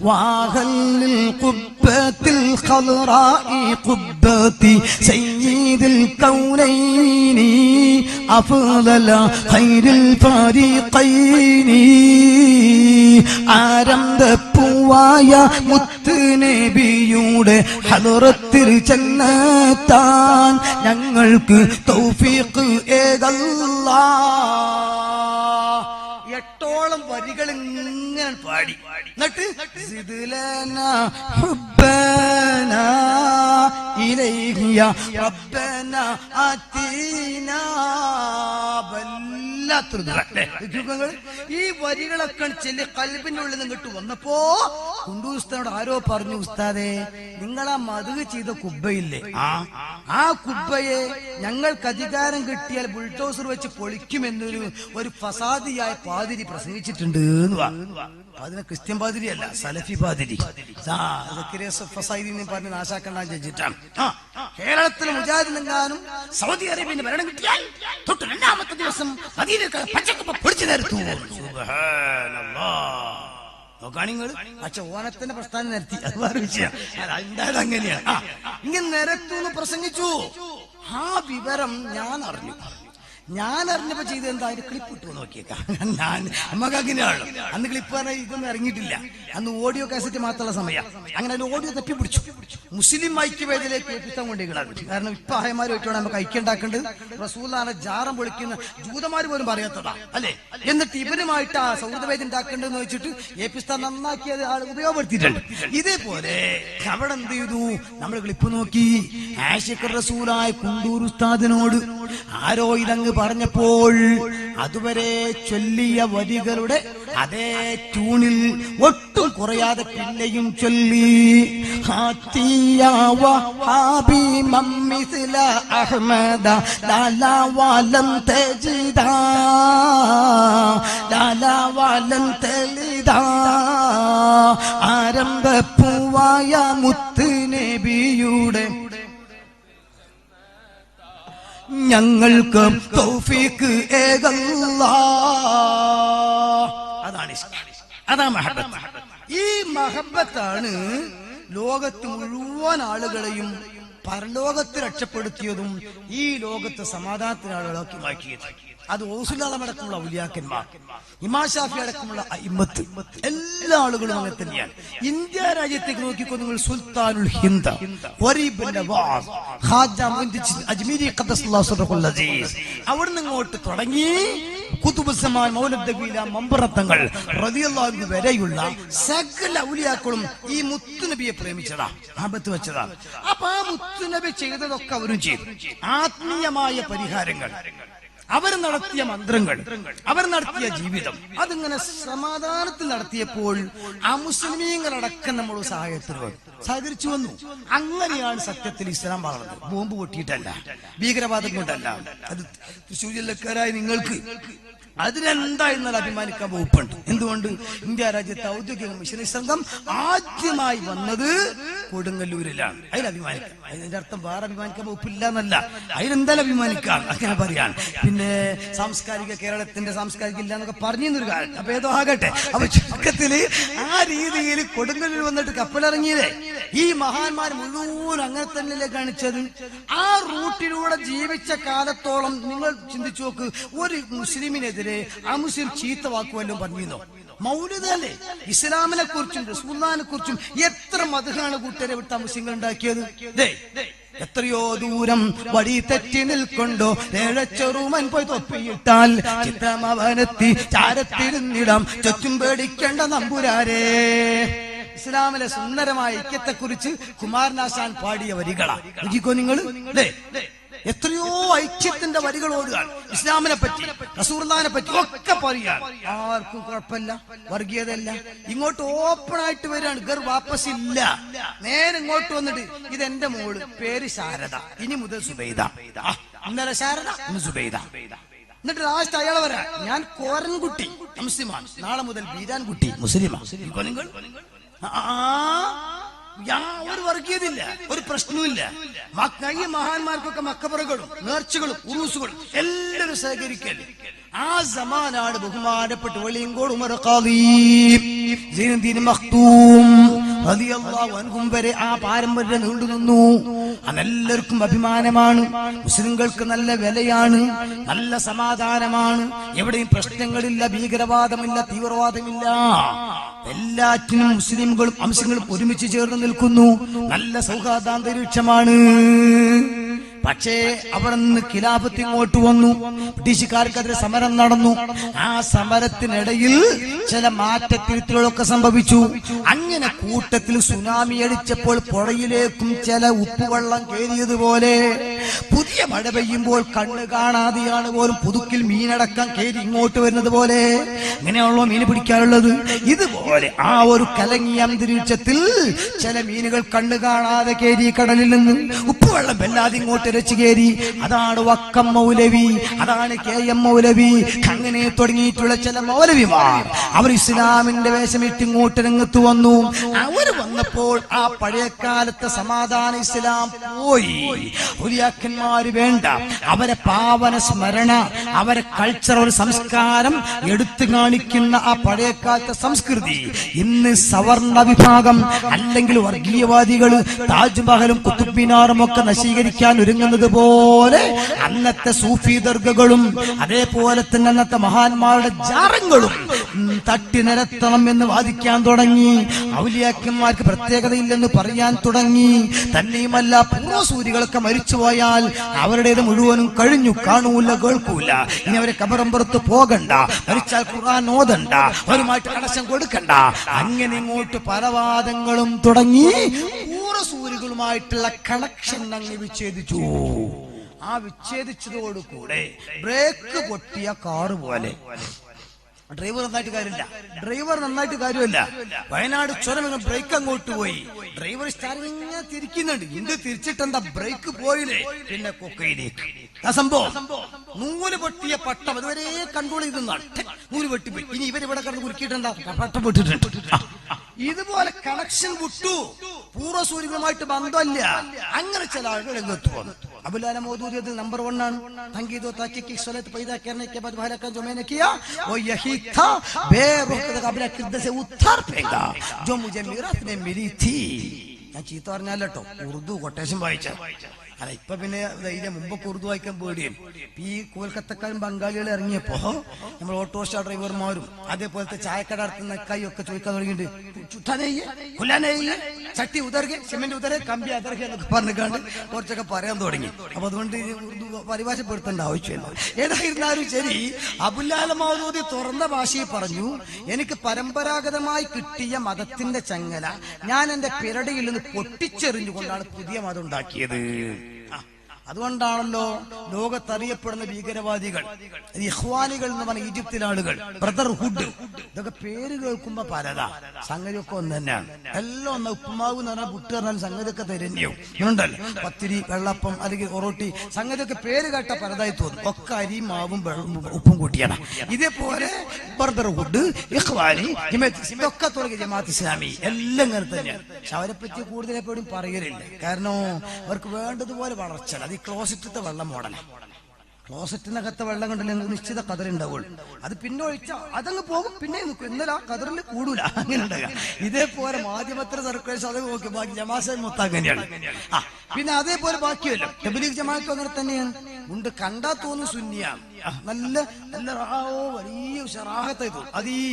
[SPEAKER 1] വാഹല്ലിൽ ഖുബ്ബത്തിൽ ഖൽറാഇ ഖുബ്ബത്തി സയ്യിദുൽ കൗനൈനി അഫ്ളല ഖൈറുൽ ഫരീഖൈനി ആരംഭപ്പൂവായ മുത്ത് നബിയുടെ ഹളറത്തിൽ ചെന്നെത്താൻ ഞങ്ങൾക്ക് തൗഫീഖ് ഏകല്ലാ. 8ഓളം വരികൾ ഇങ്ങനെ പാടി. എന്നിട്ട് സിദ്ലനാ ഹുബ്ബനാ ഇലൈഹിയ റബ്ബനാ ആതീനാ വല്ലാത്തൊരു ഈ വരികളൊക്കെ ചെല്ലി കൽബിന്റെ ഉള്ളിൽ നിന്നിട്ട് വന്നപ്പോ കുണ്ടൂസ്താനോട് ആരോ പറഞ്ഞു, ഉസ്താദേ നിങ്ങളാ മധു ചെയ്ത കുബ്ബയില്ലേ, ആ കുബ്ബയെ ഞങ്ങൾക്ക് അധികാരം കിട്ടിയാൽ ബുൾഡോസർ വെച്ച് പൊളിക്കുമെന്നൊരു ഫസാദിയായ പാതിരി പ്രസംഗിച്ചിട്ടുണ്ട്. അതിനെ ക്രിസ്ത്യൻ പാതിരിയല്ല, സലഫി പാതിരി പറഞ്ഞ് നാശാക്കണ്ട വെച്ചിട്ടാണ്. കേരളത്തിലെ മുജാഹിദിനെങ്ങാനും സൗദി അറേബ്യന്റെ ഭരണം കിട്ടിയാൽ തൊട്ട് 2ാമത്തെ ദിവസം പച്ചക്കുപ്പ പൊടിച്ചു നിരത്തു. നോക്കാണിങ്ങൾ പക്ഷെ ഓണത്തിന്റെ പ്രസ്ഥാനം നിരത്തി, അത് വേറെ വിഷയം. അതെന്തായാലും അങ്ങനെയാണ്. ഇങ്ങനെ നിരത്തുന്ന് പ്രസംഗിച്ചു. ആ വിവരം ഞാൻ അറിഞ്ഞപ്പോ ചെയ്ത് എന്താ അതിന് ക്ലിപ്പ് ഇട്ടു നോക്കിയേക്കാം. നമുക്ക് അങ്ങനെയാണല്ലോ. അന്ന് ക്ലിപ്പ് പറഞ്ഞാൽ ഇതൊന്നും ഇറങ്ങിയിട്ടില്ല. അന്ന് ഓഡിയോ കാസറ്റ് മാത്രമുള്ള സമയം. അങ്ങനെ അതിന് ഓഡിയോ തപ്പിപ്പിടിച്ചു. മുസ്ലിം ഐക്യവേദിയിലേക്ക് പുസ്തകം കൊണ്ടുകളാകും. കാരണം ഇപ്പൊ ആയമാരുമായിട്ടാണ് നമുക്ക് ഐക്യം ഉണ്ടാക്കേണ്ടത്. റസൂലുള്ളാഹിനെ ജാറം പൊളിക്കുന്ന ജൂതന്മാര് പോലും പറയാത്തതാ അല്ലെ. എന്നിട്ട് ഇവരുമായിട്ട് ആ സൗഹൃദവേദി ഉണ്ടാക്കേണ്ടതെന്ന് വെച്ചിട്ട് ഏപ്പിസ്ഥാൻ നന്നാക്കിയത് ആൾ ഉപയോഗപ്പെടുത്തിയിട്ടുണ്ട്. ഇതേപോലെ അവിടെ എന്ത് ചെയ്തു, നമ്മൾ ക്ലിപ്പ് നോക്കി. ആശിഖ് റസൂലായ കുണ്ടൂർ ഉസ്താദിനോട് ആരോ ഇതങ്ങ് പറഞ്ഞപ്പോൾ അതുവരെ ചൊല്ലിയ വരികളുടെ അതേ ട്യൂണിൽ ഒട്ടും കുറയാതെ പിന്നെയും ചൊല്ലി. ആരംഭപ്പൂവായ മുത്ത് നബിയുടെ ഞങ്ങൾക്ക് തൗഫീഖ് ഏകല്ലാ. അതാണ് അതാ മഹബത്ത്. ഈ മഹബത്താണ് ലോകത്ത് മുഴുവൻ ആളുകളെയും പരലോകത്ത് രക്ഷപ്പെടുത്തിയതും ഈ ലോകത്ത് സമാധാനത്തിന് ആളുകളാക്കി മാറ്റിയത്. അത് ഓസുലടക്കമുള്ള ഔലിയാക്കന്മാർ, ഇമാം ഷാഫി അടക്കമുള്ള അഇമ്മത്ത് എല്ലാ ആളുകളും അങ്ങനെ തന്നെയാണ്. ഇന്ത്യ രാജ്യത്തേക്ക് നോക്കിക്കോ നിങ്ങൾ. സുൽത്താനുൽ ഹിന്ദ് അജ്മീരി അവിടുന്ന് ഇങ്ങോട്ട് തുടങ്ങി കുതുബുസ്സമാൻ മൗലദ്ദീല മമ്പറത്തങ്ങൾ റളിയല്ലാഹു അൻഹു വരെയുള്ള സകല ഔലിയാക്കളും ഈ മുത്തുനബിയെ പ്രേമിച്ചതാ, മഹബത്ത് വെച്ചതാ. അപ്പൊ ആ മുത്തുനബി ചെയ്തതൊക്കെ അവരും ചെയ്തു. ആത്മീയമായ പരിഹാരങ്ങൾ, അവർ നടത്തിയ മന്ത്രങ്ങൾ, അവർ നടത്തിയ ജീവിതം, അതിങ്ങനെ സമാധാനത്തിൽ നടത്തിയപ്പോൾ ആ മുസ്ലിമീങ്ങളടക്കം നമ്മൾ സഹകരിച്ചു വന്നു. അങ്ങനെയാണ് സത്യത്തിൽ ഇസ്ലാം വളർന്നത്. ബോംബ് പൊട്ടിയിട്ടല്ല, ഭീകരവാദം കൊണ്ടല്ല. അത് തൃശ്ശൂർ ജില്ലക്കാരായ നിങ്ങൾക്ക് അതിനെന്തായിരുന്നാൽ അഭിമാനിക്കാൻ വകുപ്പുണ്ട്. എന്തുകൊണ്ട്? ഇന്ത്യ രാജ്യത്തെ ഔദ്യോഗിക മിഷനറി സംഘം ആദ്യമായി വന്നത് കൊടുങ്ങല്ലൂരിലാണ്. അതിൽ അഭിമാനിക്കാം. അതിന്റെ അർത്ഥം വേറെ അഭിമാനിക്കാൻ വകുപ്പില്ല എന്നല്ല, അതിലെന്തായാലും അഭിമാനിക്കാം, അങ്ങനെ പറയാൻ. പിന്നെ സാംസ്കാരിക കേരളത്തിന്റെ സാംസ്കാരിക ഇല്ല എന്നൊക്കെ പറഞ്ഞൊരു കാര്യം. അപ്പൊ ഏതോ ആകട്ടെ. അപ്പൊ ചുരുക്കത്തില് ആ രീതിയിൽ കൊടുങ്ങല്ലൂർ വന്നിട്ട് കപ്പലിറങ്ങിയതേ ഈ മഹാന്മാർ മുഴുവൻ അങ്ങനെ തന്നെയല്ലേ കാണിച്ചത്. ആ റൂട്ടിലൂടെ ജീവിച്ച കാലത്തോളം നിങ്ങൾ ചിന്തിച്ചു നോക്ക്, ഒരു മുസ്ലിമിനെതിരെ അമുസ്ലിം ചീത്ത വാക്കുവല്ലോ പറഞ്ഞിരുന്നോ? മൗലിദ് അല്ലേ ഇസ്ലാമിനെ കുറിച്ചും റസൂലുള്ളാഹിനെ കുറിച്ചും എത്ര മദ്ഹാണ് കൂട്ടരെ വിട്ട മുസ്ലിങ്ങൾ ഉണ്ടാക്കിയത്. എത്രയോ ദൂരം വഴി തെറ്റി നിൽക്കൊണ്ടോ ചെറുമൻ പോയി തൊപ്പിയിട്ടാൽ ചിത്രമവനെത്തി ചാരത്തിരുന്നിടാം ചൊച്ചും പേടിക്കേണ്ട നമ്പുരാരേ. ഇസ്ലാമിലെ സുന്ദരമായ ഐക്യത്തെ കുറിച്ച് കുമാരനാശാൻ പാടിയ വരികളാ. നോക്കിക്കോ നിങ്ങൾ, എത്രയോ ഐക്യത്തിന്റെ വരികൾ ഓടുകയാണ്. ഇസ്ലാമിനെ പറ്റി റസൂലുള്ളാഹിനെ പറ്റി ഒക്കെ പറയാൻ ആർക്കും കുഴപ്പമില്ല, വർഗീയതല്ല. ഇങ്ങോട്ട് ഓപ്പൺ ആയിട്ട് വരികയാണ്, ഗർ വാപ്പസ് ഇല്ല. നേരെ ഇങ്ങോട്ട് വന്നിട്ട് ഇതെന്റെ മോള്, പേര് ശാരദ, ഇനി മുതൽ സുബൈദ. ഇന്നലെ ശാരദ, ഇന്ന് സുബൈദ. എന്നിട്ട് ലാസ്റ്റ് അയാളെ വരാ, ഞാൻ കോരൻകുട്ടി മുസ്ലിമാണ്, നാളെ മുതൽ ബീരാൻകുട്ടി മുസ്ലിമാണ്. ഒരു വർഗീയതയില്ല, ഒരു പ്രശ്നവുമില്ല. ഈ മഹാന്മാർക്കൊക്കെ മക്കബറുകളും നേർച്ചകളും ഉറൂസുകളും എല്ലാവരും സഹകരിക്കൽ. ആ സമാനാണ് ബഹുമാനപ്പെട്ട വെളിയങ്കോട് ഉമർ ഖാദി സൈനുദ്ദീൻ മഖ്ദൂം റളിയല്ലാഹു അൻഹു വരെ ആ പാരമ്പര്യം നീണ്ടു നിന്നു. അതെല്ലാവർക്കും അഭിമാനമാണ്. മുസ്ലിങ്ങൾക്ക് നല്ല വിലയാണ്, നല്ല സമാധാനമാണ്. എവിടെയും പ്രശ്നങ്ങളില്ല, ഭീകരവാദമില്ല, തീവ്രവാദമില്ല. എല്ലാറ്റിനും മുസ്ലിംകളും അംശങ്ങളും ഒരുമിച്ച് ചേർന്ന് നിൽക്കുന്നു. നല്ല സൗഹാർദ്ദാന്തരീക്ഷമാണ്. പക്ഷേ അവിടെ നിന്ന് ഖിലാഫത്ത് ഇങ്ങോട്ട് വന്നു. ബ്രിട്ടീഷുകാർക്കെതിരെ സമരം നടന്നു. ആ സമരത്തിനിടയിൽ ചില മാറ്റത്തിരുത്തലുകളൊക്കെ സംഭവിച്ചു. അങ്ങനെ കൂട്ടത്തിൽ സുനാമി അടിച്ചപ്പോൾ പുഴയിലേക്കും ചില ഉപ്പുവെള്ളം കയറിയതുപോലെ പുതിയ മഴ പെയ്യുമ്പോൾ കണ്ണ് കാണാതെയാണ് പോലും പുതുക്കിൽ മീനടക്കം കയറി ഇങ്ങോട്ട് വരുന്നത് പോലെ. ഇങ്ങനെയാണല്ലോ മീൻ പിടിക്കാറുള്ളത്. ഇതുപോലെ ആ ഒരു കലങ്ങിയ അന്തരീക്ഷത്തിൽ ചില മീനുകൾ കണ്ണ് കാണാതെ കയറി കടലിൽ നിന്ന് ഉപ്പുവെള്ളം വല്ലാതെ ഇങ്ങോട്ട് രച്ചു കയറി. അതാണ് വക്കം മൗലവി, അതാണ് KM മൗലവി. അങ്ങനെ തുടങ്ങിയിട്ടുള്ള ചില മൗലവിമാർ അവർ ഇസ്ലാമിന്റെ വേഷമിട്ട് ഇങ്ങോട്ട് രംഗത്ത് വന്നു. അവർ വന്നപ്പോൾ ആ പഴയകാലത്തെ സമാധാന ഇസ്ലാം പോയി. ഉലിയാക്കന്മാര് വേണ്ട, അവരെ പാവന സ്മരണ, അവരെ കൾച്ചർ, ഒരു സംസ്കാരം എടുത്തു കാണിക്കുന്ന ആ പഴയകാലത്തെ സംസ്കൃതി ഇന്ന് സവർണ വിഭാഗം അല്ലെങ്കിൽ വർഗീയവാദികൾ താജ്മഹലും കുത്തുബ് മിനാറും ഒക്കെ നശീകരിക്കാൻ ഒരുങ്ങുന്നത് പോലെ അന്നത്തെ സൂഫി ദർഗകളും അതേപോലെ തന്നെ അന്നത്തെ മഹാന്മാരുടെ ജാറങ്ങളും തട്ടി നിരത്തണം എന്ന് വാദിക്കാൻ തുടങ്ങി. ഔലിയാക്കന്മാർക്ക് പ്രത്യേകതയില്ലെന്ന് പറയാൻ തുടങ്ങി. തന്നെയുമല്ല, പൂർവ്വസൂരികളൊക്കെ മരിച്ചുപോയാൽ അവരുടേത് മുഴുവനും കഴിഞ്ഞു, കാണൂല, കേൾക്കൂല. ഇനി അവരെ കബറമ്പുറത്ത് പോകണ്ട, മരിച്ചാൽ ഖുർആൻ ഓതണ്ട, അവരുമായിട്ട് കണക്ഷൻ കൊടുക്കണ്ട. അങ്ങനെ ഇങ്ങോട്ട് പല വാദങ്ങളും തുടങ്ങി. പൂർവ്വസൂരികളുമായിട്ടുള്ള കണക്ഷൻ അങ്ങ് വിച്ഛേദിച്ചു. ആ വിച്ഛേദിച്ചതോടുകൂടെ ബ്രേക്ക് പൊട്ടിയ കാറ് പോലെ ഡ്രൈവർ നന്നായിട്ട് കാര്യമില്ല. വയനാട് ചുരം ബ്രേക്ക് അങ്ങോട്ട് പോയി. ഡ്രൈവർ സ്റ്റാറിങ് തിരിക്കുന്നുണ്ട്. എന്ത് തിരിച്ചിട്ടെന്താ, ബ്രേക്ക് പോയില്ലേ, പിന്നെ കൊക്കയിലേക്ക്. ആ സംഭവം നൂല് പൊട്ടിയ പട്ടം അതുവരെ കൺട്രോൾ ചെയ്ത് നൂല് പൊട്ടിപ്പോയി. ഇനി ഇവരിവിടെ കിടന്ന് കുറുക്കിയിട്ടെന്താ, പട്ടം പൊട്ടിട്ടുണ്ട്. ഇതുപോലെ കണക്ഷൻ വിട്ടു, പൂർവ്വസൂര്യങ്ങളുമായിട്ട് ബന്ധമില്ല. അങ്ങനെ ചില ആളുകൾ രംഗത്ത് വന്നു. അബുലാല മൗദൂദി നമ്പർ 1 ആണ്. തങ്കീദോ താക്കിക്ക് സ്വലത്ത് पैदा करने के बाद भाला जो मैंने किया वो यही था, बेवक्त कबल किद्दत से उतार फेंका जो मुझे मीरात में मिली थी. ഞാൻ ചീത്ത പറഞ്ഞല്ലോ, ഉറുദു കൊട്ടേഷൻ വായിച്ച അല്ല. ഇപ്പൊ പിന്നെ ഇതിന്റെ മുമ്പൊക്കെ ഉറുദു വായിക്കാൻ പേടിയും. ഈ കൊൽക്കത്തക്കാരും ബംഗാളികൾ ഇറങ്ങിയപ്പോ നമ്മൾ ഓട്ടോറിക്ഷ ഡ്രൈവർമാരും അതേപോലത്തെ ചായക്കട നടത്തുന്ന കൈയൊക്കെ ചോദിക്കാൻ തുടങ്ങിയിട്ടുണ്ട്. ചട്ടി ഉതർക്കെ, സിമെന്റ് ഉതരെ, കമ്പി അതർക്കെ എന്നൊക്കെ പറഞ്ഞിക്കാണ്ട് കുറച്ചൊക്കെ പറയാൻ തുടങ്ങി. അപ്പൊ അതുകൊണ്ട് ഉറുദു പരിഭാഷപ്പെടുത്തേണ്ട ആവശ്യമില്ല. ഏതായിരുന്നാലും ശരി, അബുല്ലാല മൗദൂദി തുറന്ന ഭാഷയിൽ പറഞ്ഞു, എനിക്ക് പരമ്പരാഗതമായി കിട്ടിയ മതത്തിന്റെ ചങ്ങല ഞാൻ എന്റെ പിരടിയിൽ നിന്ന് പൊട്ടിച്ചെറിഞ്ഞുകൊണ്ടാണ് പുതിയ മതം ഉണ്ടാക്കിയത്. അതുകൊണ്ടാണല്ലോ ലോകത്തറിയപ്പെടുന്ന ഭീകരവാദികൾ, ഇഖ്വാനികൾ എന്ന് പറഞ്ഞ ഈജിപ്തിലെ ആളുകൾ, ബ്രദർഹുഡ്, ഇതൊക്കെ പേര് കേൾക്കുമ്പോ പലതാ, സംഗതിയൊക്കെ ഒന്ന് തന്നെയാണ്. എല്ലാം ഒന്ന്. ഉപ്പുമാവ് എന്ന് പറഞ്ഞാൽ പുട്ട് പറഞ്ഞാൽ സംഗതിയൊക്കെ തരഞ്ഞവും ഉണ്ടല്ലോ. പത്തിരി, വെള്ളപ്പം അല്ലെങ്കിൽ ഒറോട്ടി, സംഗതിയൊക്കെ പേര് കേട്ട പലതായി തോന്നും. ഒക്കെ അരിയും മാവും ഉപ്പും കൂട്ടിയാണ്. ഇതേപോലെ ബ്രദർഹുഡ്, ഇഖ്വാനി, ഇതൊക്കെ തുടങ്ങി ജമാഅത്ത് ഇസ്ലാമി എല്ലാം ഇങ്ങനെ തന്നെയാണ്. പക്ഷെ അവരെ പറ്റി കൂടുതൽ എപ്പോഴും പറയലില്ല. കാരണം അവർക്ക് വേണ്ടതുപോലെ വളർച്ച. അത് ഈ ക്ലോസറ്റത്തെ വെള്ളം മോഡലാണ്. ക്ലോസറ്റിനകത്തെ വെള്ളം കണ്ടില്ല നിശ്ചിത കതറുണ്ടാവുള്ളൂ. അത് പിന്നെ ഒഴിച്ചാൽ അതങ്ങ് പോകും, പിന്നെ നിൽക്കും. എന്നാലും ആ കതറിൽ കൂടൂല. അങ്ങനെ ഉണ്ടാകുക. ഇതേപോലെ മാധ്യമത്തിൽ സർക്കുലേഷൻ അത് നോക്കി ബാക്കി ജമാഅത്തെ മൊത്തം അങ്ങനെയാണ്. പിന്നെ അതേപോലെ ബാക്കിയല്ലോ തബ്ലീഗ് ജമാഅത്തും അങ്ങനെ തന്നെയാണ്. ഉണ്ട് കണ്ടാ തോന്നുന്നു സുന്നിയാണ്, നല്ല നല്ല വലിയ ഷറാഹത്തായി തോന്നും. അത് ഈ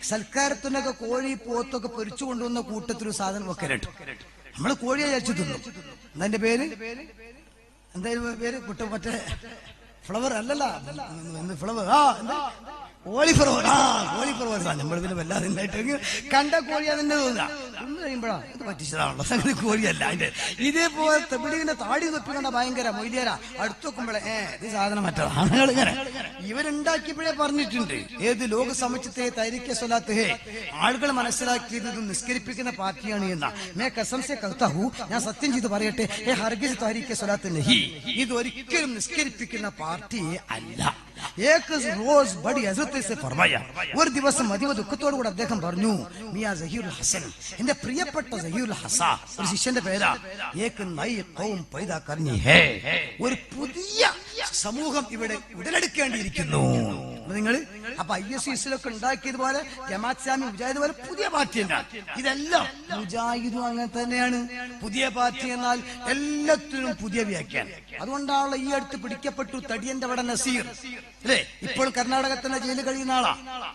[SPEAKER 1] സൽക്കാരത്തിനൊക്കെ കോഴി പോത്തൊക്കെ പൊരിച്ചു കൊണ്ടുവന്ന കൂട്ടത്തിലൊരു സാധനം വെക്കലുണ്ട്. നമ്മള് കോഴിയെ അയച്ചു തിന്നു. അതിന്റെ പേര് എന്തായാലും പേര് കുട്ട മറ്റേ ഫ്ലവർ അല്ലല്ല, ഫ്ലവർ കോളിഫ്ലവർ. കോളിഫ്ലവർ നമ്മൾ പിന്നെ വല്ലാതെ ഉണ്ടായിട്ട് കണ്ട കോഴി അതിന്റെ തോന്നുക. ഒന്ന് കഴിയുമ്പോഴാ ഇത് പറ്റിച്ചതാണല്ലോ, സംഗതി കോഴിയല്ല. അതിന്റെ ഇതേപോലെ തബ്ലീഗിന്റെ താടി തൊപ്പി കണ്ട ഭയങ്കര മൊയ്ലിയാര അടുത്ത് വെക്കുമ്പോഴേ ഇത് സാധനം മറ്റതാണ്. ഇങ്ങനെ ഇവരുണ്ടാക്കിയപ്പോഴേ പറഞ്ഞിട്ടുണ്ട്, ഏത് ലോക സമുച്ചത്തെ തരിക്ക സ്വലാത്ത് ഹേ, ആളുകൾ മനസ്സിലാക്കിയത് ഇത് നിസ്കരിപ്പിക്കുന്ന പാർട്ടിയാണ് എന്ന. മേ കസംസെ കർത്താഹു, ഞാൻ സത്യം ചെയ്ത് പറയട്ടെ, ഹർഗിസ് തരിക്ക സ്വലാത്ത് നഹി, ഇത് ഒരിക്കലും നിസ്കരിപ്പിക്കുന്ന പാർട്ടിയെ അല്ല. ഒരു ദിവസം അതീവ ദുഃഖത്തോടു കൂടെ അദ്ദേഹം പറഞ്ഞു, മിയാ സഹീറുൽ ഹസൻ, എന്റെ പ്രിയപ്പെട്ട സഹീറുൽ ഹസ, ഒരു ശിഷ്യന്റെ പേരാ, ഒരു പുതിയ സമൂഹം ഇവിടെ ഉടലെടുക്കേണ്ടിയിരിക്കുന്നു. നിങ്ങൾ അപ്പൊ ISIS-ലൊക്കെ ഉണ്ടാക്കിയതുപോലെ ജമാഅത്ത് ഇസ്ലാമി മുജാഹിദ് പോലെ പുതിയ പാർട്ടി തന്നെയാണ്. ഇതെല്ലാം മുജാഹിദും അങ്ങനെ തന്നെയാണ്. പുതിയ പാർട്ടി എന്നാൽ എല്ലാത്തിനും പുതിയ വ്യാഖ്യാനം. അതുകൊണ്ടാണല്ലോ ഈ അടുത്ത് പിടിക്കപ്പെട്ടു തടിയന്റെ അവിടെ നസീർ അല്ലേ, ഇപ്പോൾ കർണാടകത്തിന്റെ ജയിലിൽ കഴിയുന്ന ആളാ.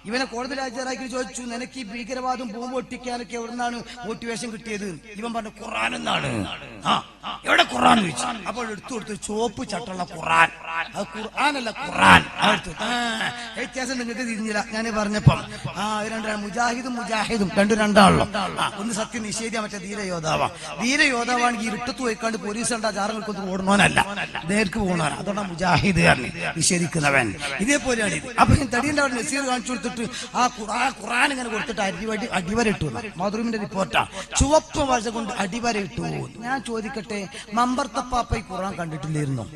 [SPEAKER 1] ഇവനെ കോടതി ഹാജരാക്കി ചോദിച്ചു, നിനക്ക് ഈ ഭീകരവാദം ബോംബ് ഒട്ടിക്കാനൊക്കെ എവിടുന്നാണ് മോട്ടിവേഷൻ കിട്ടിയത്? ഇവൻ പറഞ്ഞു ഖുർആൻ എന്നാണ്. എവിടെ ഖുർആൻ ചോദിച്ചു. അപ്പോൾ എടുത്തു കൊടുത്തു ചോപ്പ് ചട്ടുള്ള ഖുർആൻ. അത് ഖുർആനല്ല, ഖുർആൻ. വ്യത്യാസം നിങ്ങൾക്ക് തിരിഞ്ഞില്ല ഞാൻ പറഞ്ഞപ്പം. രണ്ടാണ് മുജാഹിദും മുജാഹിദും രണ്ടാണല്ലോ. ഒന്ന് സത്യം നിഷേധിക്കാൻ മറ്റേ ധീരയോദ്ധാവാ. ധീരയോദ്ധാവാണെങ്കിൽ ഇരുട്ടത്ത് പോയിക്കാണ്ട് പോലീസ് കണ്ടാ ജാറങ്ങൾക്കൊന്നും ഓടണോനല്ല, നേർക്ക് പോകണവൻ. അതുകൊണ്ടാണ് മുജാഹിദ് നിഷേധിക്കുന്നവൻ. ഇതേപോലെയാണ് ഇത്. അപ്പൊ തടിയന്റെ അവിടെ നസീർ കാണിച്ചു കൊടുത്തിട്ട് ആ ഖുർആൻ ഇങ്ങനെ കൊടുത്തിട്ട് അടിവരയിട്ടു. മാതൃമിന്റെ റിപ്പോർട്ടാ, ചുവപ്പ് ഭാഷ കൊണ്ട് അടിവരയിട്ടു. ഞാൻ ചോദിക്കട്ടെ, മമ്പർത്തപ്പാപ്പ ഈ ഖുർആൻ കണ്ടിട്ടില്ലായിരുന്നോ?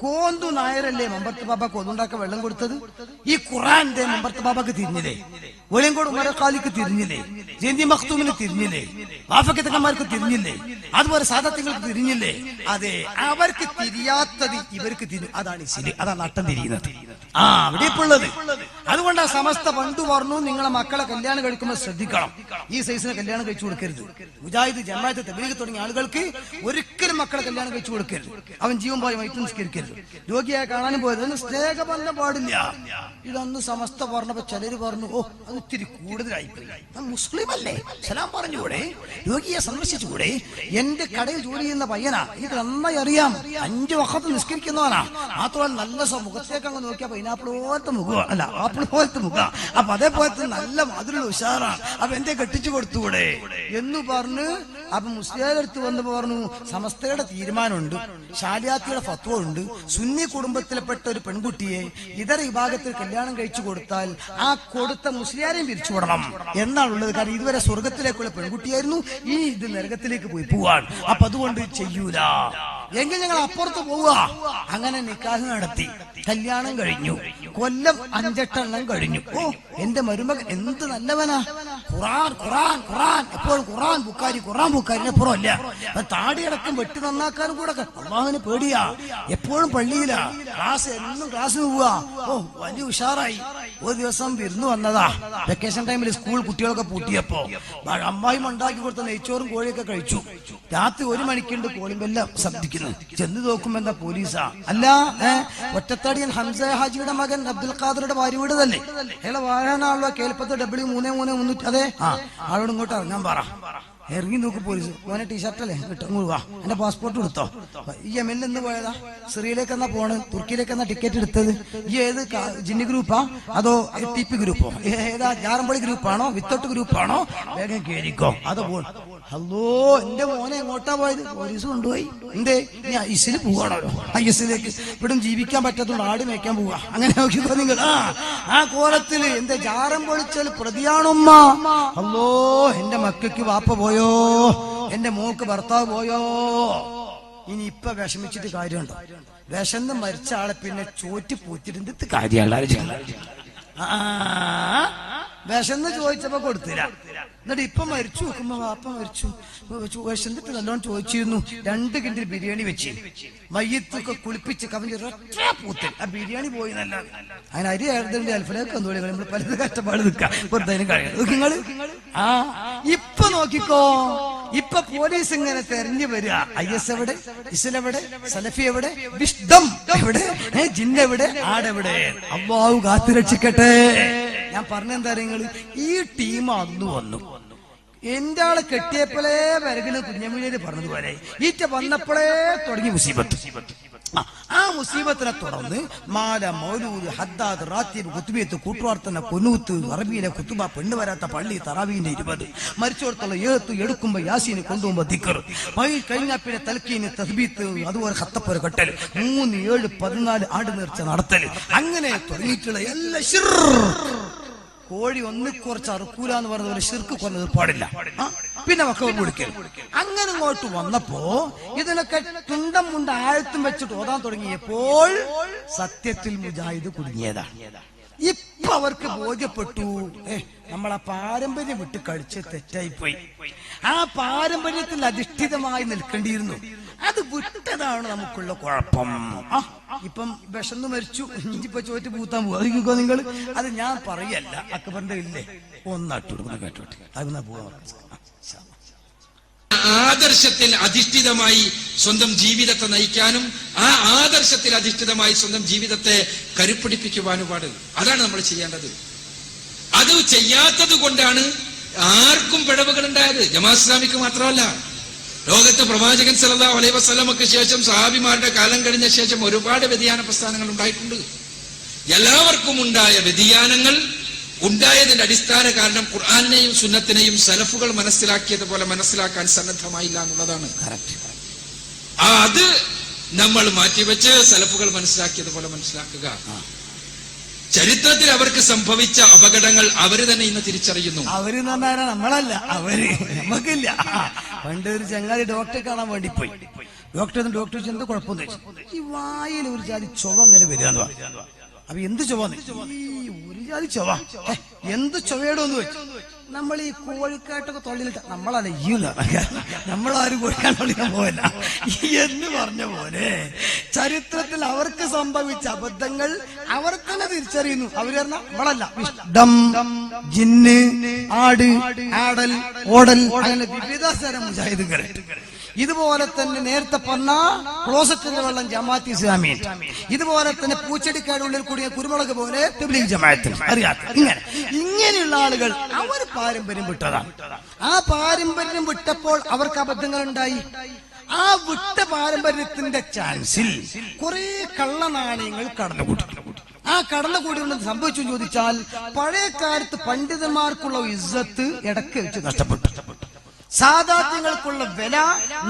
[SPEAKER 1] കോന്തു നായരല്ലേ മമ്പർത്ത് ബാബക്ക് ഒന്നുണ്ടാക്കാൻ വെള്ളം കൊടുത്തത്? ഈ ഖുർആന്റെ മമ്പർത്ത് ബാബക്ക് തിരിഞ്ഞില്ലേ? ഒലങ്കോട് ഉമരക്കാലിക്ക് തിരിഞ്ഞില്ലേ? ജയന്തി മഖ്തൂമിന് തിരിഞ്ഞില്ലേ? വാഫക്കത്തക്കന്മാർക്ക് തിരിഞ്ഞില്ലേ? അതുപോലെ സാദാത്യങ്ങൾക്ക് തിരിഞ്ഞില്ലേ? അതെ, അവർക്ക് തിരിയാത്തത് ഇവർക്ക് തിരിഞ്ഞു. അതാണ് ശരി, അതാണ് നട്ടം തിരിയുന്നത്. അവിടെ ഇപ്പൊ ഉള്ളത്. അതുകൊണ്ട് ആ സമസ്ത പണ്ടു പറഞ്ഞു, നിങ്ങളെ മക്കളെ കല്യാണം കഴിക്കുമ്പോൾ ശ്രദ്ധിക്കണം, ഈ സൈസിനെ കല്യാണം കഴിച്ചു കൊടുക്കരുത്. മുജാഹിദ് ജമാഅത്ത് തബ്ലീഗ് തുടങ്ങിയ ആളുകൾക്ക് ഒരിക്കലും മക്കളെ കല്യാണം കഴിച്ചു കൊടുക്കരുത്. അവൻ ജീവൻ പോയി വൈറ്റ് നിസ്കരിക്കരുത്. രോഗിയെ കാണാനും പോയത് സ്നേഹബന്ധം പാടില്ല. ഇതൊന്ന് സമസ്ത പറഞ്ഞപ്പോ ചിലര് പറഞ്ഞു, ഓ അത് ഇത്തിരി കൂടുതലായി പോയി. മുസ്ലിം അല്ലേ, സലാം പറഞ്ഞുകൂടെ? രോഗിയെ സന്ദർശിച്ചുകൂടെ? എന്റെ കടയിൽ ജോലി ചെയ്യുന്ന പയ്യനാ, എനിക്ക് നന്നായി അറിയാം, 5 വഖത്ത് നിസ്കരിക്കുന്നവനാ. മാത്രമല്ല നല്ല മുഖത്തേക്ക് അങ്ങ് നോക്കിയാ പൈനാപ്പിൾ പോലത്തെ മുഖം, അല്ല ആപ്പിൾ പോലത്തെ മുഖം. അപ്പൊ അതേപോലത്തെ നല്ല മധുര ഉഷാറാണ്. അപ്പൊ എന്റെ കെട്ടിച്ചു കൊടുത്തുകൂടെ എന്ന് പറഞ്ഞ്. അപ്പൊ മുസ്ലിം അടുത്ത് വന്നപ്പോ പറഞ്ഞു, സമസ്തയുടെ തീരുമാനമുണ്ട്, ശാലിയാത്തിയുടെ ഫത്വ ഉണ്ട്, സുന്നി കുടുംബത്തിൽപ്പെട്ട ഒരു പെൺകുട്ടിയെ ഇതര വിഭാഗത്തിൽ കല്യാണം കഴിച്ചു കൊടുത്താൽ ആ കൊടുത്ത മുസ്ലിയാരെയും പിരിച്ചുവിടണം എന്നാണുള്ളത്. കാരണം ഇതുവരെ സ്വർഗത്തിലേക്കുള്ള പെൺകുട്ടിയായിരുന്നു, ഈ ഇത് നരകത്തിലേക്ക് പോവാൻ. അപ്പൊ അതുകൊണ്ട് ചെയ്യൂല. എങ്കിൽ ഞങ്ങൾ അപ്പുറത്ത് പോവുക. അങ്ങനെ നിക്കാഹ് നടത്തി, കല്യാണം കഴിഞ്ഞു. കൊല്ലം 5-8 എണ്ണം കഴിഞ്ഞു. ഓ, എന്റെ മരുമകൻ എന്ത് നല്ലവനാ, ഖുർആൻ ഖുർആൻ ഖുർആൻ, എപ്പോഴും ഖുർആൻ ബുക്കാരി ഖുർആൻ ബുക്കാരിനെ പുറമല്ല. താടിയടക്കം വെട്ടി നന്നാക്കാനും കൂടെ അള്ളാഹുവിന് പേടിയാ. എപ്പോഴും പള്ളിയിലാ, ക്ലാസ് എന്നും ക്ലാസ്സിന് പോവാ. ഓ, വലിയ ഉഷാറായി. ഒരു ദിവസം വിരുന്ന് വന്നതാ. വെക്കേഷൻ ടൈമിൽ സ്കൂൾ കുട്ടികളൊക്കെ പൂട്ടിയപ്പോ അമ്മായിയും ഉണ്ടാക്കി കൊടുത്ത നെയ്ച്ചോറും കോഴിയൊക്കെ കഴിച്ചു. രാത്രി 1 മണിക്കുണ്ട് കോളിംബെല്ലാം ശബ്ദിക്കുന്നു. ചെന്ന് നോക്കുമ്പോ എന്താ പോലീസാ. അല്ല, ഒറ്റത്തടിയൻ ഹംസ ഹാജിയുടെ മകൻ അബ്ദുൽ ഖാദറുടെ ഭാര്യ വീട് തന്നെ. അയാളെ വാഹനാണല്ലോ കേൽപ്പത്ത് W33300. അതെ, ആളോട് ഇങ്ങോട്ട് ഇറങ്ങാൻ പറ. ഇറങ്ങി നോക്ക് പോലീസ്. ഓനെ ടീഷർട്ടല്ലേ വാ, എന്റെ പാസ്പോർട്ട് എടുത്തോ. ഈ യമനിൽ നിന്ന് പോയതാ? സിറിയയിലേക്ക് എന്നാ പോണ്? തുർക്കിയിലേക്ക് എന്നാ ടിക്കറ്റ് എടുത്തത്? ഈ ഏത് ജിന്നി ഗ്രൂപ്പാ അതോ TP ഗ്രൂപ്പോ? ഏതാ ജാറമ്പളി ഗ്രൂപ്പാണോ വിത്തൗട്ട് ഗ്രൂപ്പാണോ? വേഗം കേറിക്കോ. അതോ പോൺ. അല്ലോ, എന്റെ മോനെ എങ്ങോട്ടാ പോയത്? പോലീസ് കൊണ്ടുപോയി. എന്തേ? ഞാൻ ISIL പോവാണല്ലോ. ISിലേക്ക് ഇവിടും ജീവിക്കാൻ പറ്റാത്തതുകൊണ്ട് ആട് മേയ്ക്കാൻ പോവാ. അങ്ങനെ നോക്കിക്കോ നിങ്ങൾ. ആ കോലത്തില് എന്റെ ജാറം പൊളിച്ചാൽ പ്രതിയാണുമ്മ. അല്ലോ, എന്റെ മക്കൾക്ക് വാപ്പ പോയോ, എന്റെ മോൾക്ക് ഭർത്താവ് പോയോ. ഇനി ഇപ്പൊ വിഷമിച്ചിട്ട് കാര്യമുണ്ടോ? വിശന്ന് മരിച്ച ആളെ പിന്നെ ചോറ്റി പൂറ്റിട്ട് കാര്യമുള്ള വിശന്ന് ചോദിച്ചപ്പോ കൊടുത്തില്ല. എന്നിട്ട് ഇപ്പൊ മരിച്ചു നോക്കുമ്പോ വാപ്പ മരിച്ചു, വിശന്നിട്ട് നല്ലോണം ചോദിച്ചിരുന്നു. 2 കിൻഡിൽ ബിരിയാണി വെച്ച് മയ്യത്തൊക്കെ കുളിപ്പിച്ച് കവിഞ്ഞ ഒറ്റ പൂത്തൽ ആ ബിരിയാണി പോയി. നല്ല അതിന് അരി ആയിരുന്നില്ല അൽഫലേക്ക് വന്നോളി, നമ്മൾ പലത് കഷ്ടപ്പാട് നിൽക്കാം വെറുതെ കഴിയും നിങ്ങള്. ആ ഇപ്പൊ നോക്കിക്കോ, ഇപ്പൊ പോലീസ് ഇങ്ങനെ തെരഞ്ഞു വരിക. IS എവിടെ, ഇസ്ലാം എവിടെ, സലഫി എവിടെ, വിഷ്ഡം എവിടെ, ജിന്ന് എവിടെ, ആടെവിടെ? അല്ലാഹു കാത്തു രക്ഷിക്കട്ടെ. ഞാൻ പറഞ്ഞെന്താ നിങ്ങള്, ഈ ടീം അന്ന് വന്നു. എന്റെ ആളെ കെട്ടിയപ്പോഴേ വരകിന് കുഞ്ഞമ്മീനേര് പറഞ്ഞതുപോലെ ഈറ്റ വന്നപ്പോഴേ തുടങ്ങി മുസീബത്ത്. ആ മുസീബത്തിനെ തുടർന്ന് മാല, മൗലൂദ്, ഹദ്ദാദ്, റാത്തീബ്, കുത്തുബിയത്ത്, കൂട്ടുവാർത്തന, കുനൂത്ത്, അറബിയിലെ കുത്തുബ, പെണ്ണ് വരാത്ത പള്ളി, തറാവീന്റെ 20, മരിച്ചോടത്തുള്ള ഏത്ത്, എടുക്കുമ്പോ യാസീന്, കൊണ്ടുപോകുമ്പോ ദിക്കർ, കഴിഞ്ഞാൽ പിന്നെ തൽക്കീന്, തസ്ബീത്ത്, അതുപോലെ ഖത്തപ്പൊരു കെട്ടൽ, 3, 7, 14 ആട് നേർച്ച നടത്തല്, അങ്ങനെ തുടങ്ങിയിട്ടുള്ള എല്ലാ കോഴി ഒന്ന് കുറച്ച് അറുക്കൂല എന്ന് പറഞ്ഞ പോലെ ശിർക്ക് കൊന്നത് പാടില്ല. പിന്നെ മക്കൾ വിളിക്കൽ. അങ്ങനെ ഇങ്ങോട്ട് വന്നപ്പോ ഇതിനൊക്കെ തുണ്ടം മുണ്ട ആഴത്തും വെച്ചിട്ട് ഓതാൻ തുടങ്ങിയപ്പോൾ സത്യത്തിൽ മുജാഹിദ് കുടുങ്ങിയതാണ്. ഇപ്പൊ അവർക്ക് ബോധ്യപ്പെട്ടു, നമ്മളെ പാരമ്പര്യം വിട്ട് കഴിച്ച് തെറ്റായിപ്പോയി. ആ പാരമ്പര്യത്തിൽ അധിഷ്ഠിതമായി നിൽക്കേണ്ടിയിരുന്നു. അത് വിട്ടതാണ് നമുക്കുള്ള കുഴപ്പം. ഇപ്പം വിശന്ന് മരിച്ചു, ഇപ്പൊ ചോറ്റ് പൂത്താൻ പോവാ നിങ്ങൾ. അത് ഞാൻ പറയല്ല, അക്ബറിന്റെ ഇല്ലേ ഒന്നാട്ടു കേട്ടോട്ടെ, അതിനാ പോവാ.
[SPEAKER 2] ആദർശത്തിൽ അധിഷ്ഠിതമായി സ്വന്തം ജീവിതത്തെ നയിക്കാനും ആ ആദർശത്തിൽ അധിഷ്ഠിതമായി സ്വന്തം ജീവിതത്തെ കരുപ്പിടിപ്പിക്കുവാനും പാടും. അതാണ് നമ്മൾ ചെയ്യേണ്ടത്. അത് ചെയ്യാത്തത് കൊണ്ടാണ് ആർക്കും പിഴവുകൾ ഉണ്ടായത്. ജമാഅത്ത് ഇസ്ലാമിക്ക് മാത്രമല്ല, ലോകത്ത് പ്രവാചകൻ സല്ലല്ലാഹു അലൈഹി വസല്ലമക്ക് ശേഷം സഹാബിമാരുടെ കാലം കഴിഞ്ഞ ശേഷം ഒരുപാട് വ്യതിയാന പ്രസ്ഥാനങ്ങൾ ഉണ്ടായിട്ടുണ്ട്. എല്ലാവർക്കും ഉണ്ടായ വ്യതിയാനങ്ങൾ ഉണ്ടായതിന്റെ അടിസ്ഥാന കാരണം ഖുർആനെയും സുന്നത്തിനെയും സലഫുകൾ മനസ്സിലാക്കിയതുപോലെ മനസ്സിലാക്കാൻ സന്നദ്ധമായില്ല എന്നുള്ളതാണ്. അത് നമ്മൾ മാറ്റിവെച്ച് സലഫുകൾ മനസ്സിലാക്കിയതുപോലെ മനസ്സിലാക്കുക. ചരിത്രത്തിൽ അവർക്ക് സംഭവിച്ച അപകടങ്ങൾ അവര് തന്നെ ഇന്ന് തിരിച്ചറിയുന്നു.
[SPEAKER 1] അവര് നമ്മളല്ല, അവര് നമുക്കില്ല. പണ്ട് ഒരു ചങ്ങാതി ഡോക്ടറെ കാണാൻ വേണ്ടി പോയി. ഡോക്ടർ എന്താ കുഴപ്പമെന്ന് വെച്ചു, ഈ വായിൽ ഒരു ജാതി ചൊവ അങ്ങനെ വരികയെന്ന് പറഞ്ഞു. അപ്പൊ എന്ത് ചൊവ്വന്ന്, ഈ ഒരു ജാതി ചൊവ, എന്ത് ചൊവ്വയോടൊന്ന് വെച്ചു. നമ്മൾ ഈ കോഴിക്കാട്ടൊക്കെ തൊള്ളിലിട്ട നമ്മളല്ല ഈന്ന്, നമ്മളാരും കോഴിക്കാട്ട് തൊള്ളിക്കാൻ പോവല്ല എന്ന് പറഞ്ഞ പോലെ ചരിത്രത്തിൽ അവർക്ക് സംഭവിച്ച അബദ്ധങ്ങൾ അവർ തന്നെ തിരിച്ചറിയുന്നു. അവര് പറഞ്ഞ നമ്മളല്ല, വിഷ്ഡം, ജിന്ന്, ആട്, ആടൽ, ഓടൽ, അങ്ങനെ വിവിധതരം മുജാഹിദുകളെ. ഇതുപോലെ തന്നെ നേരത്തെ പറഞ്ഞ ക്ലോസറ്റിന്റെ വെള്ളം ജമാഅത്ത് ഇസ്ലാമി, ഇതുപോലെ തന്നെ പൂച്ചെടിക്കാടുള്ളിൽ കൂടിയ കുരുമുളക് പോലെ തബ്ലീഗ് ജമാഅത്ത്, അറിയാത്ത ഇങ്ങനെയുള്ള ആളുകൾ അവർ പാരമ്പര്യം വിട്ടതാണ്. ആ പാരമ്പര്യം വിട്ടപ്പോൾ അവർക്ക് അബദ്ധങ്ങൾ ഉണ്ടായി. ആ വിട്ട പാരമ്പര്യത്തിന്റെ ചാൻസിൽ കുറെ കള്ളനാണയങ്ങൾ കടന്നുകൂടി. ആ കടന്നുകൂടി സംഭവിച്ചു ചോദിച്ചാൽ പഴയ കാലത്ത് പണ്ഡിതന്മാർക്കുള്ള ഇസ്സത്ത് ഇടയ്ക്ക് വെച്ച് നഷ്ടപ്പെട്ടു. സാദാത്യങ്ങൾക്കുള്ള വില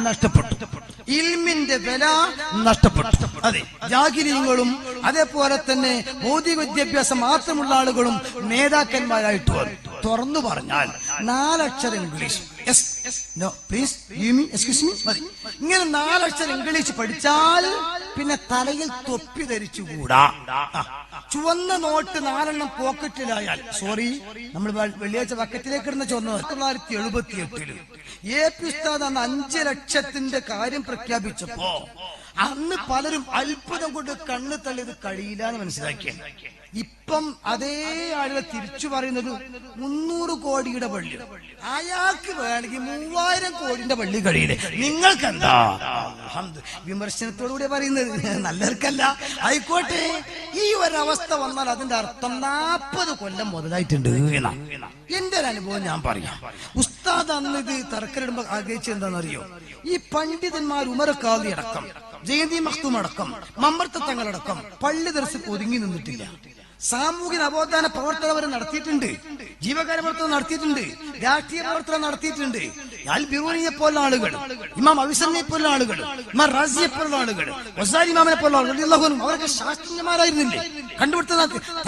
[SPEAKER 1] നഷ്ടപ്പെട്ടു, ഇൽമിന്റെ വില നഷ്ടപ്പെട്ടു. അതെ, ജാഹിരീങ്ങളും അതേപോലെ തന്നെ ഭൗതിക വിദ്യാഭ്യാസം മാത്രമുള്ള ആളുകളും നേതാക്കന്മാരായിട്ട് വന്നു. തുറന്നു പറഞ്ഞാൽ 4 അക്ഷരം ഇംഗ്ലീഷ്, ഇങ്ങനെ 4 അക്ഷരം ഇംഗ്ലീഷ് പഠിച്ചാൽ പിന്നെ തലയിൽ തൊപ്പി ധരിച്ചുകൂടാ. ചുവന്ന നോട്ട് 4 പോക്കറ്റിലായാൽ, സോറി നമ്മൾ വെള്ളിയാഴ്ച ബക്കറ്റിലേക്ക് ഇടുന്ന ചുവന്ന 1978 AP ഉസ്താദ് അന്ന് 5 ലക്ഷത്തിന്റെ കാര്യം പ്രഖ്യാപിച്ചപ്പോ അന്ന് പലരും അത്ഭുതം കൊണ്ട് കണ്ണ് തള്ളിയത് കഴിയില്ല എന്ന് മനസ്സിലാക്കിയാണ്. ഇപ്പം അതേ ആളുകൾ തിരിച്ചു പറയുന്നത് 300 കോടിയുടെ പള്ളി, അയാൾക്ക് വേണമെങ്കിൽ 3000 കോടിയുടെ പള്ളി കഴിയില്ലേ, നിങ്ങൾക്ക് എന്താ? വിമർശനത്തോടുകൂടി പറയുന്നത്, നല്ലവർക്കല്ല. ആയിക്കോട്ടെ, ഈ ഒരവസ്ഥ വന്നാൽ അതിന്റെ അർത്ഥം 40 കൊല്ലം മുതലായിട്ടുണ്ട് എന്നാണ് എന്റെ ഒരു അനുഭവം. ഞാൻ പറയാം, ഉസ്താദ് അന്ന് ഇത് തറക്കലിടുമ്പോ ആഗ്രഹിച്ചത് എന്താണെന്നറിയോ? ഈ പണ്ഡിതന്മാർ ഉമർ ഖാദി അടക്കം, ജയന്തി മഖ്തൂം അടക്കം, മമ്പർത്ത തങ്ങളടക്കം പള്ളി ദർസിൽ ഒതുങ്ങി നിന്നിട്ടില്ല. സാമൂഹിക നവോത്ഥാന പ്രവർത്തനം നടത്തിയിട്ടുണ്ട്, ജീവകാര്യ പ്രവർത്തനം നടത്തിയിട്ടുണ്ട്, രാഷ്ട്രീയ പ്രവർത്തനം നടത്തിയിട്ടുണ്ട്. അൽ ബിറൂനിയെ പോലുള്ള ആളുകൾ, ഇമാം അവിസറിനെ പോലുള്ള ആളുകൾ, ഇമാം റാസിയെ പോലുള്ള ആളുകൾ, വസാരി ഇമാമിനെ പോലുള്ള ആളുകൾ, അവരൊക്കെ ശാസ്ത്രജ്ഞന്മാരായിരുന്നില്ലേ? കണ്ടുപിടുത്ത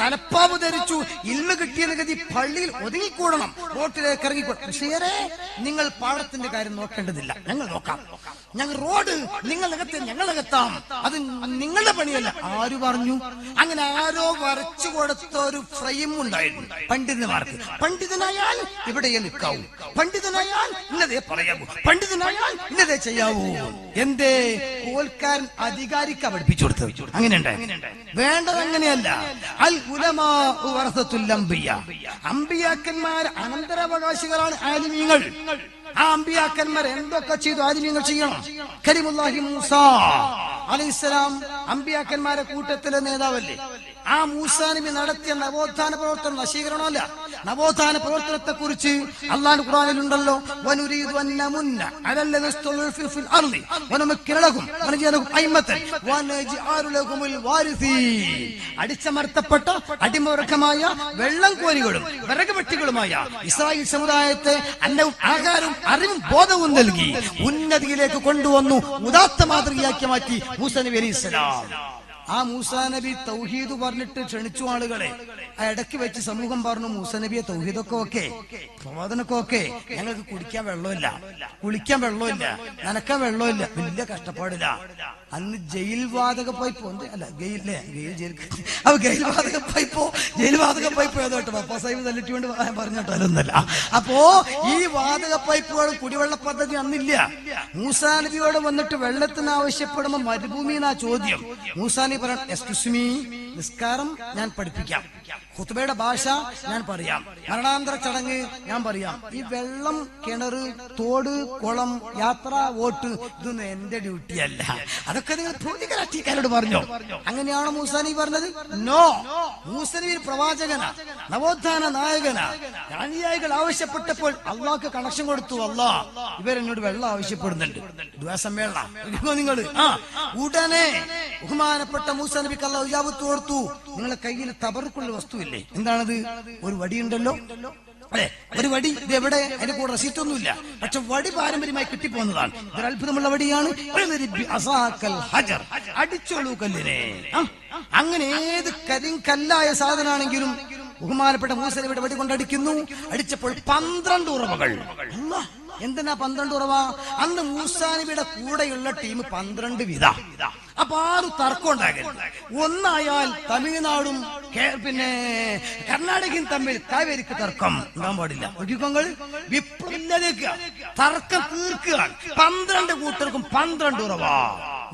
[SPEAKER 1] തലപ്പാവ് ധരിച്ചു, ഇൽമ കിട്ടിയത് ഗതി പള്ളിയിൽ ഒതുങ്ങിക്കൂടണം, റോട്ടിലേക്ക് ഇറങ്ങിക്കൂടണം. പക്ഷേ നിങ്ങൾ പാടത്തിന്റെ കാര്യം നോക്കേണ്ടതില്ല, ഞങ്ങൾ നോക്കാം. ഞങ്ങൾ റോഡ് നിങ്ങൾ നികത്തി ഞങ്ങൾ നികത്താം, അത് നിങ്ങളുടെ പണിയല്ല. ആര് പറഞ്ഞു? അങ്ങനെ ആരോ വരച്ചു കൊടുത്ത ഒരു ഫ്രെയിം ഉണ്ടായിരുന്നു പണ്ഡിതന്മാർക്ക്. പണ്ഡിതനായാൽ ഇവിടെ നിൽക്കാവൂ, പണ്ഡിതനായാൽ ഇന്നതേ പറയാവൂ, പണ്ഡിതനായാൽ ഇന്നതേ ചെയ്യാവൂ. എന്തേ? കോൽക്കാരൻ അധികാരിക്ക പഠിപ്പിച്ചു കൊടുത്തത്. അങ്ങനെ ഉണ്ടായി. വേണ്ടത് അങ്ങനെയല്ല. അൽ ഉലമാ വറസത്തുൽ അംബിയ, അമ്പിയാക്കന്മാർ അനന്തരാവകാശികളാണ് ആലിമീങ്ങൾ. ആ അമ്പിയാക്കന്മാർ എന്തൊക്കെ ചെയ്തു ആലിമീങ്ങൾ ചെയ്യണം. കരീമുല്ലാഹി മൂസ അലൈഹിസ്സലാം അമ്പിയാക്കന്മാരെ കൂട്ടത്തിലെ നേതാവല്ലേ? ആ മൂസാ നബി നടത്തിയ നവോത്ഥാന പ്രവർത്തനം നശീകരണമല്ല. നവോത്ഥാന പ്രവർത്തനത്തെ കുറിച്ച് അല്ലാഹു ഖുർആനിലുണ്ടല്ലോ, വനുരീദു അൻ നമുന്ന അലല്ലദീന ഇസ്തദഉഫു ഫിൽ അർളി വനുമക്കിന ലഹും വനജഅലഹും അയ്മതൻ വനജഅലു ലഹുമുൽ വാരിസീൻ. അടിച്ചമർത്തപ്പെട്ട അടിമവർഗമായ വെള്ളം കോരികളും വിറക് വെട്ടികളുമായ ഇസ്രായേൽ സമുദായത്തെ അന്നവും ആഹാരവും അറിവും ബോധവും നൽകി ഉന്നതിയിലേക്ക് കൊണ്ടുവന്നു, ഉദാത്ത മാതൃകയാക്കി മാറ്റി മൂസാ നബി അലൈഹിസ്സലാം. ആ മൂസാ നബി തൗഹീദ് പറഞ്ഞിട്ട് ക്ഷണിച്ചു ആളുകളെ. ആ ഇടയ്ക്ക് വെച്ച് സമൂഹം പറഞ്ഞു, മൂസാ നബിയെ തൗഹീദൊക്കെ ഓക്കെ, പ്രവാദനൊക്കെ ഓക്കെ, ഞങ്ങൾക്ക് കുടിക്കാൻ വെള്ളമില്ല, കുളിക്കാൻ വെള്ളമില്ല, നനക്കാൻ വെള്ളമില്ല, വലിയ കഷ്ടപ്പാടില്ല. അന്ന് ജയിൽ വാതക പൈപ്പ് ഉണ്ട്, അല്ല ഗെയിലേ ഗെയിൽ ജയിൽ, അപ്പൊ ഗെയിൽ വാതക പൈപ്പ് ഏതോട്ടെ പപ്പാ സാഹിബ് തല്ലിട്ടുകൊണ്ട് പറഞ്ഞോട്ടോ, അതൊന്നല്ല. അപ്പോ ഈ വാതക പൈപ്പുകളും കുടിവെള്ള പദ്ധതി അന്നില്ല. മൂസാ നബിയോട് വന്നിട്ട് വെള്ളത്തിന് ആവശ്യപ്പെടുമ്പോ മരുഭൂമിന്നാ ചോദ്യം. മൂസാ നബി പറഞ്ഞു, എക്സ്ക്യൂസ് മീ, നിസ്കാരം ഞാൻ പഠിപ്പിക്കാം, ഖുത്ബയുടെ ഭാഷ ഞാൻ പറയാം, മരണാന്തര ചടങ്ങ് ഞാൻ പറയാം. ഈ വെള്ളം, കിണറ്, തോട്, കുളം, യാത്ര, വോട്ട്, ഇതൊന്നും എന്റെ ഡ്യൂട്ടി അല്ല, അതൊക്കെ നിങ്ങൾ ഭൗതികരാഷ്ട്രീയക്കാരോട് പറഞ്ഞോ. അങ്ങനെയാണോ മൂസാ നബി പറഞ്ഞത്? നോ. മൂസാ നബി പ്രവാചകനാ, നവോത്ഥാന നായകനാ. അനുയായികൾ ആവശ്യപ്പെട്ടപ്പോൾ അള്ളാഹ്ക്ക് കണക്ഷൻ കൊടുത്തു. അള്ളാഹ് ഇവരെന്നോട് വെള്ളം ആവശ്യപ്പെടുന്നുണ്ട്, ദ്വാസമ്മേളനം നിങ്ങൾ. ഉടനെ ബഹുമാനപ്പെട്ട മൂസാ നബിക്ക് അള്ളാഹ് ഇജാബത്ത് കൊടുത്തു. നിങ്ങളെ കയ്യിൽ തബറുക്കുള്ള വസ്തുവില്ലേ, എന്താണത്? ഒരു വടിയുണ്ടല്ലോ, അല്ലെ? ഒരു വടി. ഇത് എവിടെ? അതിന്റെ കൂടെ റെസിപ്റ്റ് ഒന്നുമില്ല, പക്ഷെ വടി പാരമ്പര്യമായി കിട്ടിപ്പോന്നതാണ്. ഇതൊരു അത്ഭുതമുള്ള വടിയാണ്. അടിച്ചോളൂ കല്ലിനെ. അങ്ങനെ ഏത് കരിങ്കല്ലായ സാധനമാണെങ്കിലും ബഹുമാനപ്പെട്ട മൂസാ നബിയുടെ വടി കൊണ്ടടിക്കുന്നു. അടിച്ചപ്പോൾ 12 ഉറവകൾ. എന്തിനാ 12 ഉറവ? അന്ന് മൂസാ നബിയുടെ കൂടെയുള്ള ടീം 12 വിധ. അപ്പൊ ആരും തർക്കം ഉണ്ടാകരുത്. ഒന്നായാൽ തമിഴ്നാടും പിന്നെ കർണാടകയും തമ്മിൽ കാവേരിക്ക് തർക്കം ഉണ്ടാകാൻ പാടില്ല. ഒഴുക്കങ്ങൾ വിപ്ലവിലേക്ക് തർക്കം തീർക്കുക. 12 കൂട്ടർക്കും 12 ഉറവ.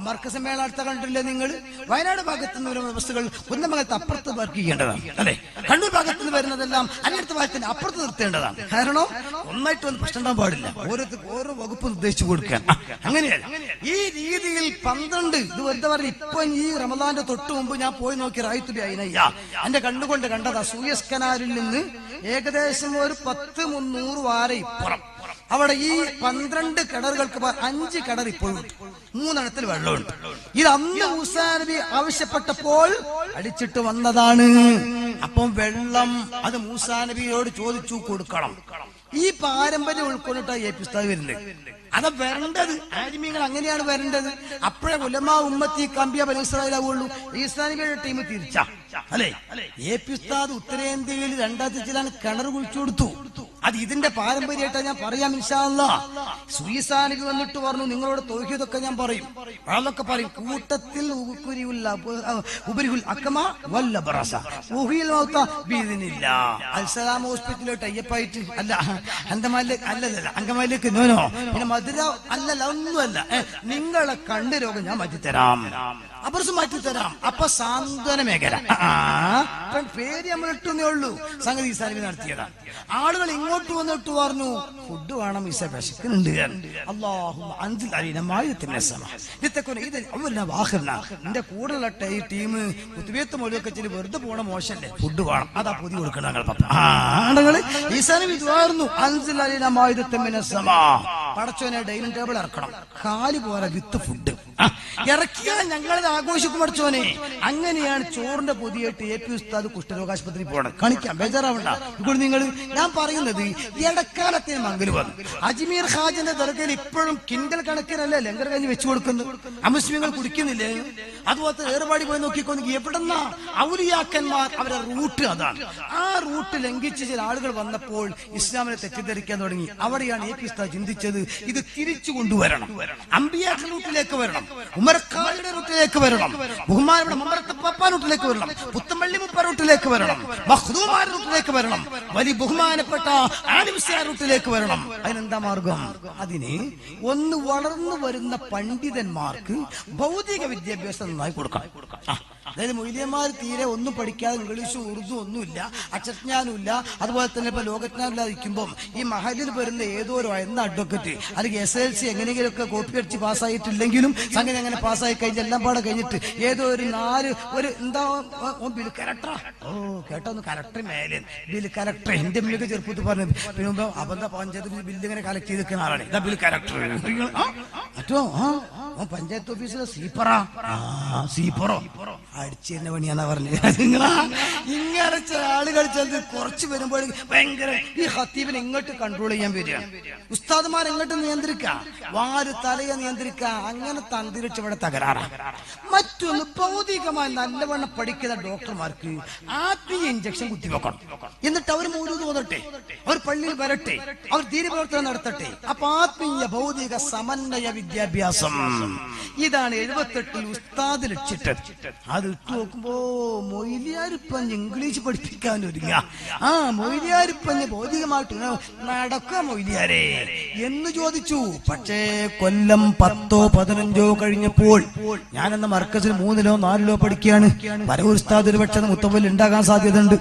[SPEAKER 1] മർക്കസ് മേള അടുത്ത കണ്ടില്ലേ നിങ്ങൾ? വയനാട് ഭാഗത്തു നിന്ന് വരുന്ന ബസ്സുകൾ കുന്നമംഗലത്ത് അപ്പുറത്ത് പാർക്ക് ചെയ്യേണ്ടതാണ്, അല്ലെ? കണ്ണൂർ ഭാഗത്ത് നിന്ന് വരുന്നതെല്ലാം അങ്ങനത്തെ ഭാഗത്തിന് അപ്പുറത്ത് നിർത്തേണ്ടതാണ്. കാരണം ഒന്നായിട്ട് ഒന്ന് പ്രശ്നം ഉണ്ടാകാൻ പാടില്ല. ഓരോ വകുപ്പ് നിർദ്ദേശിച്ചു കൊടുക്കാൻ. അങ്ങനെയല്ല. ഈ രീതിയിൽ 12 ഇത് വെറുതെ പറഞ്ഞ. ഇപ്പൊ ഈ റമദാന്റെ തൊട്ട് മുമ്പ് ഞാൻ പോയി നോക്കി റായിത്തുബി അയിനയ്യ എന്റെ കണ്ണുകൊണ്ട് കണ്ടതാ. സൂയസ് കനാലിൽ നിന്ന് ഏകദേശം ഒരു 10-300 വാര ഇപ്പുറം അവിടെ ഈ 12 കിണറുകൾക്ക് 5 കിണർ ഇപ്പോഴും 3 വെള്ളമുണ്ട്. ഇത് അന്ന് മൂസാ നബി ആവശ്യപ്പെട്ടപ്പോൾ അടിച്ചിട്ട് വന്നതാണ്. അപ്പം വെള്ളം അത് മൂസാ നബിയോട് ചോദിച്ചു കൊടുക്കണം. ഈ പാരമ്പര്യം ഉൾക്കൊണ്ടിട്ടാ എ പി ഉസ്താദ് വരുന്നത്. അത് വരേണ്ടത് ആലിമീങ്ങൾ അങ്ങനെയാണ് വരേണ്ടത്. അപ്പോഴേ ഉലമാ ഉമ്മത്തി കമ്പിയ ബനീ ഇസ്രായേലാവുള്ളൂ. ഈസാ നബിയുടെ ടീം തിരിച്ചാ, അല്ലെ? എ പി ഉസ്താദ് ഉത്തരേന്ത്യയിൽ 2000 കിണർ കുഴിച്ചു കൊടുത്തു. അത് ഇതിന്റെ പാരമ്പര്യമായിട്ടാ ഞാൻ പറയാം ഇൻഷാ അല്ലാഹ്. ഈസാ നബി വന്നിട്ട് പറഞ്ഞു, നിങ്ങളോട് തൗഹീദൊക്കെ ഞാൻ പറയും, അതൊക്കെ പറയും. കൂട്ടത്തിൽ അൽസലാം ഹോസ്പിറ്റലിലോട്ട് അയ്യപ്പായിട്ട് അല്ല, അങ്കമാലിലേക്ക് അല്ലല്ല, അങ്കമാലിലേക്ക് നോനോ, പിന്നെ മധുര അല്ലല്ല, ഒന്നുമല്ല. നിങ്ങളെ കണ്ണ് രോഗം ഞാൻ മാറ്റിത്തരാം, അപ്പുറത്ത് മാറ്റിത്തരാം. അപ്പൊ സാന്ത്വന മേഖല പേര് നമ്മൾ ഇട്ടുന്നേ ഉള്ളൂ. സംഗതി ഈസാ നബി നടത്തിയതാണ്. ആളുകൾ ഇങ്ങോട്ട് വന്നിട്ട് പറഞ്ഞു, ഫുഡ് വേണം, ഈസ വിശക്കുന്നുണ്ട്. എന്റെ കൂടെയുള്ള ടീം കുത്തുബിയത്ത് മൊഴിയൊക്കെ ചെയ്ത് വെറുതെ പോണ മോശല്ലേ, ഫുഡ് വേണം, അതാ പൊതി കൊടുക്കണം. ആളുകൾ ഈസാ നബി ഇതായിരുന്നു, അൻസിൽ അലൈനാ മാഇദത്തൻ മിനസ് സമാ. പടച്ചോനെ ഡൈനിങ് ടേബിൾ ഇറക്കണം, കാല് പോലെ വിത്ത് ഫുഡ് ഇറക്കിയാൽ ഞങ്ങളത് ആഘോഷിക്കും പടച്ചോനെ. അങ്ങനെയാണ് ചോറിന്റെ പൊതിയായിട്ട് AP ഉസ്താദ് കുഷ്ഠരോഗാശുപത്രി പോകണം. കാണിക്കാം, ബേജാറാവണ്ട. ഇപ്പോൾ നിങ്ങൾ ഞാൻ പറയുന്നത് ഇടക്കാലത്തിന് മംഗല് വന്നു. അജ്മീർ ഖാജിന്റെ ദർഗയിൽ ഇപ്പോഴും കിൻഡൽ കണക്കിനല്ലേ ലങ്കർ കഞ്ഞി വെച്ചു കൊടുക്കുന്നത്. അമുസ്ലിങ്ങൾ കുടിക്കുന്നില്ലേ? അതുപോലത്തെ ഏർപാടി പോയി നോക്കിക്കൊന്ന് എവിടെന്നാ ഔലിയാക്കന്മാർ അവരുടെ റൂട്ട് അതാണ്. ആ റൂട്ട് ലംഘിച്ച് ചില ആളുകൾ വന്നപ്പോൾ ഇസ്ലാമിനെ തെറ്റിദ്ധരിക്കാൻ തുടങ്ങി. അവിടെയാണ് AP ഉസ്താദ് ചിന്തിച്ചത്, ഇത് തിരിച്ചു കൊണ്ടുവരണം, അമ്പിയാക്കളുടെ റൂട്ടിലേക്ക് വരണം, ഉമർഖായുടെ റൂട്ടിലേക്ക് വരണം, ബഹുമാനപ്പെട്ട മമ്പറത്തെ പപ്പ റൂട്ടിലേക്ക് വരണം, പുത്തമ്പള്ളി മുപ്പ റൂട്ടിലേക്ക് വരണം, മഖ്ദൂമാരുടെ റൂട്ടിലേക്ക് വരണം, വലിയ ബഹുമാനപ്പെട്ട ആലിംസാ റൂട്ടിലേക്ക് വരണം. അതിനെന്താ മാർഗം? അതിന് ഒന്ന് വളർന്നു വരുന്ന പണ്ഡിതന്മാർക്ക് ഭൗതിക വിദ്യാഭ്യാസം നന്നായി കൊടുക്കാം. അതായത് മൊയ്ലിയന്മാർ തീരെ ഒന്നും പഠിക്കാതെ ഇംഗ്ലീഷും ഉറുദു ഒന്നുമില്ല, അക്ഷജ്ഞാനമില്ല, അതുപോലെ തന്നെ ഇപ്പൊ ലോകജ്ഞാനില്ലാതിരിക്കുമ്പോൾ ഈ മഹലിൽ വരുന്ന ഏതോ ഒരു എന്ന അഡ്വക്കറ്റ് അല്ലെങ്കിൽ SLC എങ്ങനെയെങ്കിലുമൊക്കെ കോപ്പി അടിച്ച് പാസ്സായിട്ടില്ലെങ്കിലും സംഗതി അങ്ങനെ പാസ്സായി കഴിഞ്ഞ് എല്ലാം പാടെ കഴിഞ്ഞിട്ട് ഏതോ ഒരു എന്താ ബിൽ കലക്ടറാ, കേട്ടോന്ന് കലക്ടർ മേലെ ബിൽ കലക്ടർ. എന്റെ അമ്മയൊക്കെ ചെറുപ്പത്തിൽ പറഞ്ഞു, പിന്നെ മുമ്പ് അബദ്ധ പഞ്ചായത്ത് ബില്ല് ഇങ്ങനെ കളക്ട് ചെയ്തിരിക്കുന്ന ആളാണ്, ഇതാ ബിൽ കലക്ടർ. മറ്റോ പഞ്ചായത്ത് ഓഫീസിലെ സീപ്പറാ, സീപ്പറോ അടിച്ചിരുന്ന പണിയാന്നാ പറഞ്ഞത്. ഇങ്ങനെ ചില ആളുകൾ ചെന്ന് കുറച്ച് വരുമ്പോൾ ഭയങ്കര ഈ ഖത്തീബിനെ ഇങ്ങോട്ട് കൺട്രോൾ ചെയ്യാൻ വരികയാണ്, ഉസ്താദ്മാർ എങ്ങോട്ട് നിയന്ത്രിക്ക, വാര് തലയെ നിയന്ത്രിക്ക. അങ്ങനത്തെ അന്തരീക്ഷം ഇവിടെ തകരാറാണ്. മറ്റൊന്ന്, ഭൗതികമായി നല്ലവണ്ണം പഠിക്കുന്ന ഡോക്ടർമാർക്ക് ആത്മീയ ഇഞ്ചക്ഷൻ കുത്തിവെക്കണം. എന്നിട്ട് അവർ മൗലൂദ് തോന്നട്ടെ, അവർ പള്ളിയിൽ വരട്ടെ, അവർ ദീനപ്രവർത്തനം നടത്തട്ടെ. അപ്പൊ ആത്മീയ ഭൗതിക സമന്വയ വിദ്യാഭ്യാസം, ഇതാണ് 78 ഉസ്താദ് ലക്ഷ്യമിട്ടത്. അത് ഇട്ട് നോക്കുമ്പോ മൊയ്ലിയാരിപ്പഞ്ഞ് ഇംഗ്ലീഷ് പഠിപ്പിക്കാൻ ഒരുങ്ങ. മൊയ്ലിയാരിപ്പഞ്ഞ് ഭൗതികമായിട്ട് നടക്കുക മൊയ്ലിയാരെ എന്ന് ചോദിച്ചു. പക്ഷേ കൊല്ലം 10ഓ 15ഓ കഴിഞ്ഞപ്പോൾ ഞാനെന്ന മർക്കസിൽ 3ലോ 4ലോ പഠിക്കുകയാണ്. വരവൂർ ഉസ്താദ് ഒരു പക്ഷേ മുത്തവൽ ഉണ്ടാകാൻ സാധ്യതയുണ്ട്.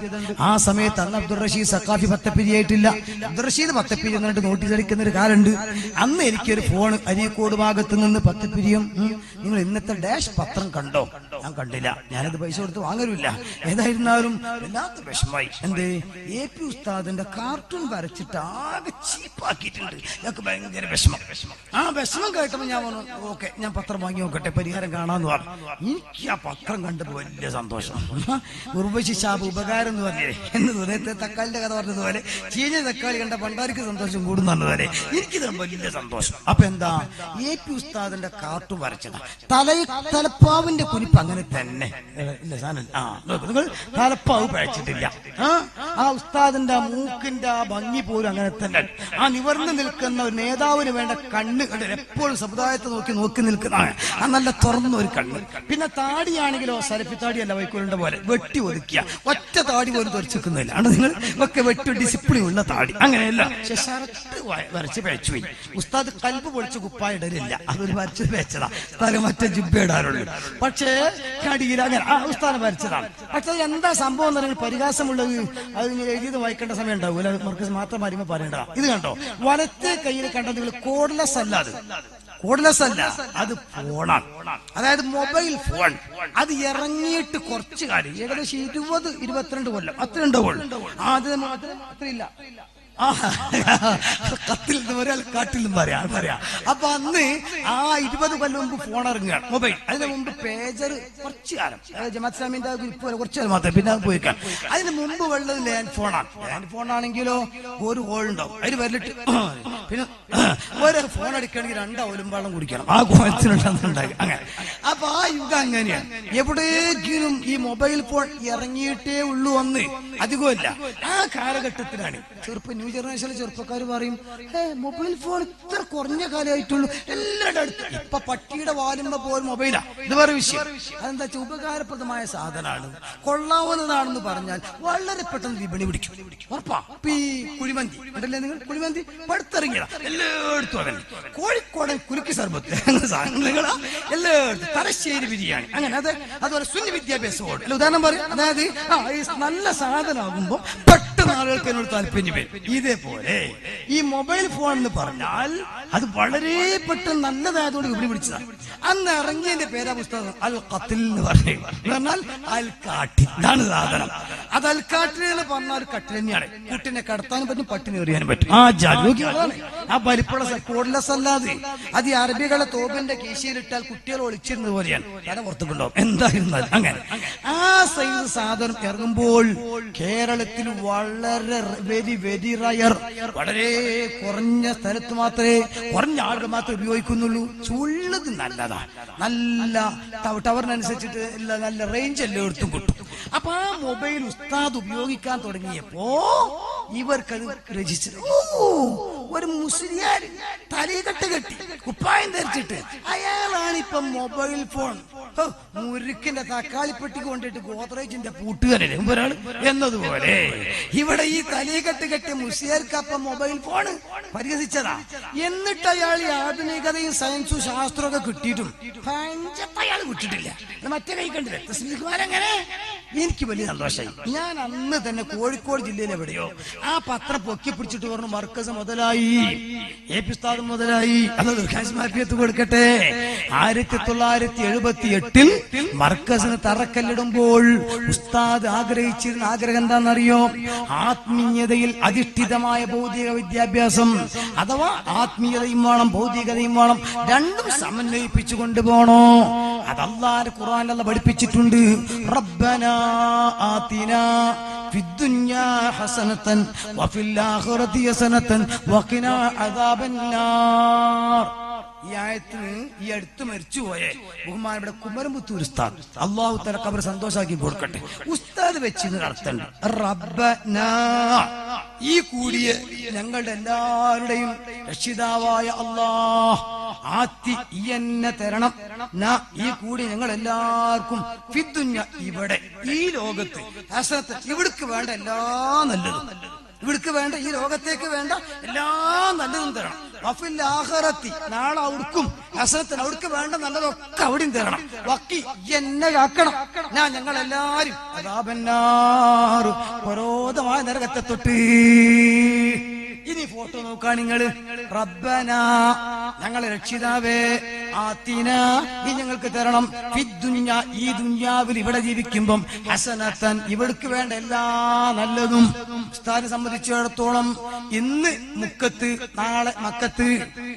[SPEAKER 1] ആ സമയത്ത് അന്ന് അബ്ദുൾ റഷീദ് സഖാഫി പത്തപ്പിരിയായിട്ടില്ല. അബ്ദുൾ റഷീദ് പത്തപ്പിരി എന്നിട്ട് നോട്ടീസ് അടിക്കുന്ന ഒരു കാലുണ്ട്. അന്ന് എനിക്കൊരു ഫോൺ, അരീക്കോട് ഭാഗത്ത് നിന്ന് പത്തപ്പിരിയും, നിങ്ങൾ ഇന്നത്തെ ഡാഷ് പത്രം കണ്ടോ? ഞാൻ കണ്ടില്ല, ഞാനത് പൈസ കൊടുത്ത് വാങ്ങലുമില്ല. ഏതായിരുന്നാലും വല്ലാത്ത വിഷമായി. എന്തേ? AP ഉസ്താദിന്റെ കാർട്ടൂൺ വരച്ചിട്ട് ആകെ ചീപ്പാക്കിയിട്ടുണ്ട്. ഞങ്ങൾക്ക് ഭയങ്കര വിഷമം. ആ വിഷമം കേട്ടപ്പോൾ ഞാൻ പറഞ്ഞു, ഓക്കെ ഞാൻ പത്രം വാങ്ങി നോക്കട്ടെ, പരിഹാരം കാണാന്ന് പറഞ്ഞു. എനിക്ക് ആ പത്രം കണ്ടപ്പോൾ വലിയ സന്തോഷം. ഉർവശി ഷാബ് ഉപകാരം എന്ന് പറഞ്ഞേ എന്ന് നേരത്തെ തക്കാളിന്റെ കഥ പറഞ്ഞതുപോലെ ചീഞ്ഞ തക്കാളി കണ്ട പണ്ടാരിക്ക് സന്തോഷം കൂടുന്നു പറഞ്ഞതുപോലെ എനിക്കിത് വലിയ സന്തോഷം. അപ്പൊ എന്താ? AP ഉസ്താദിന്റെ കാർട്ടൂൺ വരച്ചതാ. തലപ്പാവിന്റെ കുനിപ്പ് അങ്ങനെ തന്നെ ഇല്ല സാധനം. നിങ്ങൾ തലപ്പാവ് പഴച്ചിട്ടില്ല. ആ ഉസ്താദിന്റെ മൂക്കിന്റെ ആ ഭംഗി പോലും അങ്ങനെ തന്നെ. ആ നിവർന്നു നിൽക്കുന്ന ഒരു നേതാവിന് വേണ്ട കണ്ണ് എപ്പോഴും സമുദായത്തെ നോക്കി നിൽക്കുന്നതാണ്. ആ നല്ല തുറന്ന ഒരു കണ്ണ്. പിന്നെ താടിയാണെങ്കിലോ സലഫി താടിയല്ല, വൈക്കോലിന്റെ പോലെ വെട്ടി ഒതുക്കിയ ഒറ്റ താടി പോലും തുറച്ചിരിക്കുന്നില്ല. ആണ് നിങ്ങൾ ഒക്കെ വെട്ടി ഡിസിപ്ലിൻ ഉള്ള താടി. അങ്ങനെയല്ല, ശശാരത്ത് വരച്ച് പേച്ചു പോയി. ഉസ്താദ് കൽബ് പൊളിച്ച് കുപ്പായ ഇടലില്ല, അതൊരു വരച്ച് പേച്ചതാ. ഉസ്താദ് മറ്റേ ജിബ്ബ ഇടാറുള്ളൂ. പക്ഷേ കടിയിൽ അങ്ങനെ ഉസ്താദ് വരച്ചതാണ്. പക്ഷെ അത് എന്താ സംഭവം എന്ന് പറഞ്ഞാൽ പരിഹാസമുള്ളത്. അത് എഴുതിയത് വായിക്കേണ്ട സമയം ഉണ്ടാവൂല, മർക്കസ് മാത്രം പറയുമ്പോൾ പറയേണ്ടതാ. ഇത് കണ്ടോ, വലത്തെ കയ്യിൽ കണ്ട നിങ്ങൾ കോഡ്ലെസ് അല്ല, കോഡ്ലെസ് അല്ല, അത് ഫോണാണ്. അതായത് മൊബൈൽ ഫോൺ. അത് ഇറങ്ങിയിട്ട് കുറച്ചു കാലം, ഏകദേശം 20-22 കൊല്ലം, അത്രയുണ്ടോ? അത് മാത്രം അത്രയില്ല. കത്തിൽ നിന്ന് പറയാം, കാട്ടിൽ നിന്നും പറയാം. അപ്പൊ അന്ന് ആ 20 കൊല്ലം മുമ്പ് ഫോൺ ഇറങ്ങുകയാണ്, മൊബൈൽ. അതിന് മുമ്പ് പേജർ കുറച്ചു കാലം, ജമാഅത്ത് ഇസ്ലാമിന്റെ കുറച്ചു കാലം മാത്രമേ, പിന്നെ അത് പോയിക്കാം. അതിന് മുമ്പ് ഉള്ളത് ലാൻഡ് ഫോണാണ്. ലാൻഡ് ഫോണാണെങ്കിലോ ഒരു ഹോൾ ഉണ്ടാവും, അതിന് വരലിട്ട് പിന്നെ ഒരു ഫോൺ അടിക്കുകയാണെങ്കിൽ 2 അവലും വെള്ളം കുടിക്കണം. ആ കോലത്തിനുണ്ടായി അങ്ങനെ. അപ്പൊ ആ യുഗം അങ്ങനെയാണ്. എവിടേക്കും ഈ മൊബൈൽ ഫോൺ ഇറങ്ങിയിട്ടേ ഉള്ളൂ അന്ന്, അധികമല്ല. ആ കാലഘട്ടത്തിലാണ് ന്യൂ ജനറേഷനിലെ ചെറുപ്പക്കാർ പറയും, മൊബൈൽ ഫോൺ ഇത്ര കുറഞ്ഞ കാലമായിട്ടുള്ളൂ, എല്ലാവരുടെ അടുത്ത്. ഇപ്പൊ പട്ടിയുടെ വാലുമ്പോ പോലും മൊബൈലാ. ഇത് വേറെ വിഷയം. അതെന്താ വെച്ചാൽ ഉപകാരപ്രദമായ സാധനമാണ്, കൊള്ളാവുന്നതാണെന്ന് പറഞ്ഞാൽ വളരെ പെട്ടെന്ന് വിപണി പിടിക്കും, ഉറപ്പാ. ഇപ്പൊ ഈ കുഴിമന്തി ഉണ്ടല്ലേ, നിങ്ങൾ കുഴിമന്തി പടുത്തിറങ്ങിയതാ, എല്ലായിടത്തും അങ്ങനെ. കോഴിക്കോടൻ കുലുക്കി സർബത്ത് സാധനങ്ങളാ എല്ലായിടത്തും. തലശ്ശേരി ബിരിയാണി അങ്ങനെ. അതുപോലെ സുന്നി വിദ്യാഭ്യാസ ബോർഡ് ഉദാഹരണം പറയും. അതായത് നല്ല സാധനമാകുമ്പോ പെട്ടെന്ന് ആളുകൾക്ക് എന്നോട് താല്പര്യം വരും. ഇതേപോലെ ഈ മൊബൈൽ ഫോൺ എന്ന് പറഞ്ഞാൽ അത് വളരെ പെട്ടെന്ന് നല്ലതായതുകൊണ്ട് ഇവിടെ പിടിച്ചതാണ്. അന്ന് ഇറങ്ങിയതിന്റെ പേരാ പുസ്തകം അൽ ഖത്തിൽ എന്ന് പറഞ്ഞാൽ അൽ കാട്ടിൽ. ഇതാണ് സാധനം. അത് അൽ കാട്ടിൽ എന്ന് പറഞ്ഞാൽ ഒരു കട്ടിൽ തന്നെയാണ്. കുട്ടിനെ കടത്താനും പറ്റും, പട്ടിനെ എറിയാനും പറ്റും. ആ ജാഗ്രതാണ്. ആ വലിപ്പുള്ള കോഡ്ലെസ് അല്ലാതെ അത് ഈ അറബികളെ തോപിന്റെ കീശയിലിട്ടാൽ കുട്ടികൾ ഒളിച്ചിരുന്നത് പോലെയാണ്. തല പുറത്തുകൊണ്ടാവും. എന്തായിരുന്നാലും അങ്ങനെ ആ സൈസ് സാധനം ഇറങ്ങുമ്പോൾ കേരളത്തിൽ വളരെ വെരി റയർ, വളരെ കുറഞ്ഞ സ്ഥലത്ത് മാത്രമേ, കുറഞ്ഞ ആളുകൾ മാത്രമേ ഉപയോഗിക്കുന്നുള്ളൂ. ഉള്ളത് നല്ലതാണ്. നല്ല ടവറിനനുസരിച്ചിട്ട് നല്ല റേഞ്ച് എല്ലായിടത്തും കിട്ടും. അപ്പൊ ആ മൊബൈൽ ഉസ്താദ് ഉപയോഗിക്കാൻ തുടങ്ങിയപ്പോ ഇവർക്കത് രചിച്ചത് ഒരു മുസ്ലിയാർ തലകെട്ട് കെട്ടി കുപ്പായം ധരിച്ചിട്ട് അയാളാണ് ഇപ്പൊ മൊബൈൽ ഫോൺ മുരുക്കിന്റെ തക്കാളിപ്പെട്ടി കൊണ്ടിട്ട് ഗോദ്രേജിന്റെ പൂട്ടുകാരല്ലേ ഒരാള് എന്നതുപോലെ ഇവിടെ ഈ തലകെട്ട് കെട്ടിയ മുസ്ലിയാർക്കപ്പം മൊബൈൽ ഫോൺ പരിഹസിച്ചതാ. എന്നിട്ട് അയാൾ ആധുനികതയും സയൻസും ശാസ്ത്രമൊക്കെ കിട്ടിയിട്ടും അയാൾ വിട്ടിട്ടില്ല. മറ്റേ കൈ കണ്ടില്ലേ തസ്ബീഹ്മാരെങ്ങനെ? എനിക്ക് വലിയ സന്തോഷമായി. ഞാൻ അന്ന് തന്നെ കോഴിക്കോട് ജില്ലയിൽ എവിടെയോ ആ പത്രം പൊക്കി പിടിച്ചിട്ട് പറഞ്ഞു മർക്കസ് മുതലായി, എപി ഉസ്താദ് മുതലായി. അത് ദുർഖാസ്മാഫിയത്ത് കൊടുക്കട്ടെ. 1978 മർക്കസിന് തറക്കല്ലിടുമ്പോൾ ഉസ്താദ് ആഗ്രഹിച്ചിരുന്ന ആഗ്രഹം എന്താണെന്നറിയോ? ആത്മീയതയിൽ അധിഷ്ഠിതമായ ഭൗതിക വിദ്യാഭ്യാസം, അഥവാ ആത്മീയതയും വേണം ഭൗതികതയും വേണം, രണ്ടും സമന്വയിപ്പിച്ചു കൊണ്ടുപോകണോ. അത് അല്ലാഹുവിന്റെ ഖുർആനിൽ പഠിപ്പിച്ചിട്ടുണ്ട്. റബ്ബനാ ആതിനാ ഫിദ്ദുനിയാ ഹസനതൻ വഫിൽ ആഖിറതി ഹസനതൻ വഖിനാ അദാബന്നാർ. ഈ ആയത്തിന് ഈ അടുത്ത് മരിച്ചുപോയെ ബഹുമാനപ്പെട്ട കുമരംപുത്തൂർ ഉസ്താദ്, അല്ലാഹു തആല ഖബർ സന്തോഷാക്കി കൊടുക്കട്ടെ, ഉസ്താദ് വെച്ചിന് അർത്ഥമുണ്ട്. റബ്ബനാ, ഈ കൂടിയ ഞങ്ങളുടെ എല്ലാവരുടെയും രക്ഷിതാവായ അല്ലാഹ്, ആത്തി എന്നെ തരണം, ഈ കൂടി ഞങ്ങൾ എല്ലാവർക്കും ഫിദ്ദുനിയ, ഇവിടെ ഈ ലോകത്ത് ഹസനത്ത്, ഇവിടേക്ക് വേണ്ട എല്ലാ നല്ലതും, ഇവിടേക്ക് വേണ്ട ഈ ലോകത്തേക്ക് വേണ്ട എല്ലാ നല്ലതും തരണം. വഫിൽ ആഖിറത്തി, നാളെ അവിടേക്കും ഹസനത്തിന്, അവിടേക്ക് വേണ്ട നല്ലതൊക്കെ അവിടെയും തരണം. വക്കി എന്നെ കാക്കണം, ഞാൻ ഞങ്ങളെല്ലാരും അദാബന്നാർ, പരോധമായ നരകത്തെ തൊട്ട്. ഇനി ഫോട്ടോ നോക്കാ നിങ്ങള്. റബ്ബന, ഞങ്ങളെ രക്ഷിതാവേ, ആതിന, നീ ഞങ്ങൾക്ക് തരണം, ഫിദ്ദുനിയ, ഈ ദുനിയാവിൽ ഇവിടെ ജീവിക്കുമ്പം, ഹസനതൻ, ഇവിടേക്ക് വേണ്ട എല്ലാ നല്ലതും. ഉസ്താദിനെ സംബന്ധിച്ചിടത്തോളം ഇന്ന് മുക്കത്ത്, നാളെ മക്കത്ത്,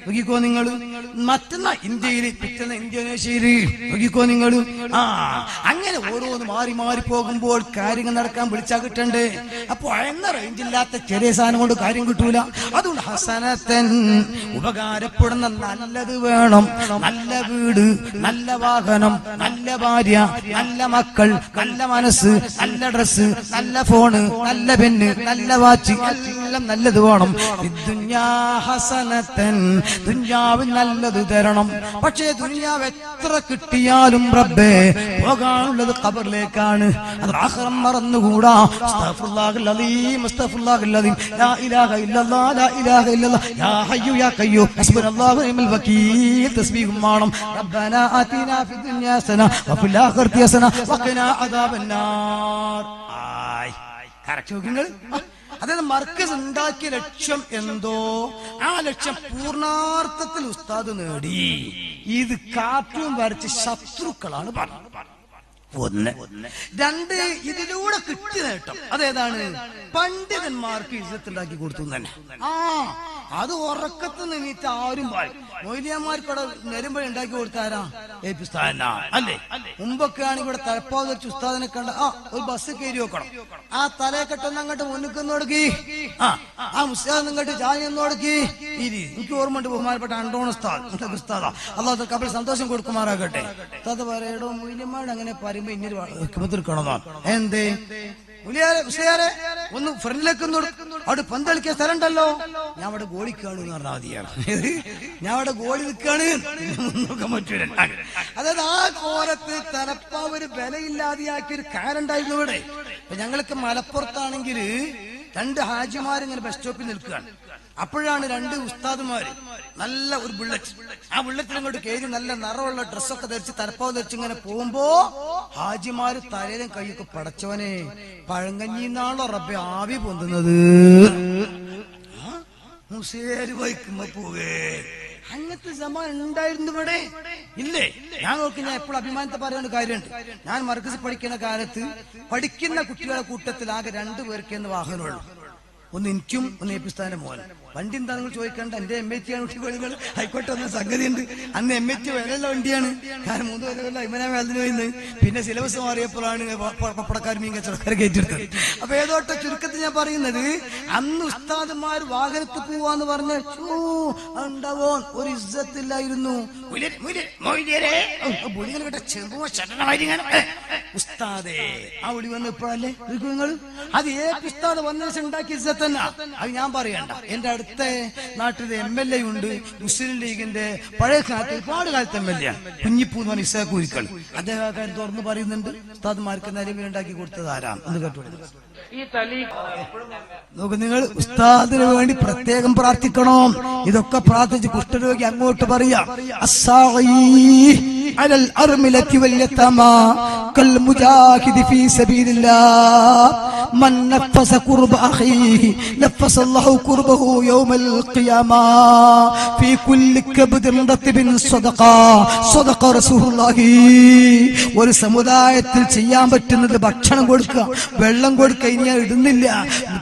[SPEAKER 1] നോക്കിക്കോ നിങ്ങൾ, മറ്റന്നാ ഇന്ത്യയില്, പിറ്റേന്ന് ഇന്തോനേഷ്യയില്, നോക്കിക്കോ നിങ്ങൾ. അങ്ങനെ ഓരോന്ന് മാറി മാറി പോകുമ്പോൾ കാര്യങ്ങൾ നടക്കാൻ വിളിച്ചാൽ കിട്ടണ്ടേ. അപ്പൊ എന്ന റേഞ്ചില്ലാത്ത ചെറിയ സാധനം കൊണ്ട് കാര്യം കിട്ടൂല. അതുകൊണ്ട് ഹസനത്തൻ, ഉപകാരപ്പെടുന്ന നല്ലത് വേണം. നല്ല വീട്, നല്ല വാഹനം, നല്ല ഭാര്യ, നല്ല മക്കൾ, നല്ല മനസ്സ്, നല്ല ഡ്രസ്, നല്ല ഫോണ്, നല്ല പെണ്ണ്, നല്ല വാച്ച്, എല്ലാം നല്ലത് വേണം. ഹസനത്തൻ, ദുനിയാവിൽ നല്ലത് തരണം. പക്ഷേ ദുനിയാവ് എത്ര കിട്ടിയാലും റബ്ബേ പോകാനുള്ളത് ഖബറിലേക്കാണ്. അത് ആഖിറം മറന്നുകൂടാ. അസ്തഗ്ഫിറുല്ലാഹൽ അലീം, അസ്തഗ്ഫിറുല്ലാഹൽ അലീം, ലാ ഇലാഹ ഇല്ലല്ലാഹ്, ലാ ഇലാഹ ഇല്ലല്ലാഹ്, യാ ഹയ്യു യാ ഖയ്യൂം, ഹസ്ബുനല്ലാഹു വനിഅൽ വകീൽ. തസ്ബീഹും വേണം. റബ്ബനാ ആതിനാ ഫിദ് ദുനിയാ ഹസന വഫിൽ ആഖിറതി ഹസന വഖിനാ അദാബന്നാർ. അതായത് മർക്കസ് ഉണ്ടാക്കിയ ലക്ഷ്യം എന്തോ, ആ ലക്ഷ്യം പൂർണ്ണാർത്ഥത്തിൽ ഉസ്താദ് നേടി. ഇത് കാർട്ടൂൺ വരച്ച ശത്രുക്കളാണ് പറഞ്ഞത്. ഒന്ന്. രണ്ട്, ഇതിലൂടെ കിട്ടിയ നേട്ടം അതേതാണ്? പണ്ഡിതന്മാർക്ക് ഇജ്ജത്ത് ഉണ്ടാക്കി കൊടുത്തു തന്നെ. അത് ഉറക്കത്ത് നിന്നിട്ട് ആരും മൊയ്ലിയന്മാർക്കൂടെ നെരുമ്പഴി ഉണ്ടാക്കി കൊടുത്താരാ? എപി ഉസ്താദനാ അല്ലേ? മുമ്പൊക്കെ ആണെങ്കിൽ ഇവിടെ തലപ്പാവ് വെച്ച് ഉസ്താദിനെ കണ്ട ഒരു ബസ് കയറി വെക്കണം. ആ തലയെ കെട്ടൊന്ന് അങ്ങോട്ട് മുന്നിൽ കൊടുക്കി, ആ മുസ്താദ് ഇങ്ങോട്ട് ചായ കൊടുക്കി. എനിക്ക് ഓർമ്മയുണ്ട് ബഹുമാനപ്പെട്ട അണ്ടോൺ ഉസ്താദ്, ഉസ്താദാ, അല്ലാതെ കപിൽ സന്തോഷം കൊടുക്കുമാറാകട്ടെ. ഉസ്താദ് പറയടോ മൊയ്ലിയന്മാർ അങ്ങനെ പറയുമ്പോ ഇന്നൊരു ഹുക്മത്തിൽക്കണതാണ്. എന്തേ ഒന്ന് ഫ്രണ്ടിലേക്ക് അവിടെ പന്തളിക്കാൻ സ്ഥലം ഉണ്ടല്ലോ, ഞാൻ അവിടെ ഗോളിക്കാണ് എന്ന് പറഞ്ഞാൽ മതിയാണ്. ഞാൻ അവിടെ ഗോളി നിൽക്കാണ്, നോക്കാൻ പറ്റൂല. അതായത് ആ കോലത്ത് തലപ്പാവ് ഒരു വിലയില്ലാതെയാക്കിയൊരു കാരുണ്ടായിരുന്നു ഇവിടെ. ഞങ്ങൾക്ക് മലപ്പുറത്താണെങ്കിൽ 2 ഹാജിമാരിങ്ങനെ ബസ് സ്റ്റോപ്പിൽ നിൽക്കുകയാണ്. അപ്പോഴാണ് 2 ഉസ്താദുമാര് നല്ല ഒരു ബുള്ളറ്റ്, ആ ബുള്ളറ്റിൽ അങ്ങോട്ട് കയറി നല്ല നിറമുള്ള ഡ്രസ്സൊക്കെ ധരിച്ച് തലപ്പാവ് ധരിച്ച് ഇങ്ങനെ പോകുമ്പോ ഹാജിമാര് തലയിലും കൈയൊക്കെ പടച്ചവനെ പഴങ്കഞ്ഞിന്നാണോ റബ്ബെ ആവി പൊന്തുന്നത്. മുസേര് വയ്ക്കുമ്പോ പോവേ അങ്ങനത്തെ സമാനം ഉണ്ടായിരുന്നു ഇവിടെ ഇല്ലേ? ഞാൻ നോക്കി, ഞാൻ എപ്പോഴും അഭിമാനത്തെ പറയുന്ന കാര്യമുണ്ട്. ഞാൻ മർക്കസിൽ പഠിക്കുന്ന കാലത്ത് പഠിക്കുന്ന കുട്ടികളുടെ കൂട്ടത്തിൽ ആകെ 2 പേർക്ക് എന്ന് വാഹനമുള്ളൂ. ഒന്ന് എനിക്കും ഒന്ന് ഏപ്പിസ്ഥാന്റെ മോൻ. വണ്ടി എന്താ നിങ്ങൾ ചോദിക്കേണ്ട, എന്റെ MHT ആണ് കുട്ടികൾ. ആയിക്കോട്ടെ, ഒന്ന് സംഗതി ഉണ്ട്. അന്ന് MHT വിലയുള്ള വണ്ടിയാണ്. ഞാൻ 3 കൊല്ലം ഇമനാമ അതിന് പോയിന്ന്. പിന്നെ സിലബസ് മാറിയപ്പോഴാണ് പപ്പടക്കാർ മീൻ കച്ചവടക്കാർ കയറ്റിയെടുത്തത്. അപ്പൊ ഏതോട്ടെ ചുരുക്കത്തിൽ ഞാൻ പറയുന്നത്, അന്ന് ഉസ്താദന്മാർ വാഹനത്തിൽ പോവാന്ന് പറഞ്ഞ ഉണ്ടാവോ ഒരു ഇസ്സത്തില്ലായിരുന്നു. ഉസ്താദേ ആ വിളി വന്ന് ഇപ്പോഴല്ലേ നിങ്ങൾ അത് ഉസ്താദ് വന്ന ദിവസം ഉണ്ടാക്കിയ ഇസ്സത്ത് തന്നെ. അത് ഞാൻ പറയണ്ട. എന്റെ അടുത്ത നാട്ടിലെ MLA ഉണ്ട്, മുസ്ലിം ലീഗിന്റെ പഴയ കാലത്ത് ഒരുപാട് കാലത്ത് MLA കുഞ്ഞിപ്പൂ എന്ന് പറഞ്ഞ ഇസാഖ് കുരിക്കൾ. അദ്ദേഹം ആ കാര്യം തുറന്ന് പറയുന്നുണ്ട്. ഉസ്താദ്മാർക്ക് നിലവിലുണ്ടാക്കി കൊടുത്തത് ആരാം എന്ന് കേട്ടു. നോക്ക്, നിങ്ങൾ ഉസ്താദിന് വേണ്ടി പ്രത്യേകം പ്രാർത്ഥിക്കണം. ഇതൊക്കെ പ്രാർത്ഥിച്ച് കുഷ്ഠരോഗി അങ്ങോട്ട് പറയാം. അലൽ അർമിലതി വൽ യതമാ കൽ മുജാഹിദി ഫീ സബീലില്ലാഹ് മൻ നഫസ ഖുർബ അഖീഹി നഫസ അല്ലാഹു ഖുർബഹു യൗമൽ ഖിയാമാ ഫീ കുല്ലി കബ്ദിൻ റത്ബിൻ സദഖ സദഖ റസൂലുള്ളാഹി. ഒരു സമുദായത്തിൽ ചെയ്യാൻ പറ്റുന്നത് ഭക്ഷണം കൊടുക്കുക, വെള്ളം കൊടുക്കുക, ഇനി ഇടുന്നില്ല,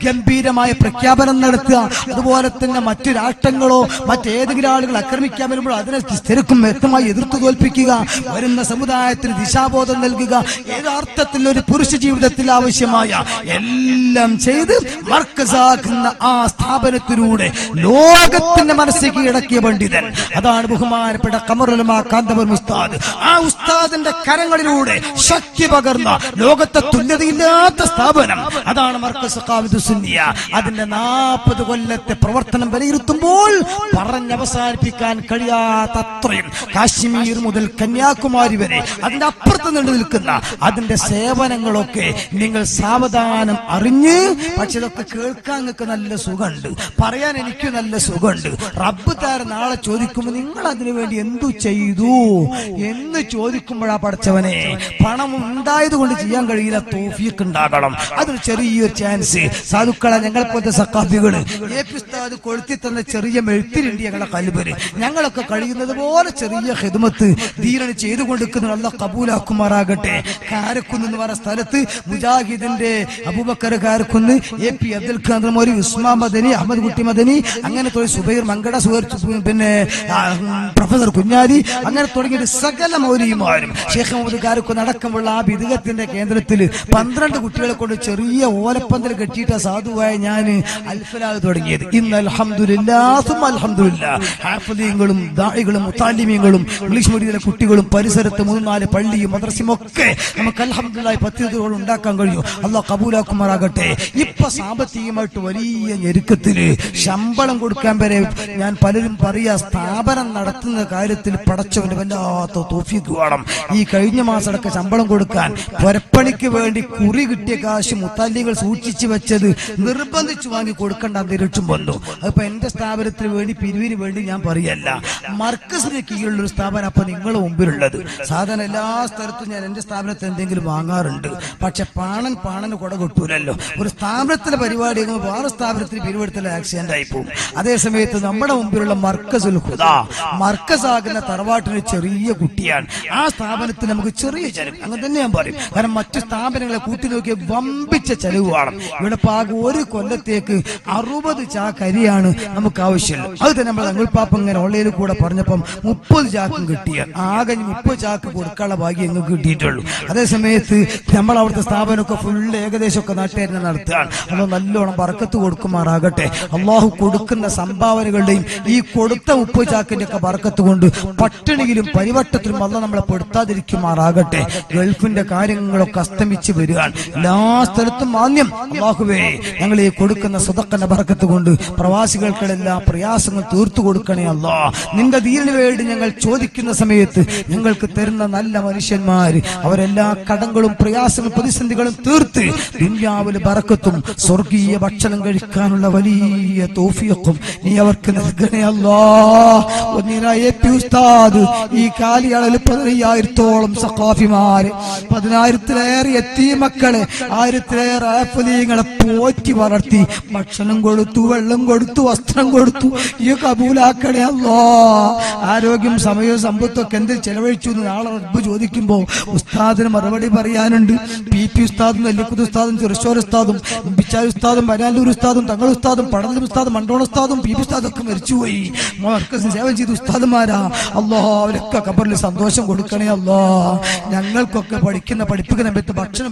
[SPEAKER 1] ഗംഭീരമായ പ്രഖ്യാപനം നടത്തുക. അതുപോലെ തന്നെ മറ്റു രാഷ്ട്രങ്ങളോ മറ്റേതെങ്കിലും ആളുകൾ ആക്രമിക്കാൻ വരുമ്പോൾ അതിനെ സ്ഥിരക്കും വ്യക്തമായി എതിർത്ത് തോൽപ്പിക്കുക, വരുന്ന സമുദായത്തിന് ദിശാബോധം നൽകുക, യഥാർത്ഥത്തിൽ ഒരു പുരുഷ ജീവിതത്തിൽ ആവശ്യമായ എല്ലാം ചെയ്ത് മർക്കസാക്കുന്ന ആ സ്ഥാപനത്തിലൂടെ ലോകത്തിന്റെ മനസ്സിൽ കീഴടക്കിയ പണ്ഡിതൻ അതാണ് ബഹുമാനപ്പെട്ട ഖമറുലമാ കാന്തപുരം ഉസ്താദ്. ആ ഉസ്താദിന്റെ കരങ്ങളിലൂടെ ശക്തി പകർന്ന ലോകത്തെ തുല്യതയില്ലാത്ത സ്ഥാപനം അതാണ് മർക്കസ് ഖാമിദുസ് സുന്നിയ. അതിന്റെ 40 കൊല്ലത്തെ പ്രവർത്തനം വിലയിരുത്തുമ്പോൾ പറഞ്ഞവസാനിപ്പിക്കാൻ കഴിയാത്തത്രയും കാശ്മീർ മുതൽ കന്യാകുമാരി വരെ അതിന്റെ അപ്പുറത്ത് നീണ്ടു നിൽക്കുന്ന അതിന്റെ സേവനങ്ങളൊക്കെ നിങ്ങൾ സാവധാനം അറിഞ്ഞ്, പക്ഷെ ഇതൊക്കെ കേൾക്കാൻ നിങ്ങൾക്ക് നല്ല സുഖമുണ്ട്, പറയാൻ എനിക്ക് നല്ല സുഖമുണ്ട്. റബ്ബ് താരം നാളെ ചോദിക്കുമ്പോൾ നിങ്ങൾ അതിനു വേണ്ടി എന്തു ചെയ്തു എന്ന് ചോദിക്കുമ്പോഴാ പഠിച്ചവനെ പണം ഉണ്ടായത് കൊണ്ട് ചെയ്യാൻ കഴിയില്ല, തൗഫീഖ് ഉണ്ടാകണം. അതൊരു ചെറിയൊരു ചാൻസ്. സാധുക്കളെ ഞങ്ങളെപ്പോലത്തെ സഖാഫികള് ഉസ്താദ് കൊളുത്തി തന്ന ചെറിയ മെഴുത്തിലുണ്ട് ഞങ്ങളുടെ കൽബില്. ഞങ്ങളൊക്കെ കഴിയുന്നത് പോലെ ചെറിയ ഖിദ്മത്ത് ദീനന് ചെയ്തു കൊടുക്കുന്നത് അല്ലാഹ് കബൂലാക്കുമാറാകട്ടെ. കാരക്കുന്ന് എന്ന് പറഞ്ഞ സ്ഥലത്ത് മുജാഹിദിന്റെ അബൂബക്കർ കാരക്കുന്ന്, AP അബ്ദുൽ ഖാദർ മൗലവി, ഉസ്മാൻ മദനി, അഹമ്മദ് കുട്ടി മദനി, അങ്ങനെ സുബൈർ മങ്കട, പിന്നെ പ്രൊഫസർ കുഞ്ഞാലി, അങ്ങനെ തുടങ്ങിയ സകല മൗലവിമാരും ഷെയ്ഖ് മുഹമ്മദ് കാരക്കുന്ന് അടക്കമുള്ള ആ ബിദ്അത്തിന്റെ കേന്ദ്രത്തിൽ 12 കുട്ടികളെ കൊണ്ട് ചെറിയ ഓലപ്പന്തൽ കെട്ടിയിട്ട സാധുവായ ഞാൻ അൽഫലാഹ് തുടങ്ങിയത്. ഇന്ന് അൽഹംദുലില്ലാഹ് അൽഹംദുലില്ലാഹ് ഹാഫിദീങ്ങളും ദാഇകളും മുതാലിമീങ്ങളും ഇംഗ്ലീഷ് മീഡിയത്തിലെ കുട്ടികളും പരിസരത്ത് 3-4 പള്ളിയും മദ്രസയും ഒക്കെ നമുക്ക് അൽഹംദുലില്ലാഹ് 10 ഉണ്ടാക്കാൻ കഴിയും. അല്ലാഹ് കബൂലാക്കുമാറാകട്ടെ. ഇപ്പൊ സാമ്പത്തികമായിട്ട് വലിയ ഞെരുക്കത്തില് ശമ്പളം കൊടുക്കാൻ വരെ ഞാൻ പലരും പറയാ സ്ഥാപനം നടത്തുന്ന കാര്യത്തിൽ പടച്ചവന്റെ വല്ലാത്ത തൗഫീഖ് വേണം. ഈ കഴിഞ്ഞ മാസമൊക്കെ ശമ്പളം കൊടുക്കാൻ പുരപ്പണിക്ക് വേണ്ടി കുറി കിട്ടിയ കാശ് മുത്താലികൾ സൂക്ഷിച്ചു വെച്ചത് നിർബന്ധിച്ചു വാങ്ങി കൊടുക്കേണ്ട അന്തരീക്ഷം വന്നു. അതിപ്പോ എന്റെ സ്ഥാപനത്തിന് വേണ്ടി പിരിവിന് വേണ്ടി ഞാൻ പറയല്ല, മർക്കസിന് കീഴിലുള്ള ഒരു സ്ഥാപനം അപ്പൊ നിങ്ങളുടെ മുമ്പിലുള്ളത്. സാധാരണ എല്ലാ സ്ഥലത്തും ഞാൻ എന്റെ സ്ഥാപനത്തിൽ എന്തെങ്കിലും വാങ്ങാറുണ്ട്, പക്ഷെ പാണന് കൊട കൊട്ടൂലല്ലോ. ഒരു സ്ഥാപനത്തിലെ പരിപാടി വേറെ സ്ഥാപനത്തിന് പിരിവെടുത്തൽ ആക്സിഡന്റ് ആയി പോകും. അതേസമയത്ത് നമ്മുടെ മുമ്പിലുള്ള മർക്കസുൽ ഹുദാ, മർക്കസാകുന്ന തറവാട്ടിന് ചെറിയ കുട്ടിയാണ്. ആ സ്ഥാപനത്തിൽ നമുക്ക് ചെറിയ ചെലവ്, അങ്ങനെ തന്നെ ഞാൻ പറയും. കാരണം മറ്റു സ്ഥാപനങ്ങളെ കൂട്ടി നോക്കിയ വമ്പിച്ച ചെലവാണ്. ഇവിടെ പാക ഒരു കൊല്ലത്തേക്ക് 60 ചാക്ക് അരിയാണ് നമുക്ക് ആവശ്യമുള്ളത്. അത് തന്നെ നമ്മൾ തങ്ങൾപ്പാപ്പ ഇങ്ങനെ ഓൺലൈനിൽ കൂടെ പറഞ്ഞപ്പം 30 ചാക്കും കിട്ടിയ ആകെ 30 ചാക്ക് കൊടുക്കാനുള്ള ഭാഗ്യം എങ്ങൾക്ക് കിട്ടിയിട്ടുള്ളൂ. അതേസമയത്ത് നമ്മൾ അവിടുത്തെ സ്ഥാപനമൊക്കെ ഫുള്ള് ഏകദേശം ഒക്കെ നാട്ടുകാരനെ നടത്തുകയാണ്. അത് നല്ലോണം ബർക്കത്ത് കൊടുക്കുമാറാകട്ടെ. അള്ളാഹു കൊടുക്കുന്ന സംഭാവനകളുടെയും ഈ കൊടുത്ത 30 ചാക്കിന്റെ ഒക്കെ ബർക്കത്ത് കൊണ്ട് പട്ടിണിയിലും പരിവട്ടത്തിലും അള്ളാഹ് നമ്മളെ പെടുത്താതിരിക്കുമാറാകട്ടെ. ഗൾഫിന്റെ കാര്യങ്ങളൊക്കെ അസ്തമിച്ച് വരികയാണ്. എല്ലാ സ്ഥലത്തും മാന്യം. അല്ലാഹുവേ, ഞങ്ങൾ ഈ കൊടുക്കുന്ന സദഖന്റെ ബർക്കത്ത് കൊണ്ട് പ്രവാസികൾക്കെല്ലാം പ്രയാസങ്ങൾ തീർത്തു കൊടുക്കണേ അല്ലാഹ്. നിന്റെ ദീനിന് വേണ്ടി ഞങ്ങൾ ചോദിക്കുന്ന സമയത്ത് ഞങ്ങൾക്ക് തരുന്ന നല്ല മനുഷ്യന്മാര് അവരെല്ലാ കടങ്ങളും പ്രയാസങ്ങളും പ്രതിസന്ധികളും തീർത്ത് ദുനിയാവിൽ ബറക്കത്തും സ്വർഗീയ ഭക്ഷണം കഴിക്കാനുള്ള വലിയ തൗഫീഖും നീ അവർക്ക് നൽകണേ അല്ലാഹ്. ഒന്നിനായ ഉസ്താദ് ഈ കാലിയളവിൽ 15,000-ഓളം സഖാഫിമാര്, 10,000-ലേറെ യതീമക്കളെ, 1000-ലേറെ ആഫലീങ്ങളെ പോറ്റി വളർത്തി ഭക്ഷണം കൊടുത്തു, വെള്ളം കൊടുത്തു, വസ്ത്രം കൊടുത്തു. ഈ കബൂലാക്കണേ അല്ലാഹ്. ആരോഗ്യം സമയവും സമ്പത്തൊക്കെ എന്തിൽ ചെലവഴിച്ചു എന്ന് നാളെ റബ്ബ് ചോദിക്കുമ്പോ ഉസ്താദിന് മറുപടി പറയാനുണ്ട്. PP ഉസ്താദും നെല്ലിക്കുത്ത് ഉസ്താദും ചെറുശ്ശോർ ഉസ്താദും ബിച്ചാരി ഉസ്താദും വരാലൂർ ഉസ്താദും തങ്ങൾ ഉസ്താദും പടന്നൽ ഉസ്താദും മണ്ടോണ ഉസ്താദും PP ഉസ്താദും ഒക്കെ മരിച്ചുപോയി. മർക്കസിൽ സേവ ചെയ്ത ഉസ്താദുമാരാ. അല്ലാഹ് അവരൊക്കെ ഖബറിൽ സന്തോഷം കൊടുക്കണേ അല്ലാഹ്. ഞങ്ങൾക്കൊക്കെ പഠിപ്പിക്കുന്ന ഭക്ഷണം